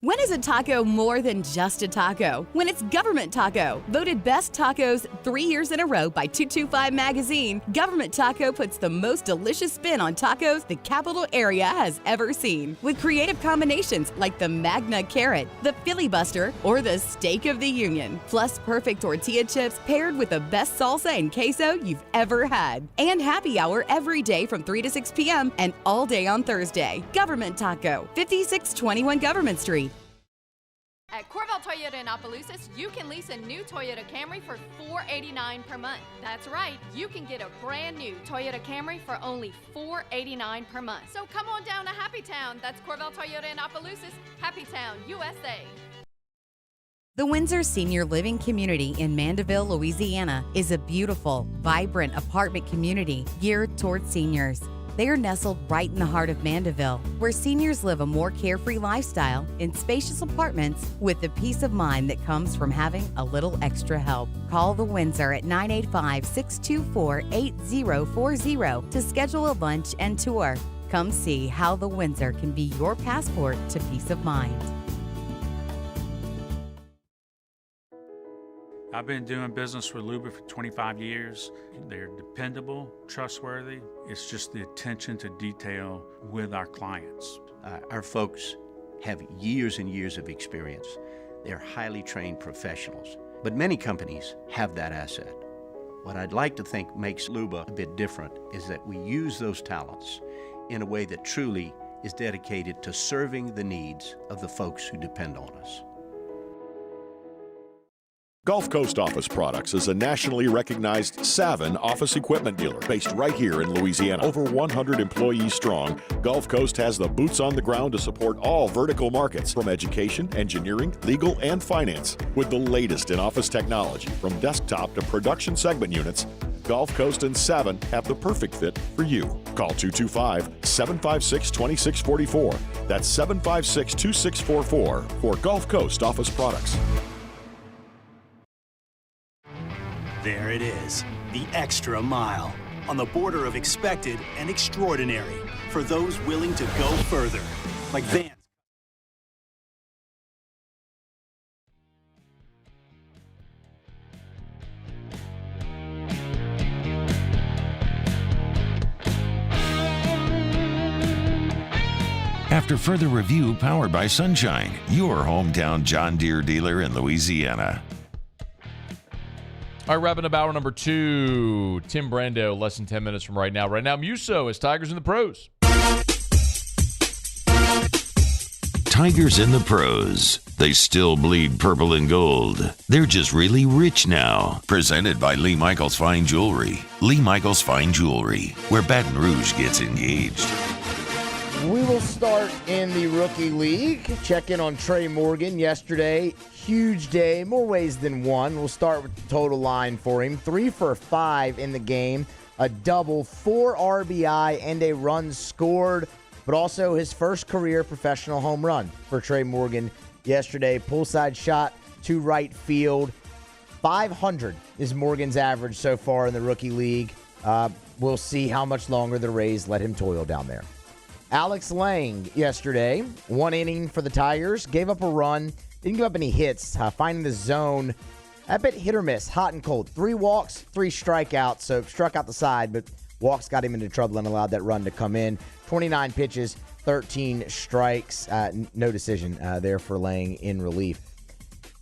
When is a taco more than just a taco? When it's Government Taco. Voted best tacos 3 years in a row by 225 Magazine, Government Taco puts the most delicious spin on tacos the capital area has ever seen. With creative combinations like the Magna Carrot, the Filibuster, or the Steak of the Union. Plus perfect tortilla chips paired with the best salsa and queso you've ever had. And happy hour every day from 3 to 6 p.m. and all day on Thursday. Government Taco, 5621 Government Street. At Corval Toyota in Opelousas, you can lease a new Toyota Camry for $489 per month. That's right, you can get a brand new Toyota Camry for only $489 per month. So come on down to Happy Town. That's Corval Toyota in Opelousas, Happy Town, USA. The Windsor Senior Living Community in Mandeville, Louisiana is a beautiful, vibrant apartment community geared towards seniors. They are nestled right in the heart of Mandeville, where seniors live a more carefree lifestyle in spacious apartments with the peace of mind that comes from having a little extra help. Call the Windsor at 985-624-8040 to schedule a lunch and tour. Come see how the Windsor can be your passport to peace of mind. I've been doing business with Luba for 25 years. They're dependable, trustworthy. It's just the attention to detail with our clients. Our folks have years and years of experience. They're highly trained professionals, but many companies have that asset. What I'd like to think makes Luba a bit different is that we use those talents in a way that truly is dedicated to serving the needs of the folks who depend on us. Gulf Coast Office Products is a nationally recognized Savin office equipment dealer based right here in Louisiana. Over 100 employees strong, Gulf Coast has the boots on the ground to support all vertical markets from education, engineering, legal, and finance. With the latest in office technology from desktop to production segment units, Gulf Coast and Savin have the perfect fit for you. Call 225-756-2644. That's 756-2644 for Gulf Coast Office Products. There it is, the extra mile, on the border of expected and extraordinary, for those willing to go further, like Vance. After further review, powered by Sunshine, your hometown John Deere dealer in Louisiana. All right, wrapping up hour number 2. Tim Brando, less than 10 minutes from right now. Right now, Muso is Tigers in the Pros. Tigers in the Pros. They still bleed purple and gold. They're just really rich now. Presented by Lee Michaels Fine Jewelry. Lee Michaels Fine Jewelry, where Baton Rouge gets engaged. We will start in the Rookie League. Check in on Trey Morgan yesterday. Huge day, more ways than one. We'll start with the total line for him. 3 for 5 in the game, a double, 4 RBI, and a run scored, but also his first career professional home run for Trey Morgan yesterday. Pull side shot to right field. 500 is Morgan's average so far in the Rookie League. We'll see how much longer the Rays let him toil down there. Alex Lang yesterday, 1 inning for the Tigers, gave up a run, didn't give up any hits, finding the zone, a bit hit or miss, hot and cold. 3 walks, 3 strikeouts, so struck out the side, but walks got him into trouble and allowed that run to come in. 29 pitches, 13 strikes, no decision there for Lang in relief.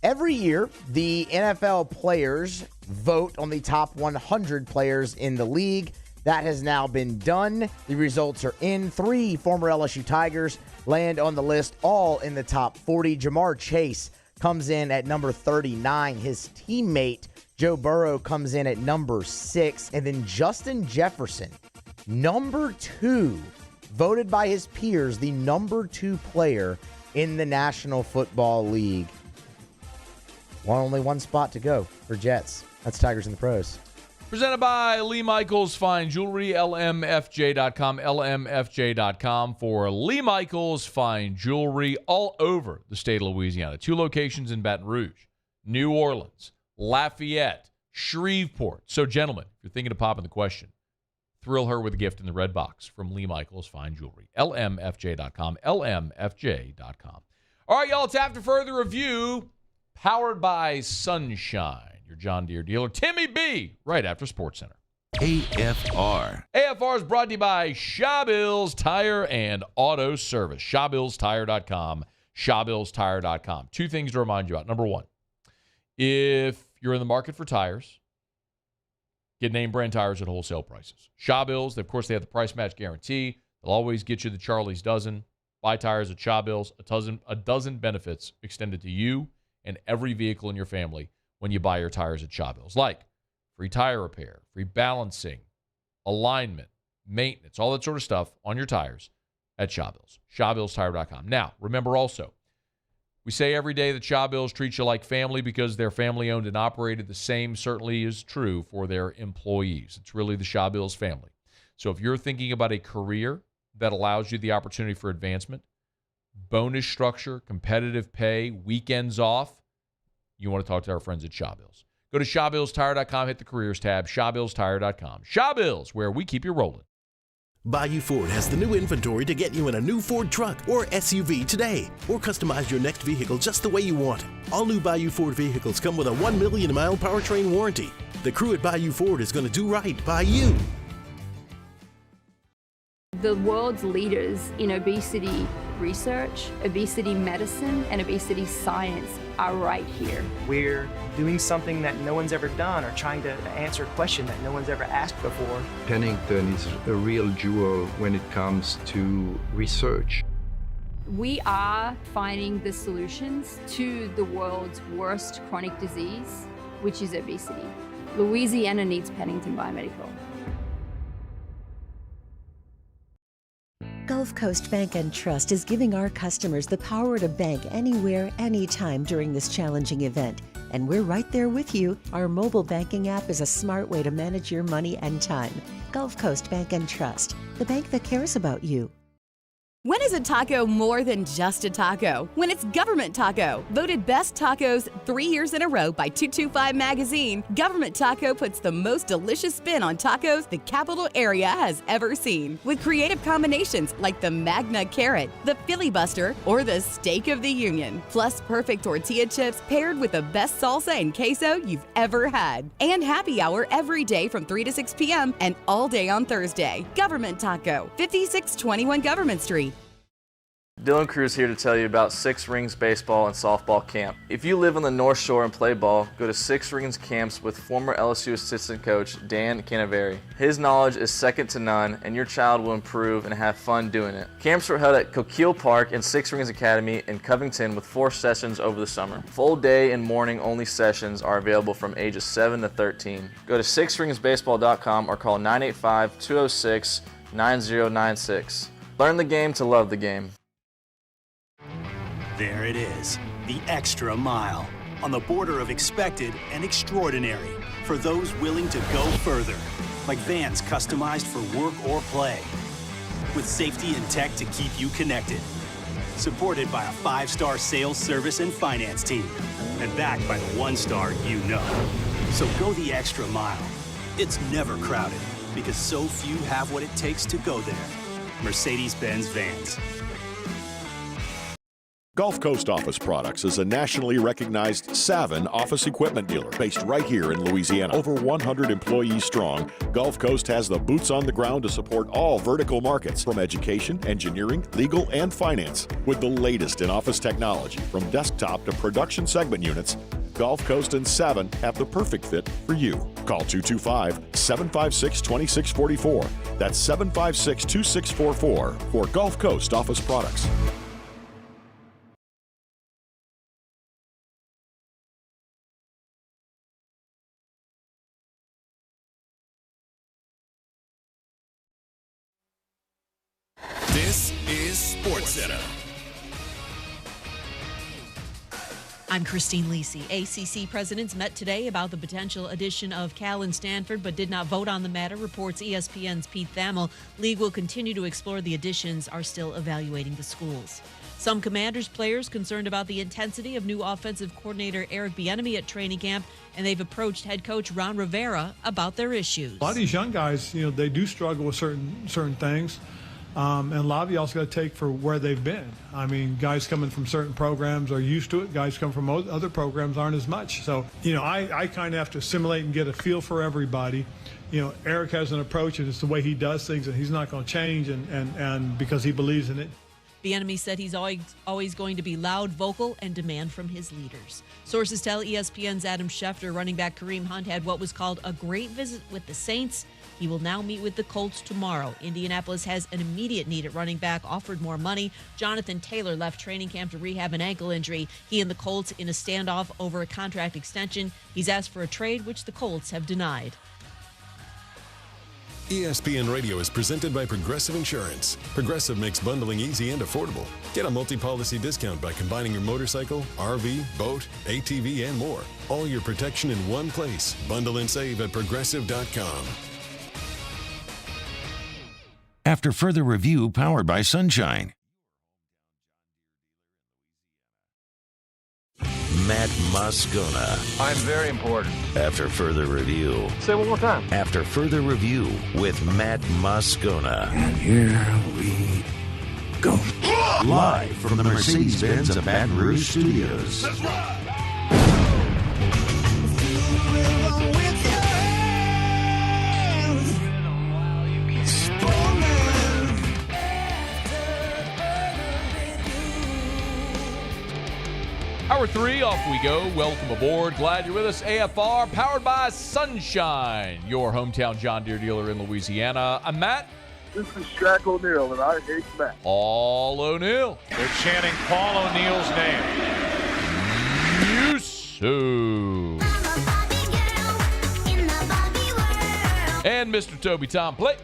Every year, the NFL players vote on the top 100 players in the league. That has now been done. The results are in. 3 former LSU Tigers land on the list, all in the top 40. Jamar Chase comes in at number 39. His teammate, Joe Burrow comes in at number 6. And then Justin Jefferson, number 2, voted by his peers the number 2 player in the National Football League. Only one spot to go for Jets. That's Tigers in the Pros. Presented by Lee Michaels Fine Jewelry, lmfj.com, lmfj.com for Lee Michaels Fine Jewelry all over the state of Louisiana. 2 locations in Baton Rouge, New Orleans, Lafayette, Shreveport. So, gentlemen, if you're thinking of popping the question, thrill her with a gift in the red box from Lee Michaels Fine Jewelry, lmfj.com, lmfj.com. All right, y'all, it's After Further Review, powered by Sunshine, your John Deere dealer. Timmy B, right after SportsCenter. AFR. AFR is brought to you by Shawbills Tire and Auto Service. ShawBillsTire.com. ShawBillsTire.com. 2 things to remind you about. Number 1, if you're in the market for tires, get name brand tires at wholesale prices. Shawbills, of course, they have the price match guarantee. They'll always get you the Charlie's dozen. Buy tires at Shawbills. A dozen benefits extended to you and every vehicle in your family when you buy your tires at Shawbills, like free tire repair, free balancing, alignment, maintenance, all that sort of stuff on your tires at Shawbills. ShawBillsTire.com. Now, remember also, we say every day that Shawbills treats you like family because they're family-owned and operated. The same certainly is true for their employees. It's really the Shawbills family. So if you're thinking about a career that allows you the opportunity for advancement, bonus structure, competitive pay, weekends off, you want to talk to our friends at Shawbills. Go to ShawBillsTire.com, hit the careers tab, ShawBillsTire.com. Shawbills, where we keep you rolling. Bayou Ford has the new inventory to get you in a new Ford truck or SUV today, or customize your next vehicle just the way you want it. All new Bayou Ford vehicles come with a 1 million mile powertrain warranty. The crew at Bayou Ford is going to do right by you. The world's leaders in obesity research, obesity medicine, and obesity science are right here. We're doing something that no one's ever done, or trying to answer a question that no one's ever asked before. Pennington is a real jewel when it comes to research. We are finding the solutions to the world's worst chronic disease, which is obesity. Louisiana needs Pennington Biomedical. Gulf Coast Bank and Trust is giving our customers the power to bank anywhere, anytime during this challenging event. And we're right there with you. Our mobile banking app is a smart way to manage your money and time. Gulf Coast Bank and Trust, the bank that cares about you. When is a taco more than just a taco? When it's Government Taco. Voted best tacos 3 years in a row by 225 Magazine, Government Taco puts the most delicious spin on tacos the capital area has ever seen. With creative combinations like the Magna Carrot, the Filibuster, or the Steak of the Union. Plus perfect tortilla chips paired with the best salsa and queso you've ever had. And happy hour every day from 3 to 6 p.m. and all day on Thursday. Government Taco, 5621 Government Street. Dylan Cruz here to tell you about Six Rings Baseball and Softball Camp. If you live on the North Shore and play ball, go to Six Rings Camps with former LSU assistant coach Dan Canaveri. His knowledge is second to none, and your child will improve and have fun doing it. Camps were held at Coquille Park and Six Rings Academy in Covington with 4 sessions over the summer. Full day and morning only sessions are available from ages 7 to 13. Go to sixringsbaseball.com or call 985-206-9096. Learn the game to love the game. There it is, the extra mile, on the border of expected and extraordinary, for those willing to go further, like vans customized for work or play, with safety and tech to keep you connected, supported by a 5-star sales, service, and finance team, and backed by the 1-star you know. So go the extra mile. It's never crowded, because so few have what it takes to go there. Mercedes-Benz Vans. Gulf Coast Office Products is a nationally recognized Savin office equipment dealer based right here in Louisiana. Over 100 employees strong, Gulf Coast has the boots on the ground to support all vertical markets, from education, engineering, legal, and finance. With the latest in office technology, from desktop to production segment units, Gulf Coast and Savin have the perfect fit for you. Call 225-756-2644. That's 756-2644 for Gulf Coast Office Products. This is SportsCenter. I'm Christine Lisi. ACC presidents met today about the potential addition of Cal and Stanford, but did not vote on the matter, reports ESPN's Pete Thamel. League will continue to explore the additions, are still evaluating the schools. Some Commanders players concerned about the intensity of new offensive coordinator Eric Bieniemy at training camp, and they've approached head coach Ron Rivera about their issues. A lot of these young guys, they do struggle with certain things. And a lot of you also got to take for where they've been. I mean, guys coming from certain programs are used to it. Guys come from other programs aren't as much. So, I kind of have to assimilate and get a feel for everybody. Eric has an approach, and it's the way he does things, and he's not going to change, and because he believes in it. Bieniemy said he's always going to be loud, vocal, and demand from his leaders. Sources tell ESPN's Adam Schefter running back Kareem Hunt had what was called a great visit with the Saints. He will now meet with the Colts tomorrow. Indianapolis has an immediate need at running back, offered more money. Jonathan Taylor left training camp to rehab an ankle injury. He and the Colts in a standoff over a contract extension. He's asked for a trade, which the Colts have denied. ESPN Radio is presented by Progressive Insurance. Progressive makes bundling easy and affordable. Get a multi-policy discount by combining your motorcycle, RV, boat, ATV, and more. All your protection in one place. Bundle and save at Progressive.com. After further review, powered by Sunshine. Matt Moscona. I'm very important. After further review. Say it one more time. After further review with Matt Moscona. And here we go. Live from the Mercedes-Benz of Baton Rouge Studios. That's right. Hour 3, off we go. Welcome aboard. Glad you're with us. AFR, powered by Sunshine, your hometown John Deere dealer in Louisiana. I'm Matt. This is Shaq O'Neal, and I hate Matt. Paul O'Neal. They're chanting Paul O'Neal's name. Yusu. And Mr. Toby Tom Plate.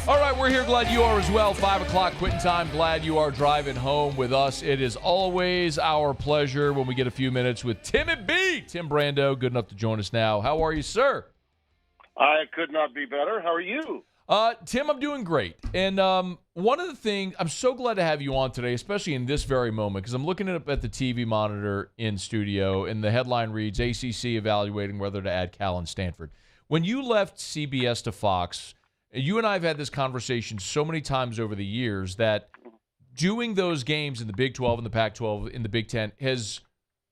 All right, we're here. Glad you are as well. 5 o'clock quitting time. Glad you are driving home with us. It is always our pleasure when we get a few minutes with Timmy B. Tim Brando, good enough to join us now. How are you, sir? I could not be better. How are you? Tim, I'm doing great. And one of the things, I'm so glad to have you on today, especially in this very moment, because I'm looking at the TV monitor in studio, and the headline reads, ACC evaluating whether to add Cal and Stanford. When you left CBS to Fox, you and I have had this conversation so many times over the years that doing those games in the Big 12 and the Pac-12 in the Big 10 has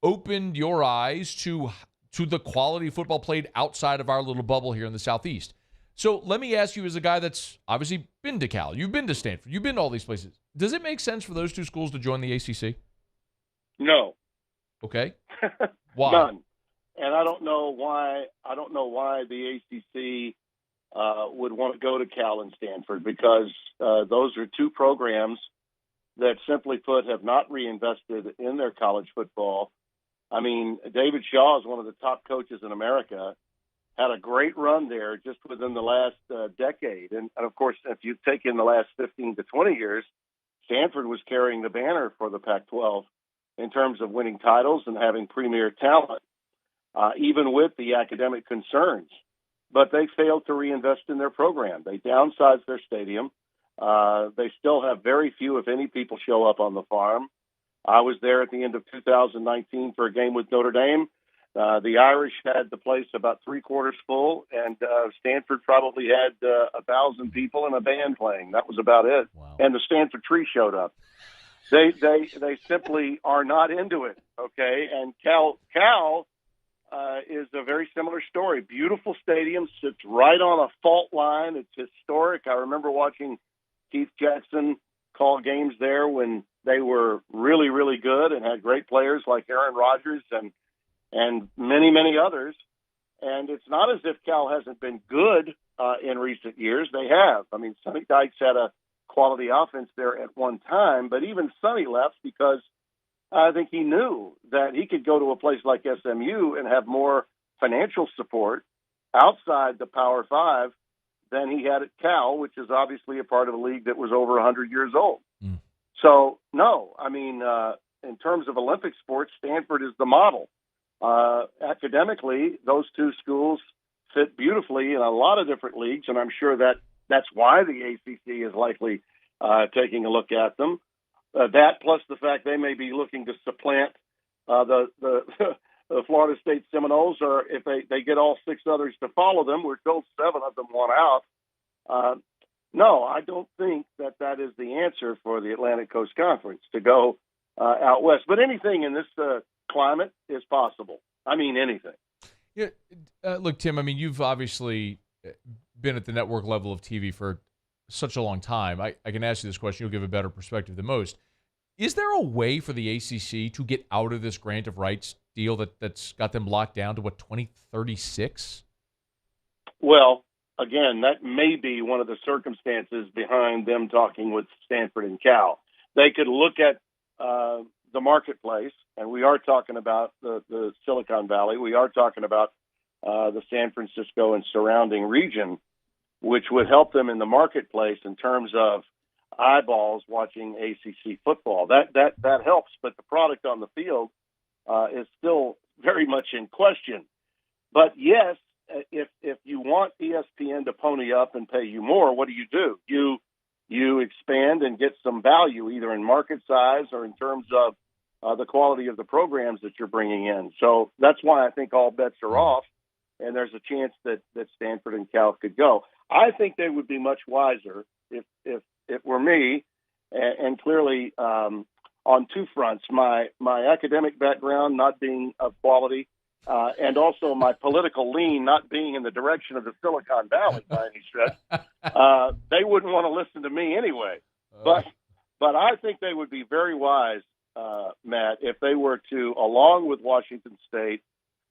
opened your eyes to the quality of football played outside of our little bubble here in the Southeast. So let me ask you, as a guy that's obviously been to Cal, you've been to Stanford, you've been to all these places. Does it make sense for those two schools to join the ACC? No. Okay. Why? None. And I don't know why. I don't know why the ACC would want to go to Cal and Stanford, because those are two programs that, simply put, have not reinvested in their college football. I mean, David Shaw is one of the top coaches in America, had a great run there just within the last decade. And, of course, if you take in the last 15 to 20 years, Stanford was carrying the banner for the Pac-12 in terms of winning titles and having premier talent, even with the academic concerns. But they failed to reinvest in their program. They downsized their stadium. They still have very few, if any, people show up on the farm. I was there at the end of 2019 for a game with Notre Dame. The Irish had the place about three-quarters full, and Stanford probably had 1,000 people and a band playing. That was about it. Wow. And the Stanford Tree showed up. They simply are not into it, okay? And Cal is a very similar story. Beautiful stadium, sits right on a fault line. It's historic. I remember watching Keith Jackson call games there when they were really, really good and had great players like Aaron Rodgers and many, many others. And it's not as if Cal hasn't been good in recent years. They have. I mean, Sonny Dykes had a quality offense there at one time, but even Sonny left because I think he knew that he could go to a place like SMU and have more financial support outside the Power Five than he had at Cal, which is obviously a part of a league that was over 100 years old. So, no, I mean, in terms of Olympic sports, Stanford is the model. Academically, those two schools fit beautifully in a lot of different leagues, and I'm sure that's why the ACC is likely taking a look at them. That plus the fact they may be looking to supplant the Florida State Seminoles, or if they get all 6 others to follow them, we're told 7 of them want out. No, I don't think that is the answer for the Atlantic Coast Conference to go out west. But anything in this climate is possible. I mean, anything. Yeah, look, Tim, I mean, you've obviously been at the network level of TV for such a long time. I can ask you this question. You'll give a better perspective than most. Is there a way for the ACC to get out of this grant of rights deal that's got them locked down to, 2036? Well, again, that may be one of the circumstances behind them talking with Stanford and Cal. They could look at the marketplace, and we are talking about the Silicon Valley. We are talking about the San Francisco and surrounding region, which would help them in the marketplace in terms of eyeballs watching ACC football. That helps, but the product on the field is still very much in question. But yes, if you want ESPN to pony up and pay you more, what do? You expand and get some value either in market size or in terms of the quality of the programs that you're bringing in. So that's why I think all bets are off, and there's a chance that Stanford and Cal could go. I think they would be much wiser if it were me, and clearly on two fronts, my academic background not being of quality, and also my political lean not being in the direction of the Silicon Valley by any stretch. They wouldn't want to listen to me anyway. But I think they would be very wise, Matt, if they were to, along with Washington State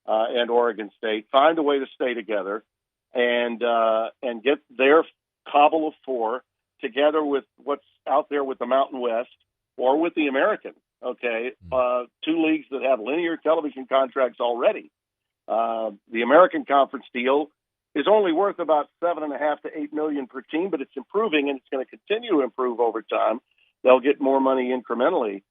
and Oregon State, find a way to stay together and get their cobble of 4 together with what's out there with the Mountain West or with the American. Okay, 2 leagues that have linear television contracts already. The American Conference deal is only worth about $7.5 to $8 million per team, but it's improving and it's going to continue to improve over time. They'll get more money incrementally,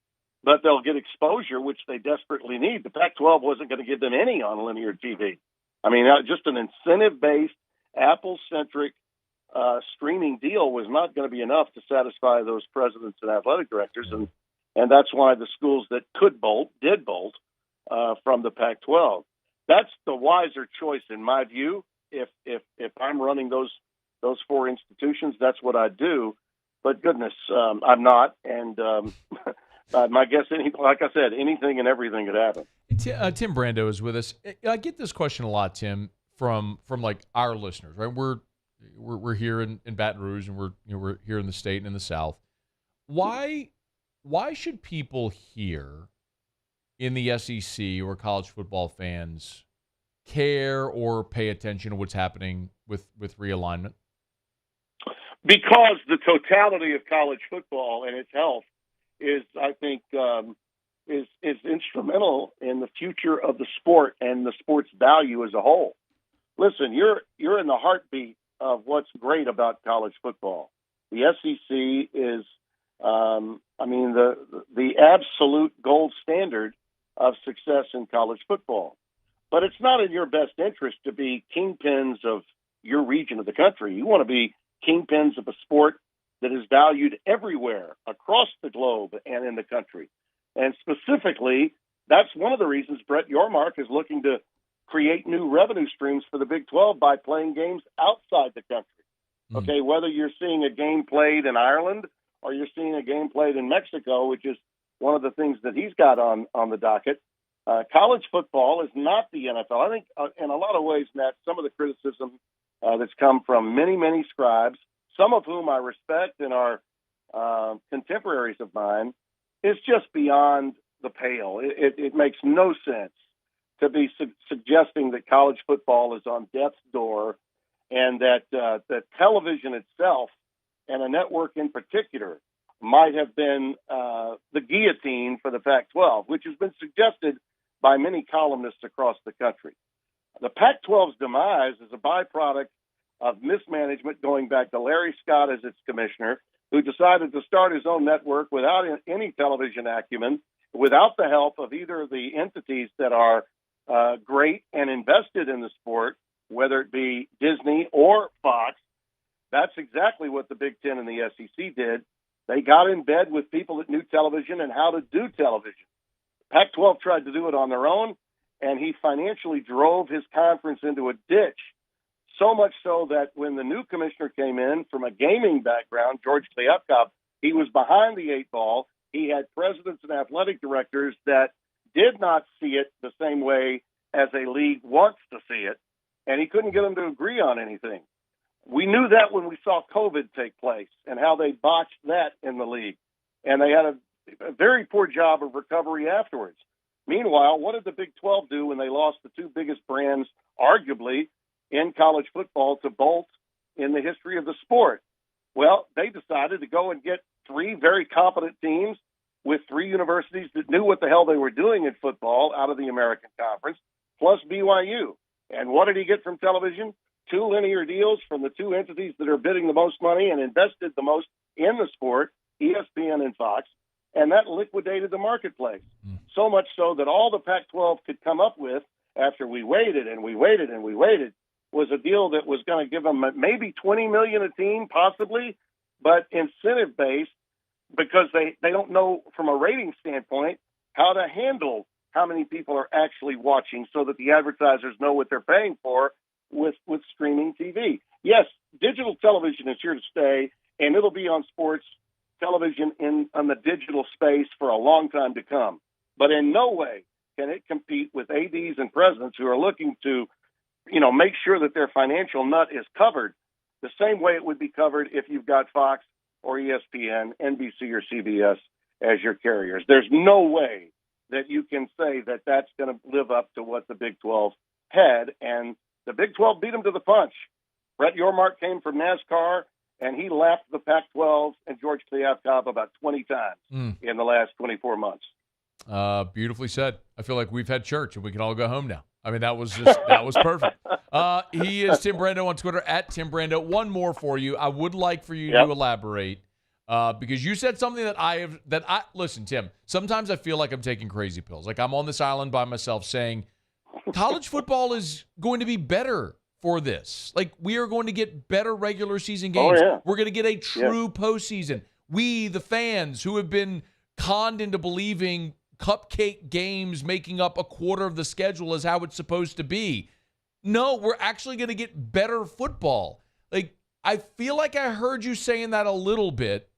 but they'll get exposure, which they desperately need. The Pac-12 wasn't going to give them any on linear TV. I mean, just an incentive-based, Apple-centric streaming deal was not going to be enough to satisfy those presidents and athletic directors, and that's why the schools that could bolt did bolt from the Pac-12. That's the wiser choice in my view. If I'm running those 4 institutions, that's what I'd do. But goodness, I'm not, and my guess, like I said, anything and everything could happen. Tim Brando is with us. I get this question a lot, Tim, from like our listeners. Right, we're here in Baton Rouge, and we're here in the state and in the South. Why should people here in the SEC or college football fans care or pay attention to what's happening with realignment? Because the totality of college football and its health is, I think, is instrumental in the future of the sport and the sport's value as a whole. Listen, you're in the heartbeat of what's great about college football. The SEC is, the absolute gold standard of success in college football. But it's not in your best interest to be kingpins of your region of the country. You want to be kingpins of a sport that is valued everywhere across the globe and in the country. And specifically, that's one of the reasons Brett Yormark is looking to create new revenue streams for the Big 12 by playing games outside the country. Okay, whether you're seeing a game played in Ireland or you're seeing a game played in Mexico, which is one of the things that he's got on the docket, college football is not the NFL. I think in a lot of ways, Matt, some of the criticism that's come from many, many scribes, some of whom I respect and are contemporaries of mine, is just beyond the pale. It makes no sense to be suggesting that college football is on death's door and that television itself and a network in particular might have been the guillotine for the Pac-12, which has been suggested by many columnists across the country. The Pac-12's demise is a byproduct of mismanagement going back to Larry Scott as its commissioner, who decided to start his own network without any television acumen, without the help of either of the entities that are great and invested in the sport, whether it be Disney or Fox. That's exactly what the Big Ten and the SEC did. They got in bed with people that knew television and how to do television. Pac-12 tried to do it on their own, and he financially drove his conference into a ditch, so much so that when the new commissioner came in from a gaming background, George Kliavkoff, he was behind the eight ball. He had presidents and athletic directors that did not see it the same way as a league wants to see it, and he couldn't get them to agree on anything. We knew that when we saw COVID take place and how they botched that in the league, and they had a very poor job of recovery afterwards. Meanwhile, what did the Big 12 do when they lost the two biggest brands, arguably, in college football to bolt in the history of the sport? Well, they decided to go and get three very competent teams with three universities that knew what the hell they were doing in football out of the American Conference, plus BYU. And what did he get from television? 2 linear deals from the two entities that are bidding the most money and invested the most in the sport, ESPN and Fox, and that liquidated the marketplace. So much so that all the Pac-12 could come up with after we waited and we waited and we waited was a deal that was going to give them maybe $20 million a team, possibly, but incentive-based, because they don't know from a rating standpoint how to handle how many people are actually watching so that the advertisers know what they're paying for with streaming TV. Yes, digital television is here to stay, and it'll be on sports television on the digital space for a long time to come. But in no way can it compete with ADs and presidents who are looking to, make sure that their financial nut is covered the same way it would be covered if you've got Fox or ESPN, NBC or CBS as your carriers. There's no way that you can say that that's going to live up to what the Big 12 had, and the Big 12 beat them to the punch. Brett Yormark came from NASCAR, and he lapped the Pac-12 and George Kliavkoff about 20 times in the last 24 months. Beautifully said. I feel like we've had church, and we can all go home now. I mean, that was perfect. He is Tim Brando on Twitter, at Tim Brando. One more for you. I would like for you to elaborate, because you said something listen, Tim, sometimes I feel like I'm taking crazy pills. Like I'm on this island by myself saying, college football is going to be better for this. Like, we are going to get better regular season games. We're going to get a true postseason. We, the fans who have been conned into believing cupcake games making up a quarter of the schedule is how it's supposed to be. No, we're actually going to get better football. Like, I feel like I heard you saying that a little bit.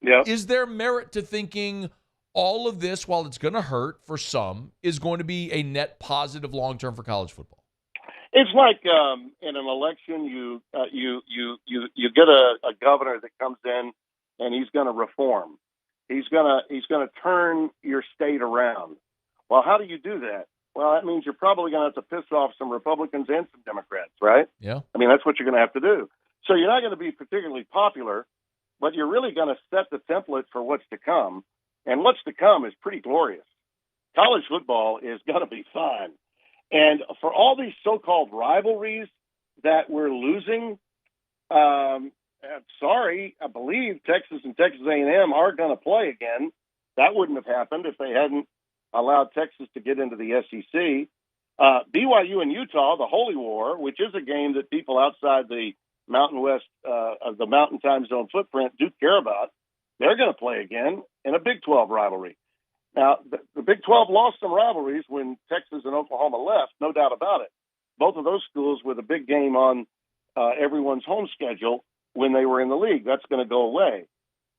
Yeah. Is there merit to thinking all of this, while it's going to hurt for some, is going to be a net positive long-term for college football? It's like in an election, you get a governor that comes in and he's going to reform. He's going to turn your state around. Well, how do you do that? Well, that means you're probably going to have to piss off some Republicans and some Democrats, right? Yeah. I mean, that's what you're going to have to do. So you're not going to be particularly popular, but you're really going to set the template for what's to come. And what's to come is pretty glorious. College football is going to be fun. And for all these so-called rivalries that we're losing, sorry, I believe Texas and Texas A&M are going to play again. That wouldn't have happened if they hadn't allowed Texas to get into the SEC. BYU and Utah, the Holy War, which is a game that people outside the Mountain West, of the Mountain Time Zone footprint do care about, they're going to play again in a Big 12 rivalry. Now, the Big 12 lost some rivalries when Texas and Oklahoma left, no doubt about it. Both of those schools were the big game on everyone's home schedule when they were in the league. That's going to go away.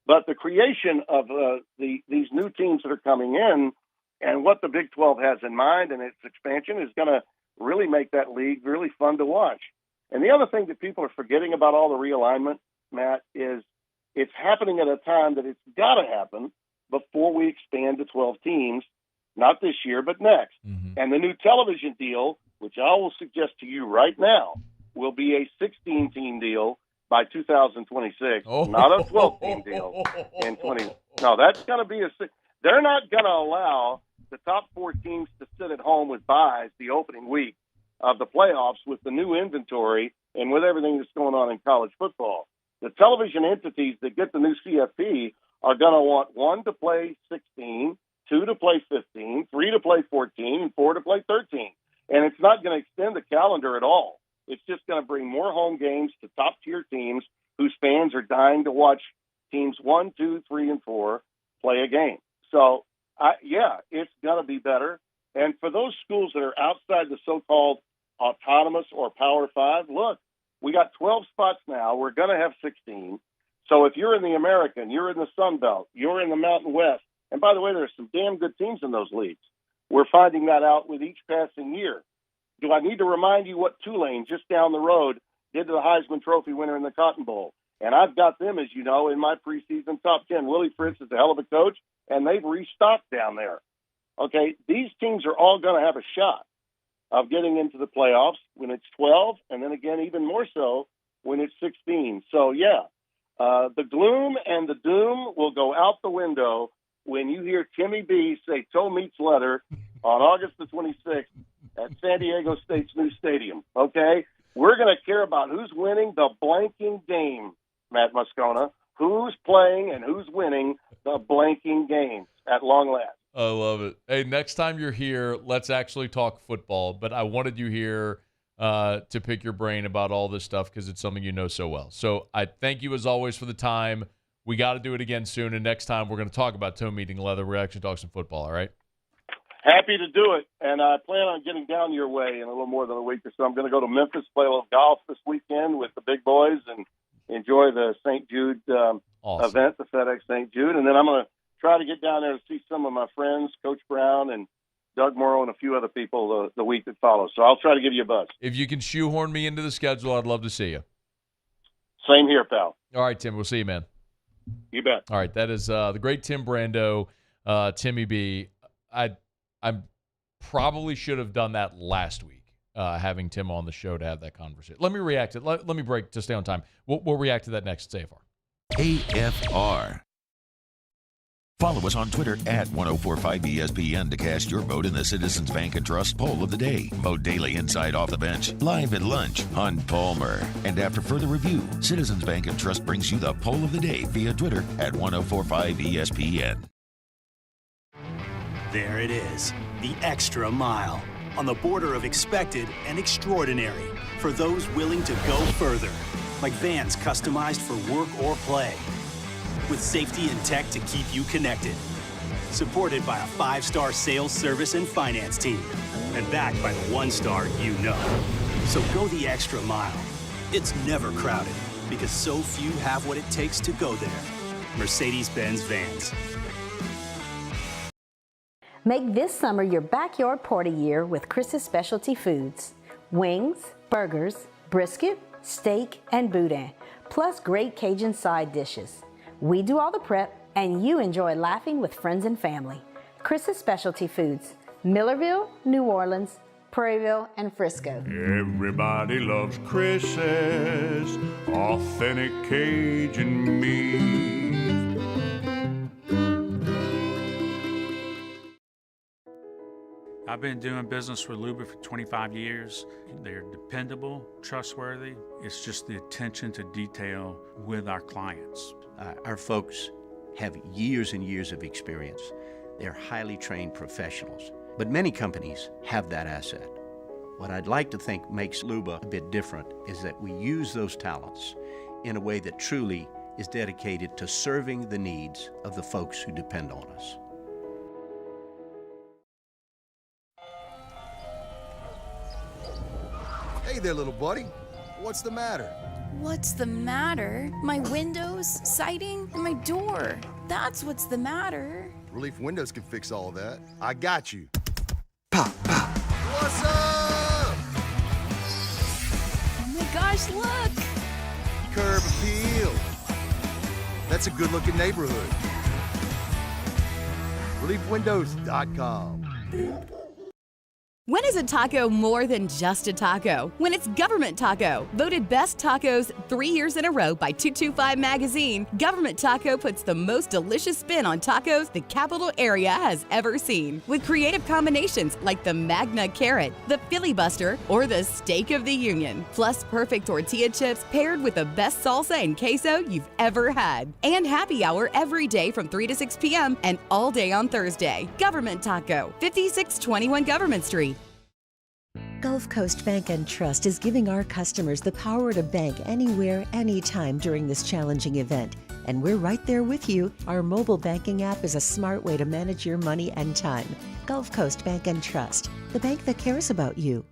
But the creation of these new teams that are coming in and what the Big 12 has in mind and its expansion is going to really make that league really fun to watch. And the other thing that people are forgetting about all the realignment, Matt, is it's happening at a time that it's got to happen before we expand to 12 teams, not this year, but next. Mm-hmm. And the new television deal, which I will suggest to you right now, will be a 16-team deal by 2026, not a 12-team deal in 20. No, that's going to be they're not going to allow the top 4 teams to sit at home with buys the opening week of the playoffs with the new inventory and with everything that's going on in college football. The television entities that get the new CFP are going to want 1 to play 16, 2 to play 15, 3 to play 14, and 4 to play 13. And it's not going to extend the calendar at all. It's just going to bring more home games to top-tier teams whose fans are dying to watch teams 1, 2, 3, and 4 play a game. So, it's going to be better. And for those schools that are outside the so-called autonomous or Power 5, look, we got 12 spots now. We're going to have 16. So if you're in the American, you're in the Sun Belt, you're in the Mountain West, and by the way, there's some damn good teams in those leagues. We're finding that out with each passing year. Do I need to remind you what Tulane, just down the road, did to the Heisman Trophy winner in the Cotton Bowl? And I've got them, as you know, in my preseason top 10. Willie Fritz is a hell of a coach, and they've restocked down there. Okay, these teams are all going to have a shot of getting into the playoffs when it's 12, and then again even more so when it's 16. So, the gloom and the doom will go out the window when you hear Timmy B say toe meets leather on August the 26th at San Diego State's new stadium, okay? We're going to care about who's winning the blanking game, Matt Moscona, who's playing and who's winning the blanking games at long last. I love it. Hey, next time you're here, let's actually talk football. But I wanted you here to pick your brain about all this stuff because it's something you know so well. So I thank you, as always, for the time. We got to do it again soon. And next time, we're going to talk about toe meeting leather. We're actually talking some football, all right? Happy to do it. And I plan on getting down your way in a little more than a week or so. I'm going to go to Memphis, play a little golf this weekend with the big boys, and enjoy the St. Jude event, the FedEx St. Jude. And then I'm going to try to get down there to see some of my friends, Coach Brown and Doug Morrow and a few other people the week that follows. So I'll try to give you a buzz. If you can shoehorn me into the schedule, I'd love to see you. Same here, pal. All right, Tim. We'll see you, man. You bet. All right. That is the great Tim Brando, Timmy B. I probably should have done that last week, having Tim on the show to have that conversation. Let me react to it. Let me break to stay on time. We'll react to that next at AFR. AFR. Follow us on Twitter at 1045ESPN to cast your vote in the Citizens Bank and Trust Poll of the Day. Vote daily inside Off the Bench, live at lunch on Palmer. And after further review, Citizens Bank and Trust brings you the Poll of the Day via Twitter at 1045ESPN. There it is, the extra mile, on the border of expected and extraordinary, for those willing to go further, like vans customized for work or play, with safety and tech to keep you connected, supported by a 5-star sales, service, and finance team, and backed by the 1-star you know. So go the extra mile. It's never crowded, because so few have what it takes to go there. Mercedes-Benz Vans. Make this summer your backyard party year with Chris's Specialty Foods. Wings, burgers, brisket, steak, and boudin, plus great Cajun side dishes. We do all the prep, and you enjoy laughing with friends and family. Chris's Specialty Foods, Millerville, New Orleans, Prairieville, and Frisco. Everybody loves Chris's authentic Cajun meat. I've been doing business with Luba for 25 years. They're dependable, trustworthy. It's just the attention to detail with our clients. Our folks have years and years of experience. They're highly trained professionals. But many companies have that asset. What I'd like to think makes Luba a bit different is that we use those talents in a way that truly is dedicated to serving the needs of the folks who depend on us. Hey there, little buddy. What's the matter? What's the matter? My windows, siding, and my door. That's what's the matter. Relief Windows can fix all of that. I got you. Pop, pop. What's up? Oh my gosh, look! Curb appeal. That's a good-looking neighborhood. ReliefWindows.com. When is a taco more than just a taco? When it's Government Taco. Voted best tacos 3 years in a row by 225 Magazine, Government Taco puts the most delicious spin on tacos the capital area has ever seen. With creative combinations like the Magna Carrot, the Filibuster, or the Steak of the Union. Plus perfect tortilla chips paired with the best salsa and queso you've ever had. And happy hour every day from 3 to 6 p.m. and all day on Thursday. Government Taco, 5621 Government Street. Gulf Coast Bank and Trust is giving our customers the power to bank anywhere, anytime during this challenging event. And we're right there with you. Our mobile banking app is a smart way to manage your money and time. Gulf Coast Bank and Trust, the bank that cares about you.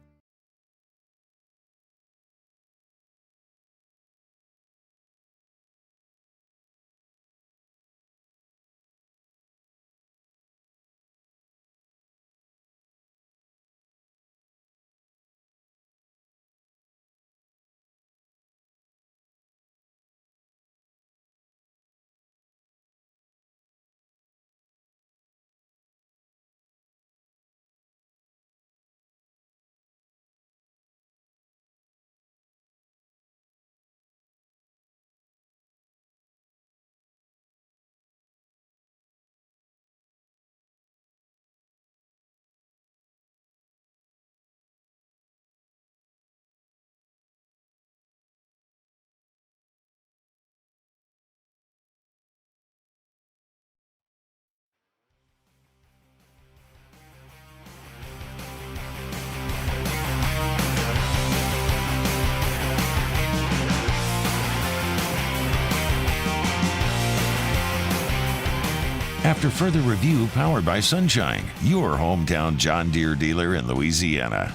After further review, powered by Sunshine, your hometown John Deere dealer in Louisiana.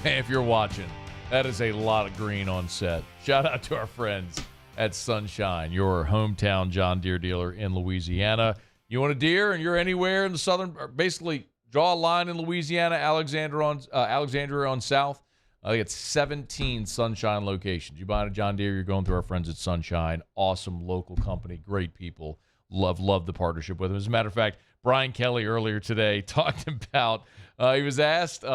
Hey, if you're watching, that is a lot of green on set. Shout out to our friends at Sunshine, your hometown John Deere dealer in Louisiana. You want a deer and you're anywhere in the southern, basically draw a line in Louisiana, Alexandria on South. They got 17 Sunshine locations. You buy a John Deere, you're going through our friends at Sunshine. Awesome local company, great people. Love the partnership with them. As a matter of fact, Brian Kelly earlier today talked about, he was asked, it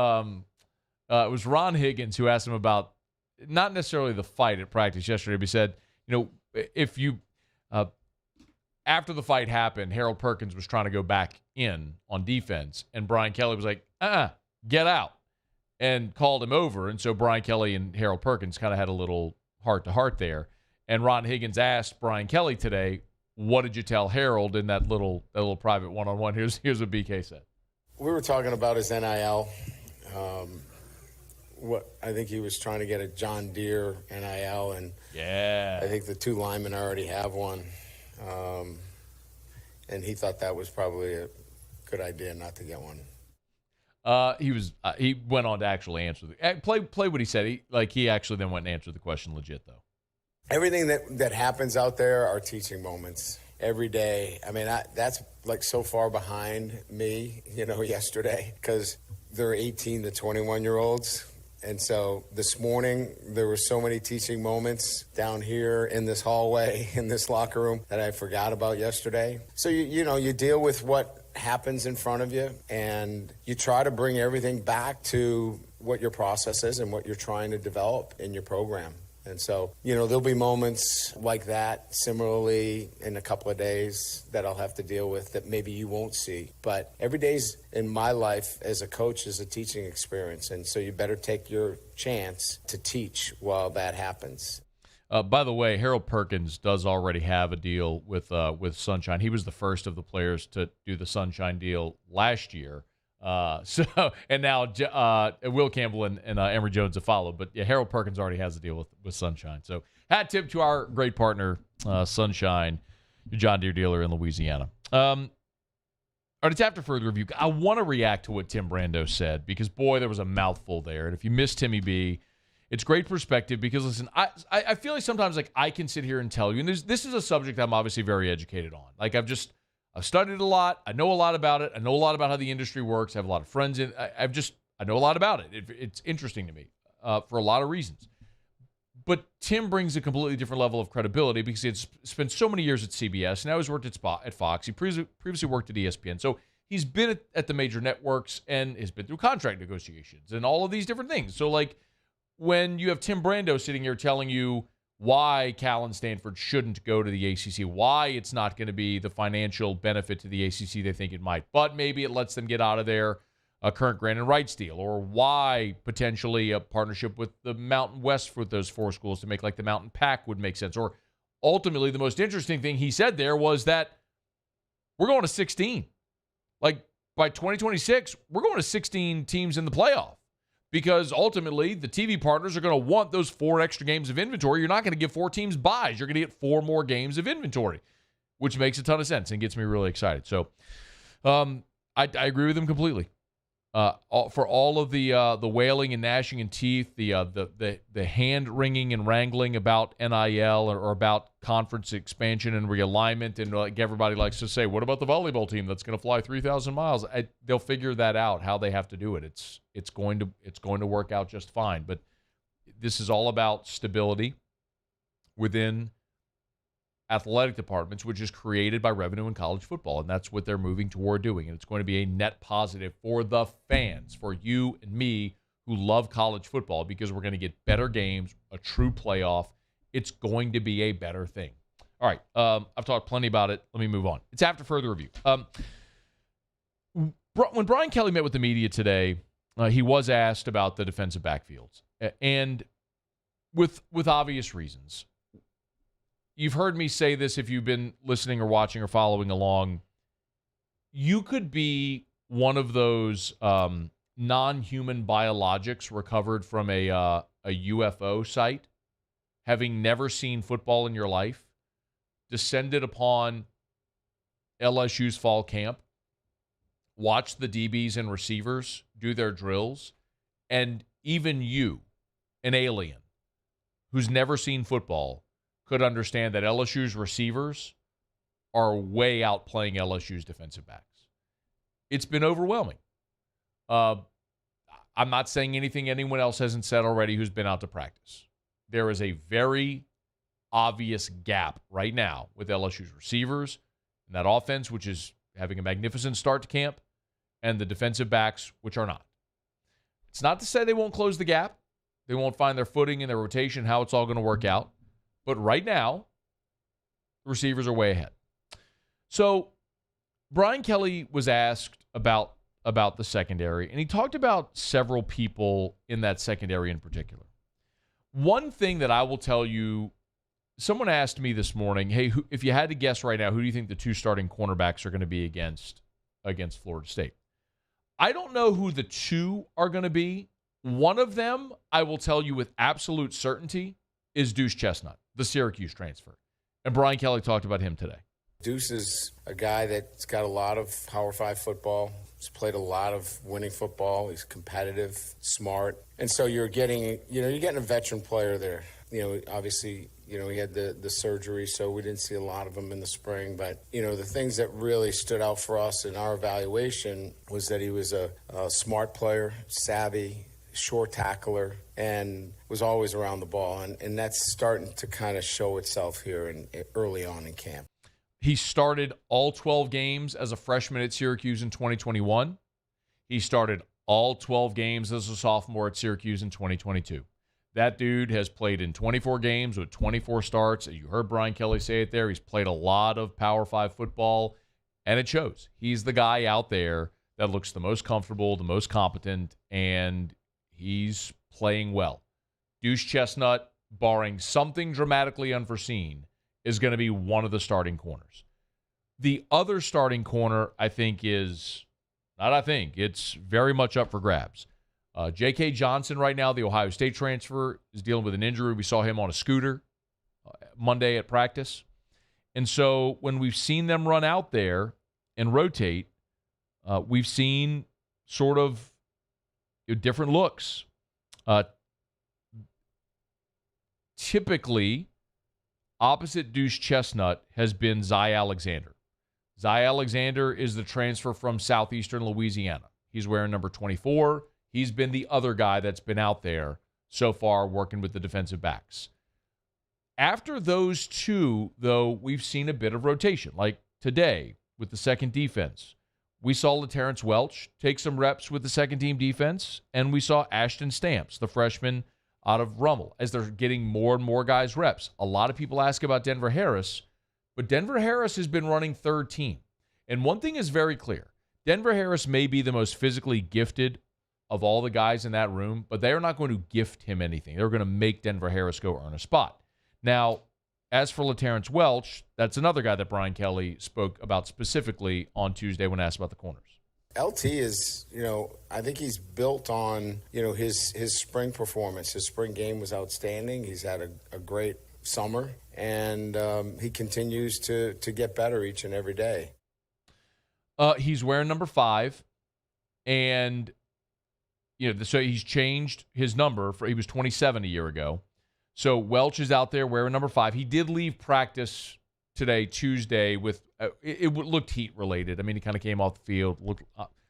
was Ron Higgins who asked him about not necessarily the fight at practice yesterday, but he said, if you, after the fight happened, Harold Perkins was trying to go back in on defense, and Brian Kelly was like, get out, and called him over. And so Brian Kelly and Harold Perkins kind of had a little heart-to-heart there. And Ron Higgins asked Brian Kelly today, what did you tell Harold in that little private one-on-one? Here's what BK said. We were talking about his NIL. What I think he was trying to get a John Deere NIL, and yeah, I think the two linemen already have one. And he thought that was probably a good idea not to get one. He went on to actually answer play what he said. He actually then went and answered the question legit though. Everything that happens out there are teaching moments every day. I mean, that's like so far behind me, yesterday, because they're 18 to 21-year-olds. And so this morning, there were so many teaching moments down here in this hallway, in this locker room, that I forgot about yesterday. So, you deal with what happens in front of you, and you try to bring everything back to what your process is and what you're trying to develop in your program. And so, there'll be moments like that similarly in a couple of days that I'll have to deal with that maybe you won't see. But every day's in my life as a coach is a teaching experience. And so you better take your chance to teach while that happens. By the way, Harold Perkins does already have a deal with Sunshine. He was the first of the players to do the Sunshine deal last year. And now Will Campbell and Emory Jones have followed, but yeah, Harold Perkins already has a deal with Sunshine. So hat tip to our great partner, Sunshine, your John Deere dealer in Louisiana. All right, it's after further review. I want to react to what Tim Brando said because boy, there was a mouthful there. And if you missed Timmy B, it's great perspective because listen, I feel like sometimes I can sit here and tell you, and this is a subject I'm obviously very educated on. I've studied a lot. I know a lot about it. I know a lot about how the industry works. I have a lot of friends in. I know a lot about it. It's interesting to me for a lot of reasons. But Tim brings a completely different level of credibility because he had spent so many years at CBS. Now he's worked at Fox. He previously worked at ESPN. So he's been at the major networks and has been through contract negotiations and all of these different things. So, like, when you have Tim Brando sitting here telling you why Cal and Stanford shouldn't go to the ACC, why it's not going to be the financial benefit to the ACC they think it might, but maybe it lets them get out of their current grant and rights deal, or why potentially a partnership with the Mountain West for those 4 schools to make like the Mountain Pack would make sense. Or ultimately, the most interesting thing he said there was that we're going to 16. Like, by 2026, we're going to 16 teams in the playoff. Because ultimately, the TV partners are going to want those 4 extra games of inventory. You're not going to give 4 teams buys. You're going to get 4 more games of inventory, which makes a ton of sense and gets me really excited. So I agree with him completely. For all of the wailing and gnashing in teeth, the hand-wringing and wrangling about NIL or about conference expansion and realignment, and like everybody likes to say, what about the volleyball team that's going to fly 3,000 miles? They'll figure that out, how they have to do it. It's going to work out just fine. But this is all about stability within athletic departments, which is created by revenue in college football, and that's what they're moving toward doing. And it's going to be a net positive for the fans, for you and me who love college football, because we're going to get better games, a true playoff. It's going to be a better thing. All right, I've talked plenty about it. Let me move on. It's after further review. When Brian Kelly met with the media today, he was asked about the defensive backfields, and with obvious reasons. You've heard me say this if you've been listening or watching or following along. You could be one of those non-human biologics recovered from a UFO site, having never seen football in your life, descended upon LSU's fall camp, watched the DBs and receivers do their drills, and even you, an alien who's never seen football, could understand that LSU's receivers are way outplaying LSU's defensive backs. It's been overwhelming. I'm not saying anything anyone else hasn't said already who's been out to practice. There is a very obvious gap right now with LSU's receivers and that offense, which is having a magnificent start to camp, and the defensive backs, which are not. It's not to say they won't close the gap. They won't find their footing and their rotation, how it's all going to work out. But right now, the receivers are way ahead. So Brian Kelly was asked about the secondary, and he talked about several people in that secondary in particular. One thing that I will tell you, someone asked me this morning, hey, if you had to guess right now, who do you think the 2 starting cornerbacks are going to be against Florida State? I don't know who the 2 are going to be. One of them, I will tell you with absolute certainty, is Deuce Chestnut, the Syracuse transfer. And Brian Kelly talked about him today. Deuce is a guy that's got a lot of Power 5 football. He's played a lot of winning football. He's competitive, smart. And so you're getting a veteran player there. Obviously, he had the surgery, so we didn't see a lot of him in the spring. But, the things that really stood out for us in our evaluation was that he was a smart player, savvy, short tackler, and was always around the ball. And that's starting to kind of show itself here early on in camp. He started all 12 games as a freshman at Syracuse in 2021. He started all 12 games as a sophomore at Syracuse in 2022. That dude has played in 24 games with 24 starts. You heard Brian Kelly say it there. He's played a lot of Power 5 football, and it shows. He's the guy out there that looks the most comfortable, the most competent, and he's playing well. Deuce Chestnut, barring something dramatically unforeseen, is going to be one of the starting corners. The other starting corner, it's very much up for grabs. J.K. Johnson right now, the Ohio State transfer, is dealing with an injury. We saw him on a scooter Monday at practice. And so when we've seen them run out there and rotate, we've seen sort of different looks. Typically, opposite Deuce Chestnut has been Zy Alexander. Zy Alexander is the transfer from southeastern Louisiana. He's wearing number 24. He's been the other guy that's been out there so far working with the defensive backs. After those 2, though, we've seen a bit of rotation. Like today with the second defense, we saw LaTerrence Welch take some reps with the second-team defense, and we saw Ashton Stamps, the freshman out of Rummel, as they're getting more and more guys reps. A lot of people ask about Denver Harris, but Denver Harris has been running third team. And one thing is very clear. Denver Harris may be the most physically gifted of all the guys in that room, but they are not going to gift him anything. They're going to make Denver Harris go earn a spot. Now, as for LaTerrence Welch, that's another guy that Brian Kelly spoke about specifically on Tuesday when asked about the corners. LT is, I think he's built on, his spring performance. His spring game was outstanding. He's had a great summer, and he continues to get better each and every day. He's wearing number 5, and so he's changed his number. He was 27 a year ago. So Welch is out there wearing number 5. He did leave practice today, Tuesday, with it looked heat related. I mean, he kind of came off the field.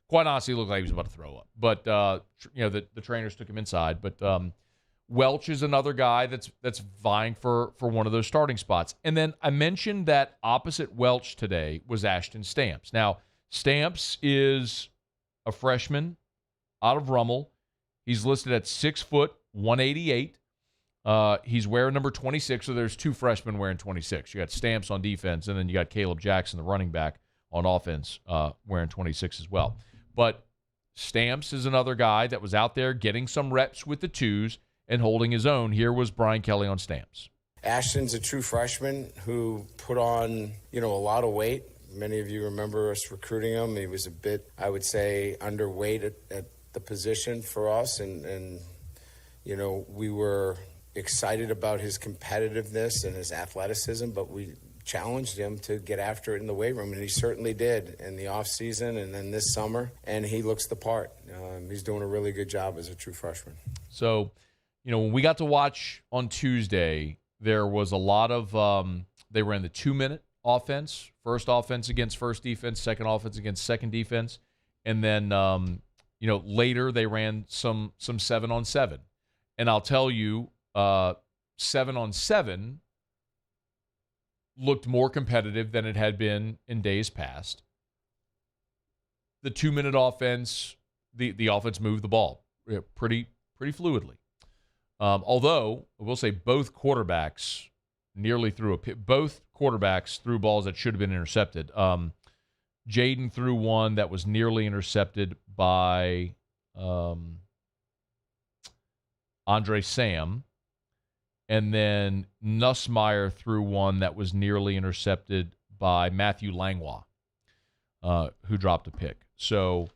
Quite honestly, looked like he was about to throw up. But the trainers took him inside. But Welch is another guy that's vying for one of those starting spots. And then I mentioned that opposite Welch today was Ashton Stamps. Now, Stamps is a freshman out of Rummel. He's listed at 6 foot, 188. He's wearing number 26, so there's 2 freshmen wearing 26. You got Stamps on defense, and then you got Caleb Jackson, the running back, on offense, wearing 26 as well. But Stamps is another guy that was out there getting some reps with the 2s and holding his own. Here was Brian Kelly on Stamps. Ashton's a true freshman who put on, a lot of weight. Many of you remember us recruiting him. He was a bit, I would say, underweight at the position for us, and we were excited about his competitiveness and his athleticism, but we challenged him to get after it in the weight room, and he certainly did in the offseason and then this summer, and he looks the part. He's doing a really good job as a true freshman. So, when we got to watch on Tuesday, there was a lot of they ran the 2-minute offense, first offense against first defense, second offense against second defense, and then later they ran some 7-on-7. And I'll tell you, 7-on-7 looked more competitive than it had been in days past. The 2-minute offense, the offense moved the ball pretty fluidly. Although I will say both quarterbacks threw balls that should have been intercepted. Jaden threw one that was nearly intercepted by Andre Sam. And then Nussmeier threw one that was nearly intercepted by Matthew Langlois, who dropped a pick. So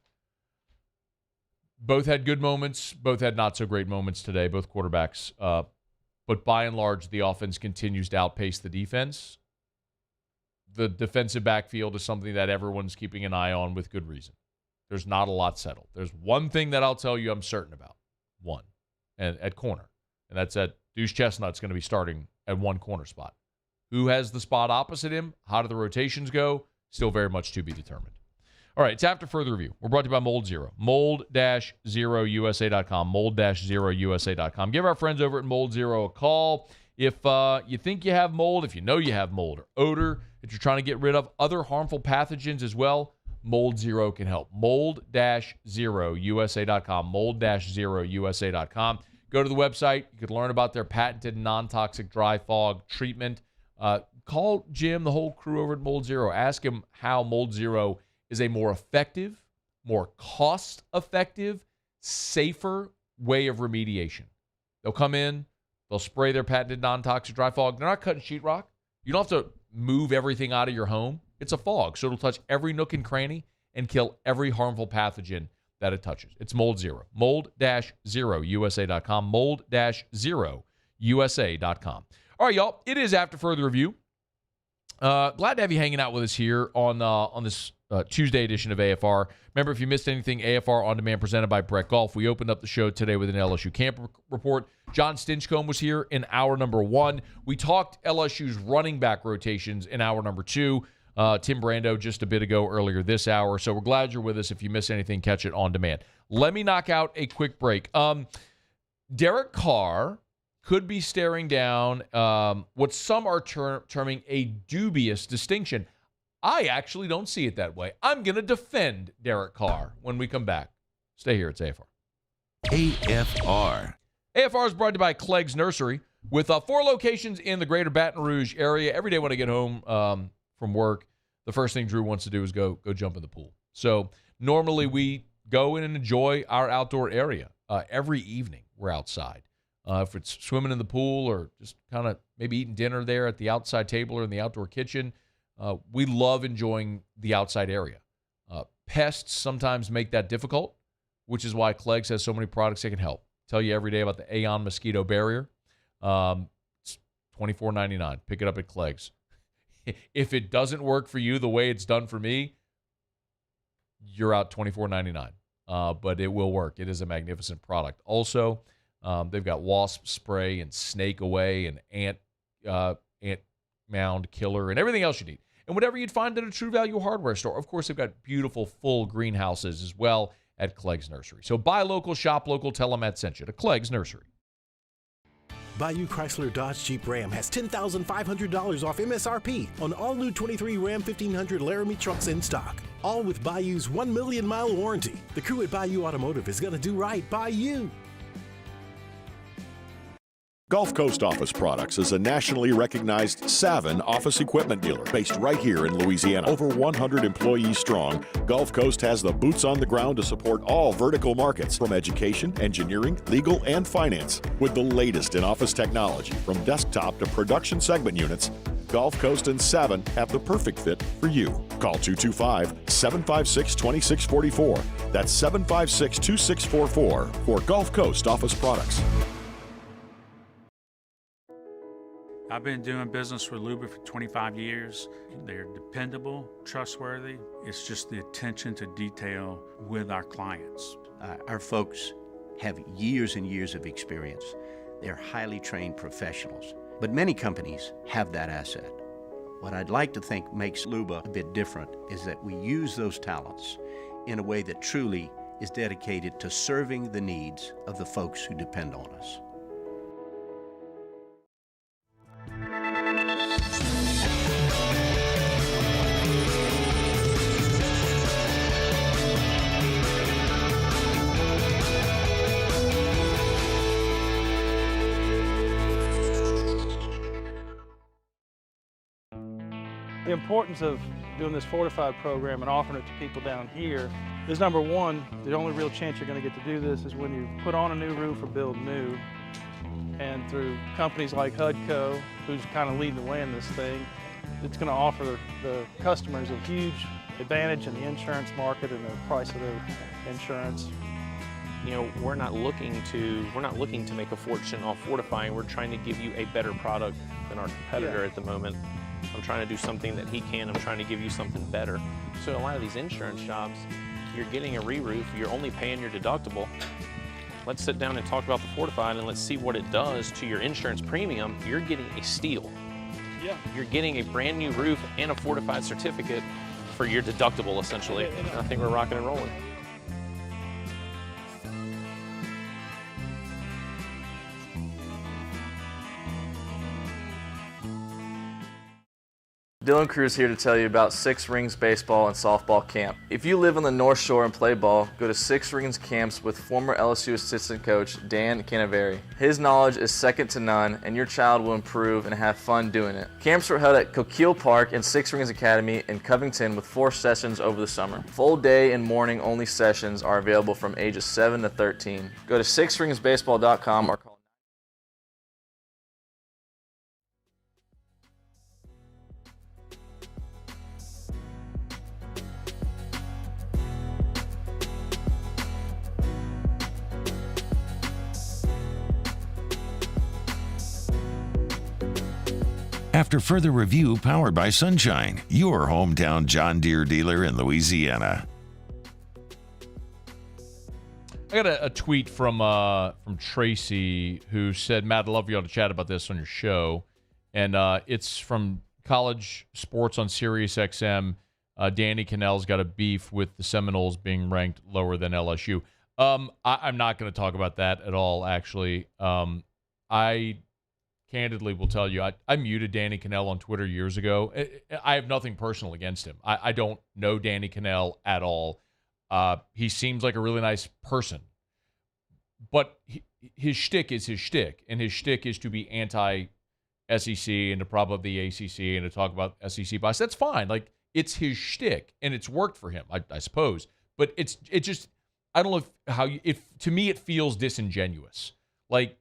both had good moments. Both had not so great moments today, both quarterbacks. But by and large, the offense continues to outpace the defense. The defensive backfield is something that everyone's keeping an eye on with good reason. There's not a lot settled. There's one thing that I'll tell you I'm certain about. One. And at corner. And that's that Deuce Chestnut's going to be starting at one corner spot. Who has the spot opposite him? How do the rotations go? Still very much to be determined. All right, it's After Further Review. We're brought to you by Mold Zero. Mold-0USA.com. Mold-0USA.com. Give our friends over at Mold Zero a call. If you think you have mold, if you know you have mold or odor that you're trying to get rid of, other harmful pathogens as well, Mold Zero can help. Mold-0USA.com. Mold-0USA.com. Go to the website. You can learn about their patented non-toxic dry fog treatment. Call Jim, the whole crew over at Mold Zero. Ask him how Mold Zero is a more effective, more cost-effective, safer way of remediation. They'll come in. They'll spray their patented non-toxic dry fog. They're not cutting sheetrock. You don't have to move everything out of your home. It's a fog, so it'll touch every nook and cranny and kill every harmful pathogen that it touches. It's Mold Zero. Mold-0USA.com. Mold-0USA.com. All right, y'all. It is After Further Review. Glad to have you hanging out with us here on this Tuesday edition of AFR. Remember, if you missed anything, AFR On Demand presented by Brett Golf. We opened up the show today with an LSU camp report. Jon Stinchcomb was here in hour number 1. We talked LSU's running back rotations in hour number 2. Tim Brando just a bit ago earlier this hour. So we're glad you're with us. If you miss anything, catch it on demand. Let me knock out a quick break. Derek Carr could be staring down what some are terming a dubious distinction. I actually don't see it that way. I'm going to defend Derek Carr when we come back. Stay here. It's AFR. AFR. AFR is brought to you by Clegg's Nursery with 4 locations in the greater Baton Rouge area. Every day when I get home from work, the first thing Drew wants to do is go jump in the pool. So normally we go in and enjoy our outdoor area. Every evening we're outside. If it's swimming in the pool or just kind of maybe eating dinner there at the outside table or in the outdoor kitchen, we love enjoying the outside area. Pests sometimes make that difficult, which is why Clegg's has so many products that can help. Tell you every day about the Aeon mosquito barrier. It's $24.99. Pick it up at Clegg's. If it doesn't work for you the way it's done for me, you're out $24.99. But it will work. It is a magnificent product. Also, they've got wasp spray and snake away and ant mound killer and everything else you need. And whatever you'd find at a True Value hardware store. Of course, they've got beautiful full greenhouses as well at Clegg's Nursery. So buy local, shop local, tell them Matt sent you to Clegg's Nursery. Bayou Chrysler Dodge Jeep Ram has $10,500 off MSRP on all new 23 Ram 1500 Laramie trucks in stock. All with Bayou's 1 million mile warranty. The crew at Bayou Automotive is going to do right by you. Gulf Coast Office Products is a nationally recognized Savin office equipment dealer based right here in Louisiana. Over 100 employees strong, Gulf Coast has the boots on the ground to support all vertical markets, from education, engineering, legal, and finance. With the latest in office technology, from desktop to production segment units, Gulf Coast and Savin have the perfect fit for you. Call 225-756-2644. That's 756-2644 for Gulf Coast Office Products. I've been doing business with Luba for 25 years. They're dependable, trustworthy. It's just the attention to detail with our clients. Our folks have years and years of experience. They're highly trained professionals. But many companies have that asset. What I'd like to think makes Luba a bit different is that we use those talents in a way that truly is dedicated to serving the needs of the folks who depend on us. The importance of doing this fortified program and offering it to people down here is, number one, the only real chance you're going to get to do this is when you put on a new roof or build new. And through companies like HUDCO, who's kind of leading the way in this thing, it's going to offer the customers a huge advantage in the insurance market and the price of their insurance. You know, we're not looking to make a fortune off fortifying. We're trying to give you a better product than our competitor at the moment. I'm trying to do something that he can. I'm trying to give you something better. So a lot of these insurance jobs, you're getting a re-roof, you're only paying your deductible. Let's sit down and talk about the fortified and let's see what it does to your insurance premium. You're getting a steal. Yeah. You're getting a brand new roof and a fortified certificate for your deductible, essentially. I think we're rocking and rolling. Dylan Cruz here to tell you about Six Rings Baseball and Softball Camp. If you live on the North Shore and play ball, go to Six Rings Camps with former LSU assistant coach Dan Canaveri. His knowledge is second to none, and your child will improve and have fun doing it. Camps were held at Coquille Park and Six Rings Academy in Covington with 4 sessions over the summer. Full day and morning only sessions are available from ages 7 to 13. Go to sixringsbaseball.com or call. After further review, powered by Sunshine, your hometown John Deere dealer in Louisiana. I got a tweet from Tracy who said, Matt, I'd love for you all to chat about this on your show. And it's from college sports on Sirius XM. Danny Cannell's got a beef with the Seminoles being ranked lower than LSU. I'm not going to talk about that at all, actually. I candidly will tell you, I muted Danny Kanell on Twitter years ago. I have nothing personal against him. I don't know Danny Kanell at all. He seems like a really nice person. But his shtick is his shtick, and his shtick is to be anti-SEC and to prop up the ACC and to talk about SEC bias. That's fine. Like, it's his shtick, and it's worked for him, I suppose. But it just, I don't know to me it feels disingenuous. Like,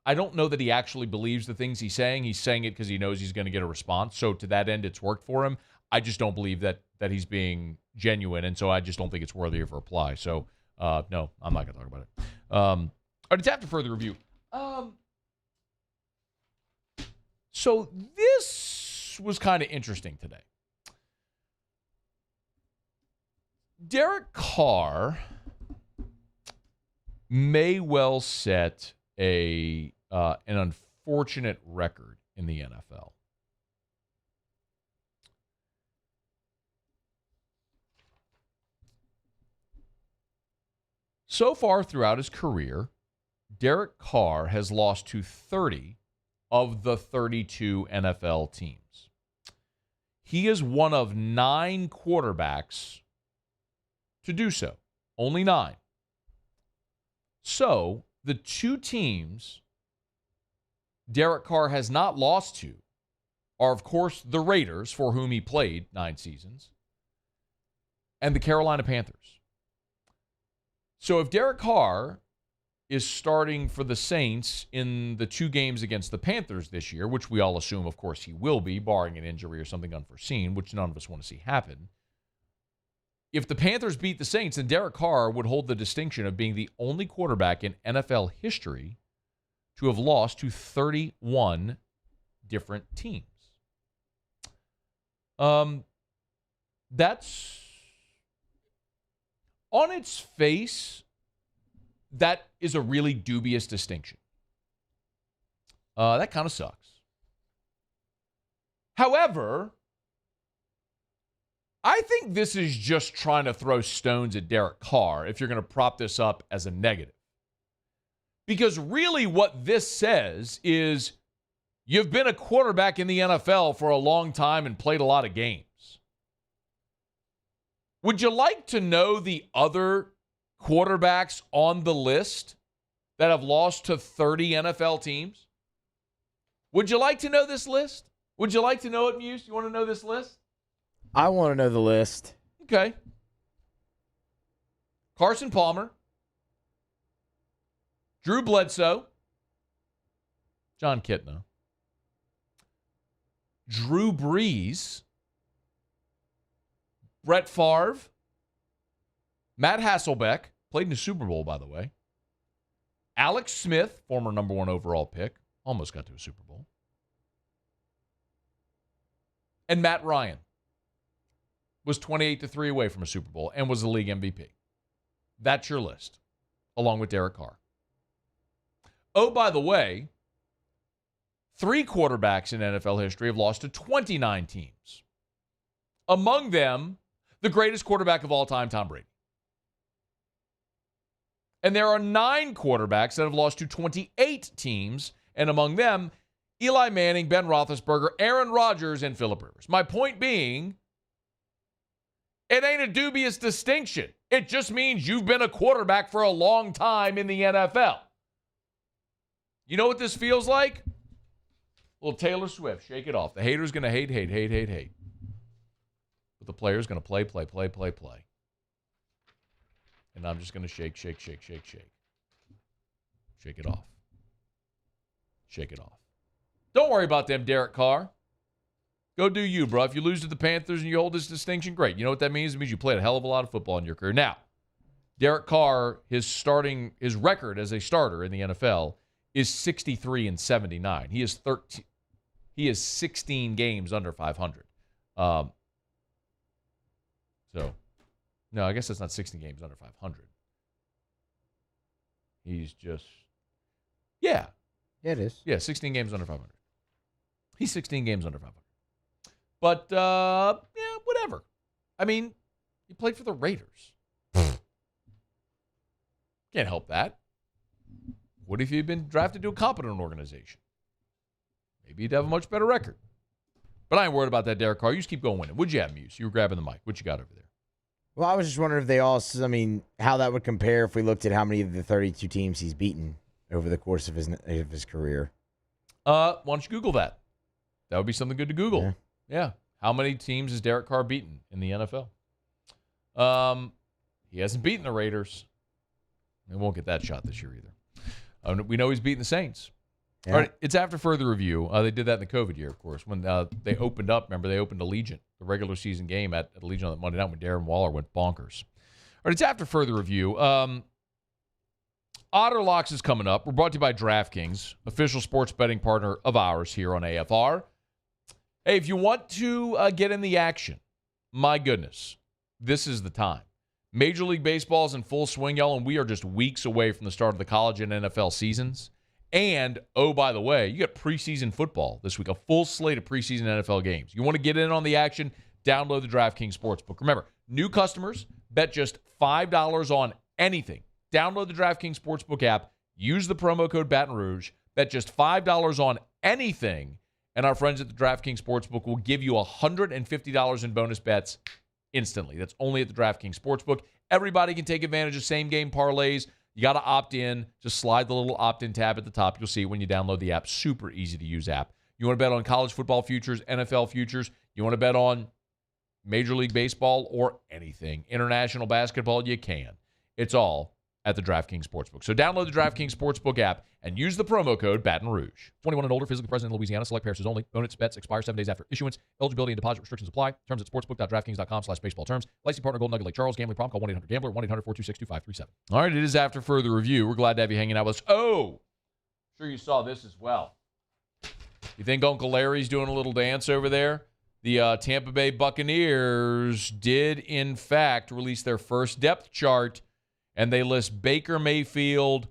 I don't know that he actually believes the things he's saying. He's saying it because he knows he's going to get a response. So to that end, it's worked for him. I just don't believe that he's being genuine, and so I just don't think it's worthy of a reply. So, no, I'm not going to talk about it. All right, it's after further review. So this was kind of interesting today. Derek Carr may well set an unfortunate record in the NFL. So far throughout his career, Derek Carr has lost to 30 of the 32 NFL teams. He is one of 9 quarterbacks to do so. Only 9. So, the 2 teams Derek Carr has not lost to are, of course, the Raiders, for whom he played 9 seasons, and the Carolina Panthers. So if Derek Carr is starting for the Saints in the 2 games against the Panthers this year, which we all assume, of course, he will be, barring an injury or something unforeseen, which none of us want to see happen. If the Panthers beat the Saints, then Derek Carr would hold the distinction of being the only quarterback in NFL history to have lost to 31 different teams. That's, on its face, that is a really dubious distinction. That kind of sucks. However, I think this is just trying to throw stones at Derek Carr if you're going to prop this up as a negative. Because really what this says is you've been a quarterback in the NFL for a long time and played a lot of games. Would you like to know the other quarterbacks on the list that have lost to 30 NFL teams? Would you like to know this list? Would you like to know it, Muse? You want to know this list? I want to know the list. Okay. Carson Palmer, Drew Bledsoe, John Kitna, Drew Brees, Brett Favre, Matt Hasselbeck, played in the Super Bowl, by the way, Alex Smith, former number 1 overall pick, almost got to a Super Bowl, and Matt Ryan was 28-3 away from a Super Bowl and was the league MVP. That's your list, along with Derek Carr. Oh, by the way, 3 quarterbacks in NFL history have lost to 29 teams. Among them, the greatest quarterback of all time, Tom Brady. And there are 9 quarterbacks that have lost to 28 teams, and among them, Eli Manning, Ben Roethlisberger, Aaron Rodgers, and Phillip Rivers. My point being, it ain't a dubious distinction. It just means you've been a quarterback for a long time in the NFL. You know what this feels like? Little Taylor Swift, shake it off. The hater's going to hate. But the player's going to play. And I'm just going to shake. Shake it off. Shake it off. Don't worry about them, Derek Carr. Go do you, bro. If you lose to the Panthers and you hold this distinction, great. You know what that means? It means you played a hell of a lot of football in your career. Now, Derek Carr, his record as a starter in the NFL is 63-79. He is 16 games under 500. So, no, I guess that's not 16 games under 500. He's just, yeah. Yeah, it is. Yeah, 16 games under 500. He's 16 games under 500. But, yeah, whatever. I mean, he played for the Raiders. Can't help that. What if you'd been drafted to a competent organization? maybe he'd have a much better record. But I ain't worried about that Derek Carr. You just keep going winning. What'd you have, Muse? You were grabbing the mic. What you got over there? Well, I was just wondering if they all, how that would compare if we looked at how many of the 32 teams he's beaten over the course of his career. Why don't you Google that? That would be something good to Google. Yeah. How many teams has Derek Carr beaten in the NFL? He hasn't beaten the Raiders. He won't get that shot this year either. We know he's beaten the Saints. Yeah. All right, it's after further review. They did that in the COVID year, of course, when they opened up. Remember, they opened Allegiant, the regular season game at Allegiant on that Monday night when Darren Waller went bonkers. All right, it's after further review. Otter Locks is coming up. We're brought to you by DraftKings, official sports betting partner of ours here on AFR. Hey, if you want to get in the action, my goodness, this is the time. Major League Baseball is in full swing, y'all, and we are just weeks away from the start of the college and NFL seasons. And, oh, by the way, you got preseason football this week, a full slate of preseason NFL games. You want to get in on the action? Download the DraftKings Sportsbook. Remember, new customers bet just $5 on anything. Download the DraftKings Sportsbook app. Use the promo code Baton Rouge. Bet just $5 on anything. And our friends at the DraftKings Sportsbook will give you $150 in bonus bets instantly. That's only at the DraftKings Sportsbook. Everybody can take advantage of same-game parlays. You got to opt in. Just slide the little opt-in tab at the top. You'll see it when you download the app. Super easy-to-use app. You want to bet on college football futures, NFL futures. You want to bet on Major League Baseball or anything. International basketball, you can. It's all at the DraftKings Sportsbook. So download the DraftKings Sportsbook app and use the promo code Baton Rouge. 21 and older, physically present in Louisiana. Select pairs only. Bonus bets expire 7 days after issuance. Eligibility and deposit restrictions apply. Terms at sportsbook.draftkings.com/baseball terms. Licensed partner Golden Nugget Lake Charles. Gambling problem? Call 1-800-GAMBLER. 1-800-426-2537. All right, it is after further review. We're glad to have you hanging out with us. Oh, sure you saw this as well. You think Uncle Larry's doing a little dance over there? The Tampa Bay Buccaneers did, in fact, release their first depth chart, and they list Baker Mayfield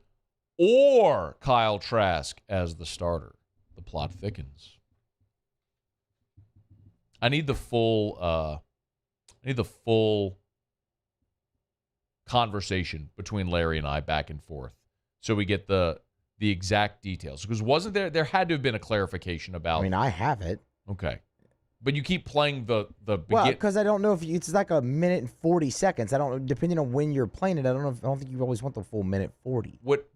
or Kyle Trask as the starter. The plot thickens. I need the full conversation between Larry and I back and forth, so we get the exact details. Because wasn't there had to have been a clarification about? I mean, I have it. Okay. But you keep playing the well, because I don't know if it's like a minute and 40 seconds. I don't know, depending on when you're playing it. I don't think you always want the full minute 40. What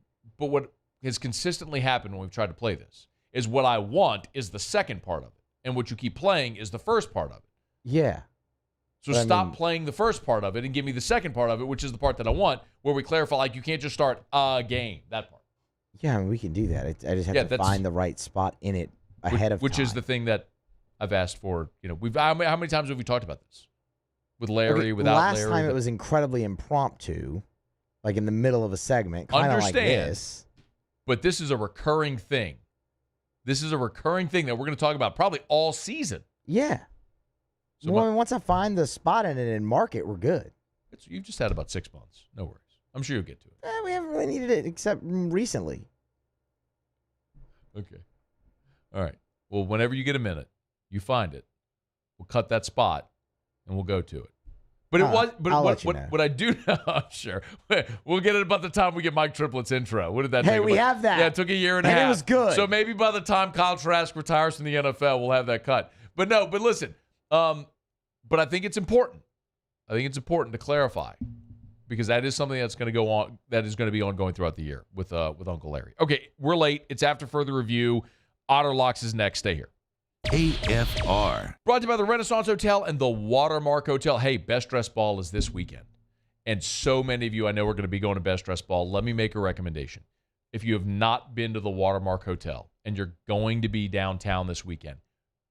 has consistently happened when we've tried to play this is what I want is the second part of it, and what you keep playing is the first part of it. Yeah. So stop playing the first part of it and give me the second part of it, which is the part that I want, where we clarify like you can't just start a game. That part. Yeah, I mean, we can do that. I just have to find the right spot in it ahead of time. Which is the thing that I've asked for. You know, how many times have we talked about this? With Larry, without Larry? Last time it was incredibly impromptu, like in the middle of a segment, kind of like this. But this is a recurring thing. This is a recurring thing that we're going to talk about probably all season. Yeah. So once I find the spot in it and mark it, we're good. You've just had about 6 months. No worries. I'm sure you'll get to it. We haven't really needed it except recently. Okay. All right. Well, whenever you get a minute, you find it. We'll cut that spot, and we'll go to it. But what I do know, sure. We'll get it about the time we get Mike Triplett's intro. What did that take? Hey, we have that. Yeah, it took a year and a half. It was good. So maybe by the time Kyle Trask retires from the NFL, we'll have that cut. But listen. But I think it's important. I think it's important to clarify because that is something that's going to go on. That is going to be ongoing throughout the year with Uncle Larry. Okay, we're late. It's after further review. Otter Locks is next. Stay here. AFR. Brought to you by the Renaissance Hotel and the Watermark Hotel. Hey, Best Dress Ball is this weekend. And so many of you I know are going to be going to Best Dress Ball. Let me make a recommendation. If you have not been to the Watermark Hotel and you're going to be downtown this weekend,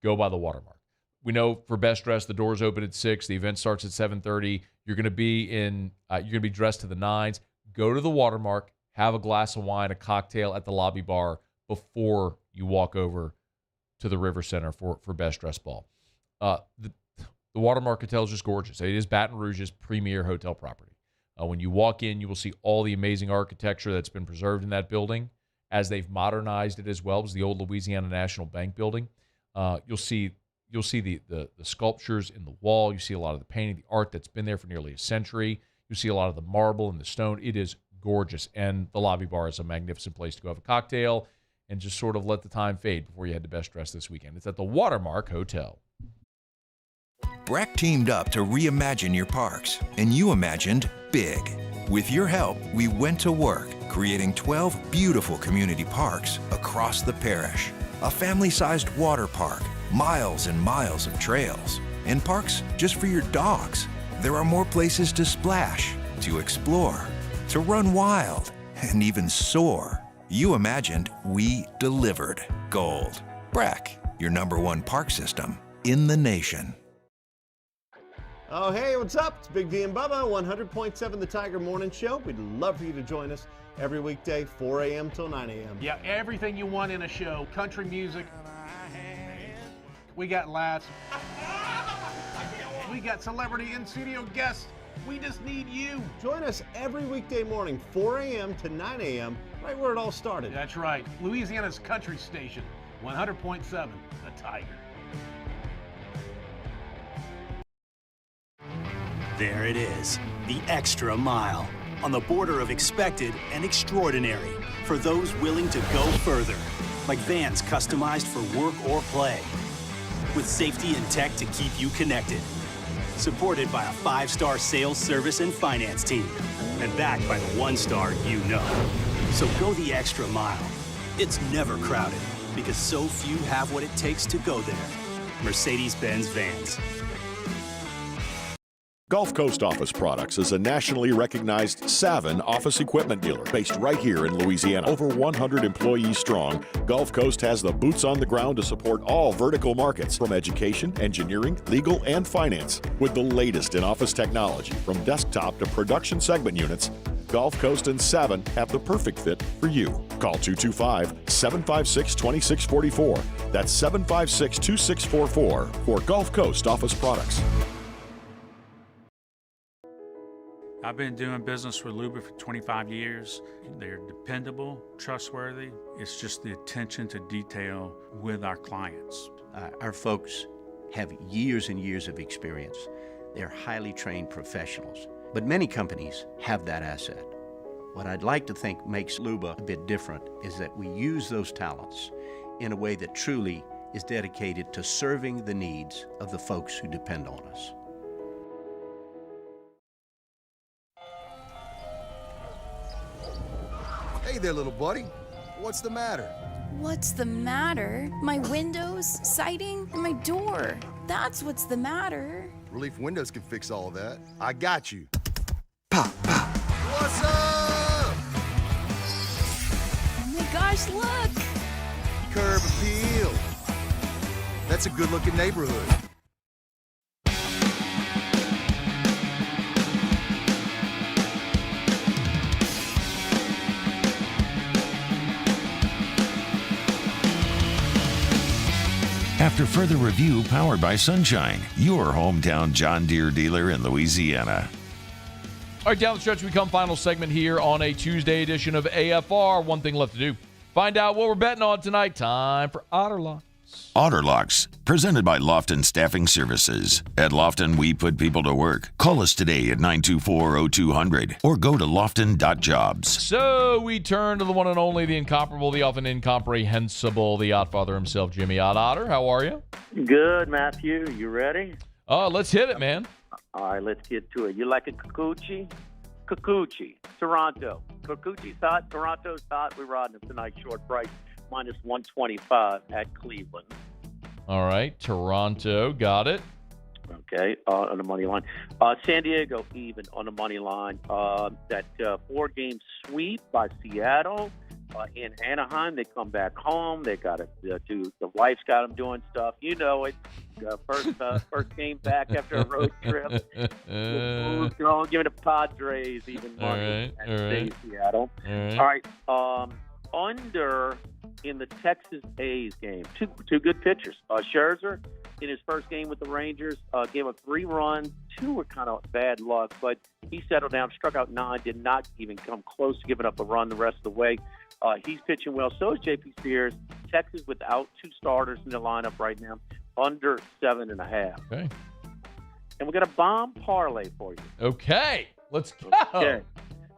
go by the Watermark. We know for Best Dress, the doors open at 6. The event starts at 7:30. You're going to be dressed to the nines. Go to the Watermark, have a glass of wine, a cocktail at the lobby bar before you walk over to the River Center for Best Dress Ball. The Watermark Hotel is just gorgeous. It is Baton Rouge's premier hotel property. When you walk in, you will see all the amazing architecture that's been preserved in that building as they've modernized it as well. It was the old Louisiana National Bank building. You'll see the sculptures in the wall. You see a lot of the painting, the art that's been there for nearly a century. You see a lot of the marble and the stone. It is gorgeous, and the lobby bar is a magnificent place to go have a cocktail and just sort of let the time fade before you head to Best Dressed this weekend. It's at the Watermark Hotel. Breck teamed up to reimagine your parks, and you imagined big. With your help, we went to work, creating 12 beautiful community parks across the parish. A family-sized water park, miles and miles of trails, and parks just for your dogs. There are more places to splash, to explore, to run wild, and even soar. You imagined, we delivered. Gold. Breck, your #1 park system in the nation. Oh, hey, what's up? It's Big D and Bubba, 100.7 The Tiger Morning Show. We'd love for you to join us every weekday, 4 a.m. till 9 a.m. Yeah, everything you want in a show. Country music. We got laughs. We got celebrity in-studio guests. We just need you. Join us every weekday morning, 4 a.m. to 9 a.m., right where it all started. That's right. Louisiana's country station, 100.7 The Tiger. There it is, the extra mile, on the border of expected and extraordinary, for those willing to go further, like vans customized for work or play, with safety and tech to keep you connected, supported by a 5-star sales, service, and finance team, and backed by the 1-star you know. So go the extra mile. It's never crowded, because so few have what it takes to go there. Mercedes-Benz Vans. Gulf Coast Office Products is a nationally recognized Savin office equipment dealer based right here in Louisiana. Over 100 employees strong, Gulf Coast has the boots on the ground to support all vertical markets, from education, engineering, legal, and finance. With the latest in office technology, from desktop to production segment units, Gulf Coast and Savin have the perfect fit for you. Call 225-756-2644. That's 756-2644 for Gulf Coast Office Products. I've been doing business with Luba for 25 years. They're dependable, trustworthy. It's just the attention to detail with our clients. Our folks have years and years of experience. They're highly trained professionals. But many companies have that asset. What I'd like to think makes Luba a bit different is that we use those talents in a way that truly is dedicated to serving the needs of the folks who depend on us. Hey there, little buddy. What's the matter? What's the matter? My windows, siding, and my door. That's what's the matter. Relief Windows can fix all that. I got you. Pop, pop. What's up? Oh my gosh, look! Curb appeal. That's a good-looking neighborhood. After further review, powered by Sunshine, your hometown John Deere dealer in Louisiana. All right, down the stretch we come. Final segment here on a Tuesday edition of AFR. One thing left to do. Find out what we're betting on tonight. Time for Otter Locks. Otter Locks, presented by Lofton Staffing Services. At Lofton, we put people to work. Call us today at 924-0200 or go to lofton.jobs. So we turn to the one and only, the incomparable, the often incomprehensible, the Ottfather himself, Jimmy Otter. How are you? Good, Matthew. You ready? Let's hit it, man. All right, let's get to it. You like a Kikuchi? Kikuchi, Toronto. Kikuchi's hot, Toronto's hot. We're riding them tonight, short price, minus 125 at Cleveland. All right, Toronto, got it. Okay, on the money line. San Diego, even on the money line. That 4-game sweep by Seattle. In Anaheim, they come back home. They got to do. The wife's got them doing stuff. You know it. First game back after a road trip. Give it to Padres even money. All right. Seattle. All right. Under in the Texas A's game, two good pitchers. Scherzer in his first game with the Rangers gave up 3 runs. 2 were kind of bad luck, but he settled down, struck out 9, did not even come close to giving up a run the rest of the way. He's pitching well. So is J.P. Sears. Texas without 2 starters in the lineup right now, under 7.5. Okay. And we got a bomb parlay for you. Okay, let's go. Okay.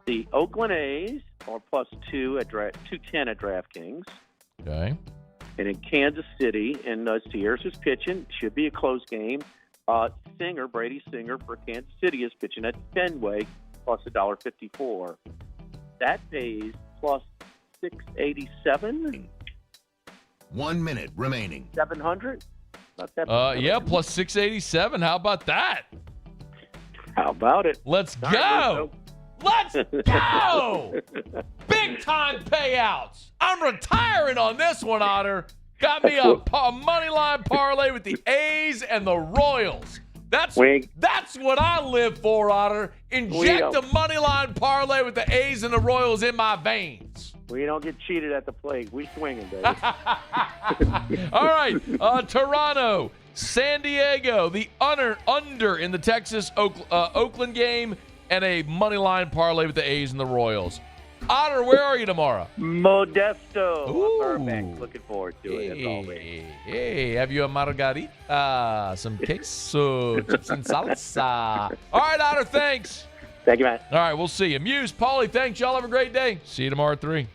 The Oakland A's are +2 at 210 at DraftKings. Okay. And in Kansas City, and Sierras is pitching. Should be a close game. Brady Singer for Kansas City is pitching at Fenway, plus $1.54. That pays plus 687. 1 minute remaining. 700. Not that. Yeah, plus 687. How about that? How about it? Let's go. Let's go. Big time payouts. I'm retiring on this one, Otter. Got me a money line parlay with the A's and the Royals. That's what I live for, Otter. Inject a money line parlay with the A's and the Royals in my veins. We don't get cheated at the plate. We swinging, baby. All right, Toronto, San Diego, the under in the Texas Oakland game, and a money line parlay with the A's and the Royals. Otter, where are you tomorrow? Modesto. Perfect. Looking forward to it, as always. Hey, have you a margarita, some queso, chips and salsa? All right, Otter, thanks. Thank you, man. All right, we'll see you. Muse, Paulie, thanks. Y'all have a great day. See you tomorrow at 3.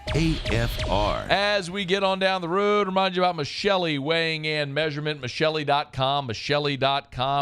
AFR. As we get on down the road, remind you about Michelli weighing in measurement, Michelli.com,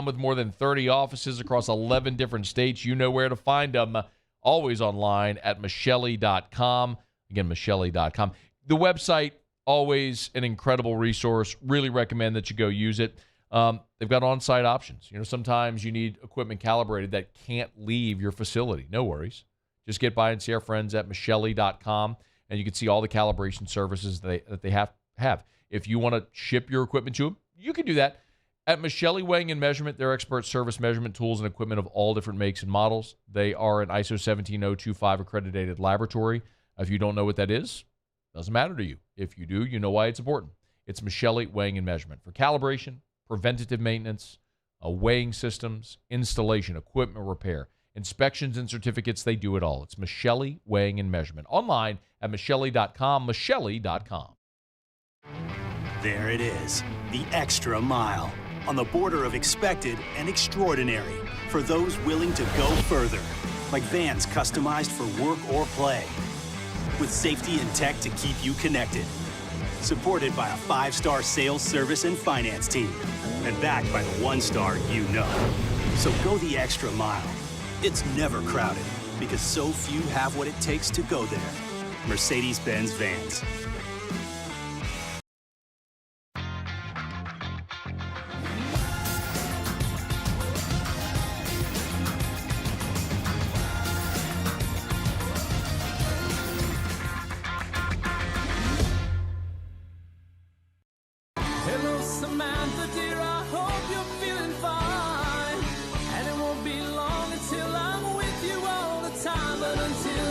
with more than 30 offices across 11 different states. You know where to find them. Always online at Michelli.com. Again, Michelli.com. The website, always an incredible resource. Really recommend that you go use it. They've got on-site options. You know, sometimes you need equipment calibrated that can't leave your facility. No worries. Just get by and see our friends at Michelli.com, and you can see all the calibration services that they have. If you want to ship your equipment to them, you can do that. At Michelli Weighing and Measurement, their expert service measurement tools and equipment of all different makes and models. They are an ISO 17025 accredited laboratory. If you don't know what that is, doesn't matter to you. If you do, you know why it's important. It's Michelli Weighing and Measurement for calibration, preventative maintenance, weighing systems, installation, equipment repair, inspections and certificates. They do it all. It's Michelli Weighing and Measurement. Online at Michelli.com, Michelli.com. There it is, the extra mile. On the border of expected and extraordinary for those willing to go further, like vans customized for work or play, with safety and tech to keep you connected, supported by a 5-star sales, service, and finance team, and backed by the 1-star you know. So go the extra mile. It's never crowded because so few have what it takes to go there. Mercedes-Benz Vans. Until I'm with you all the time, but until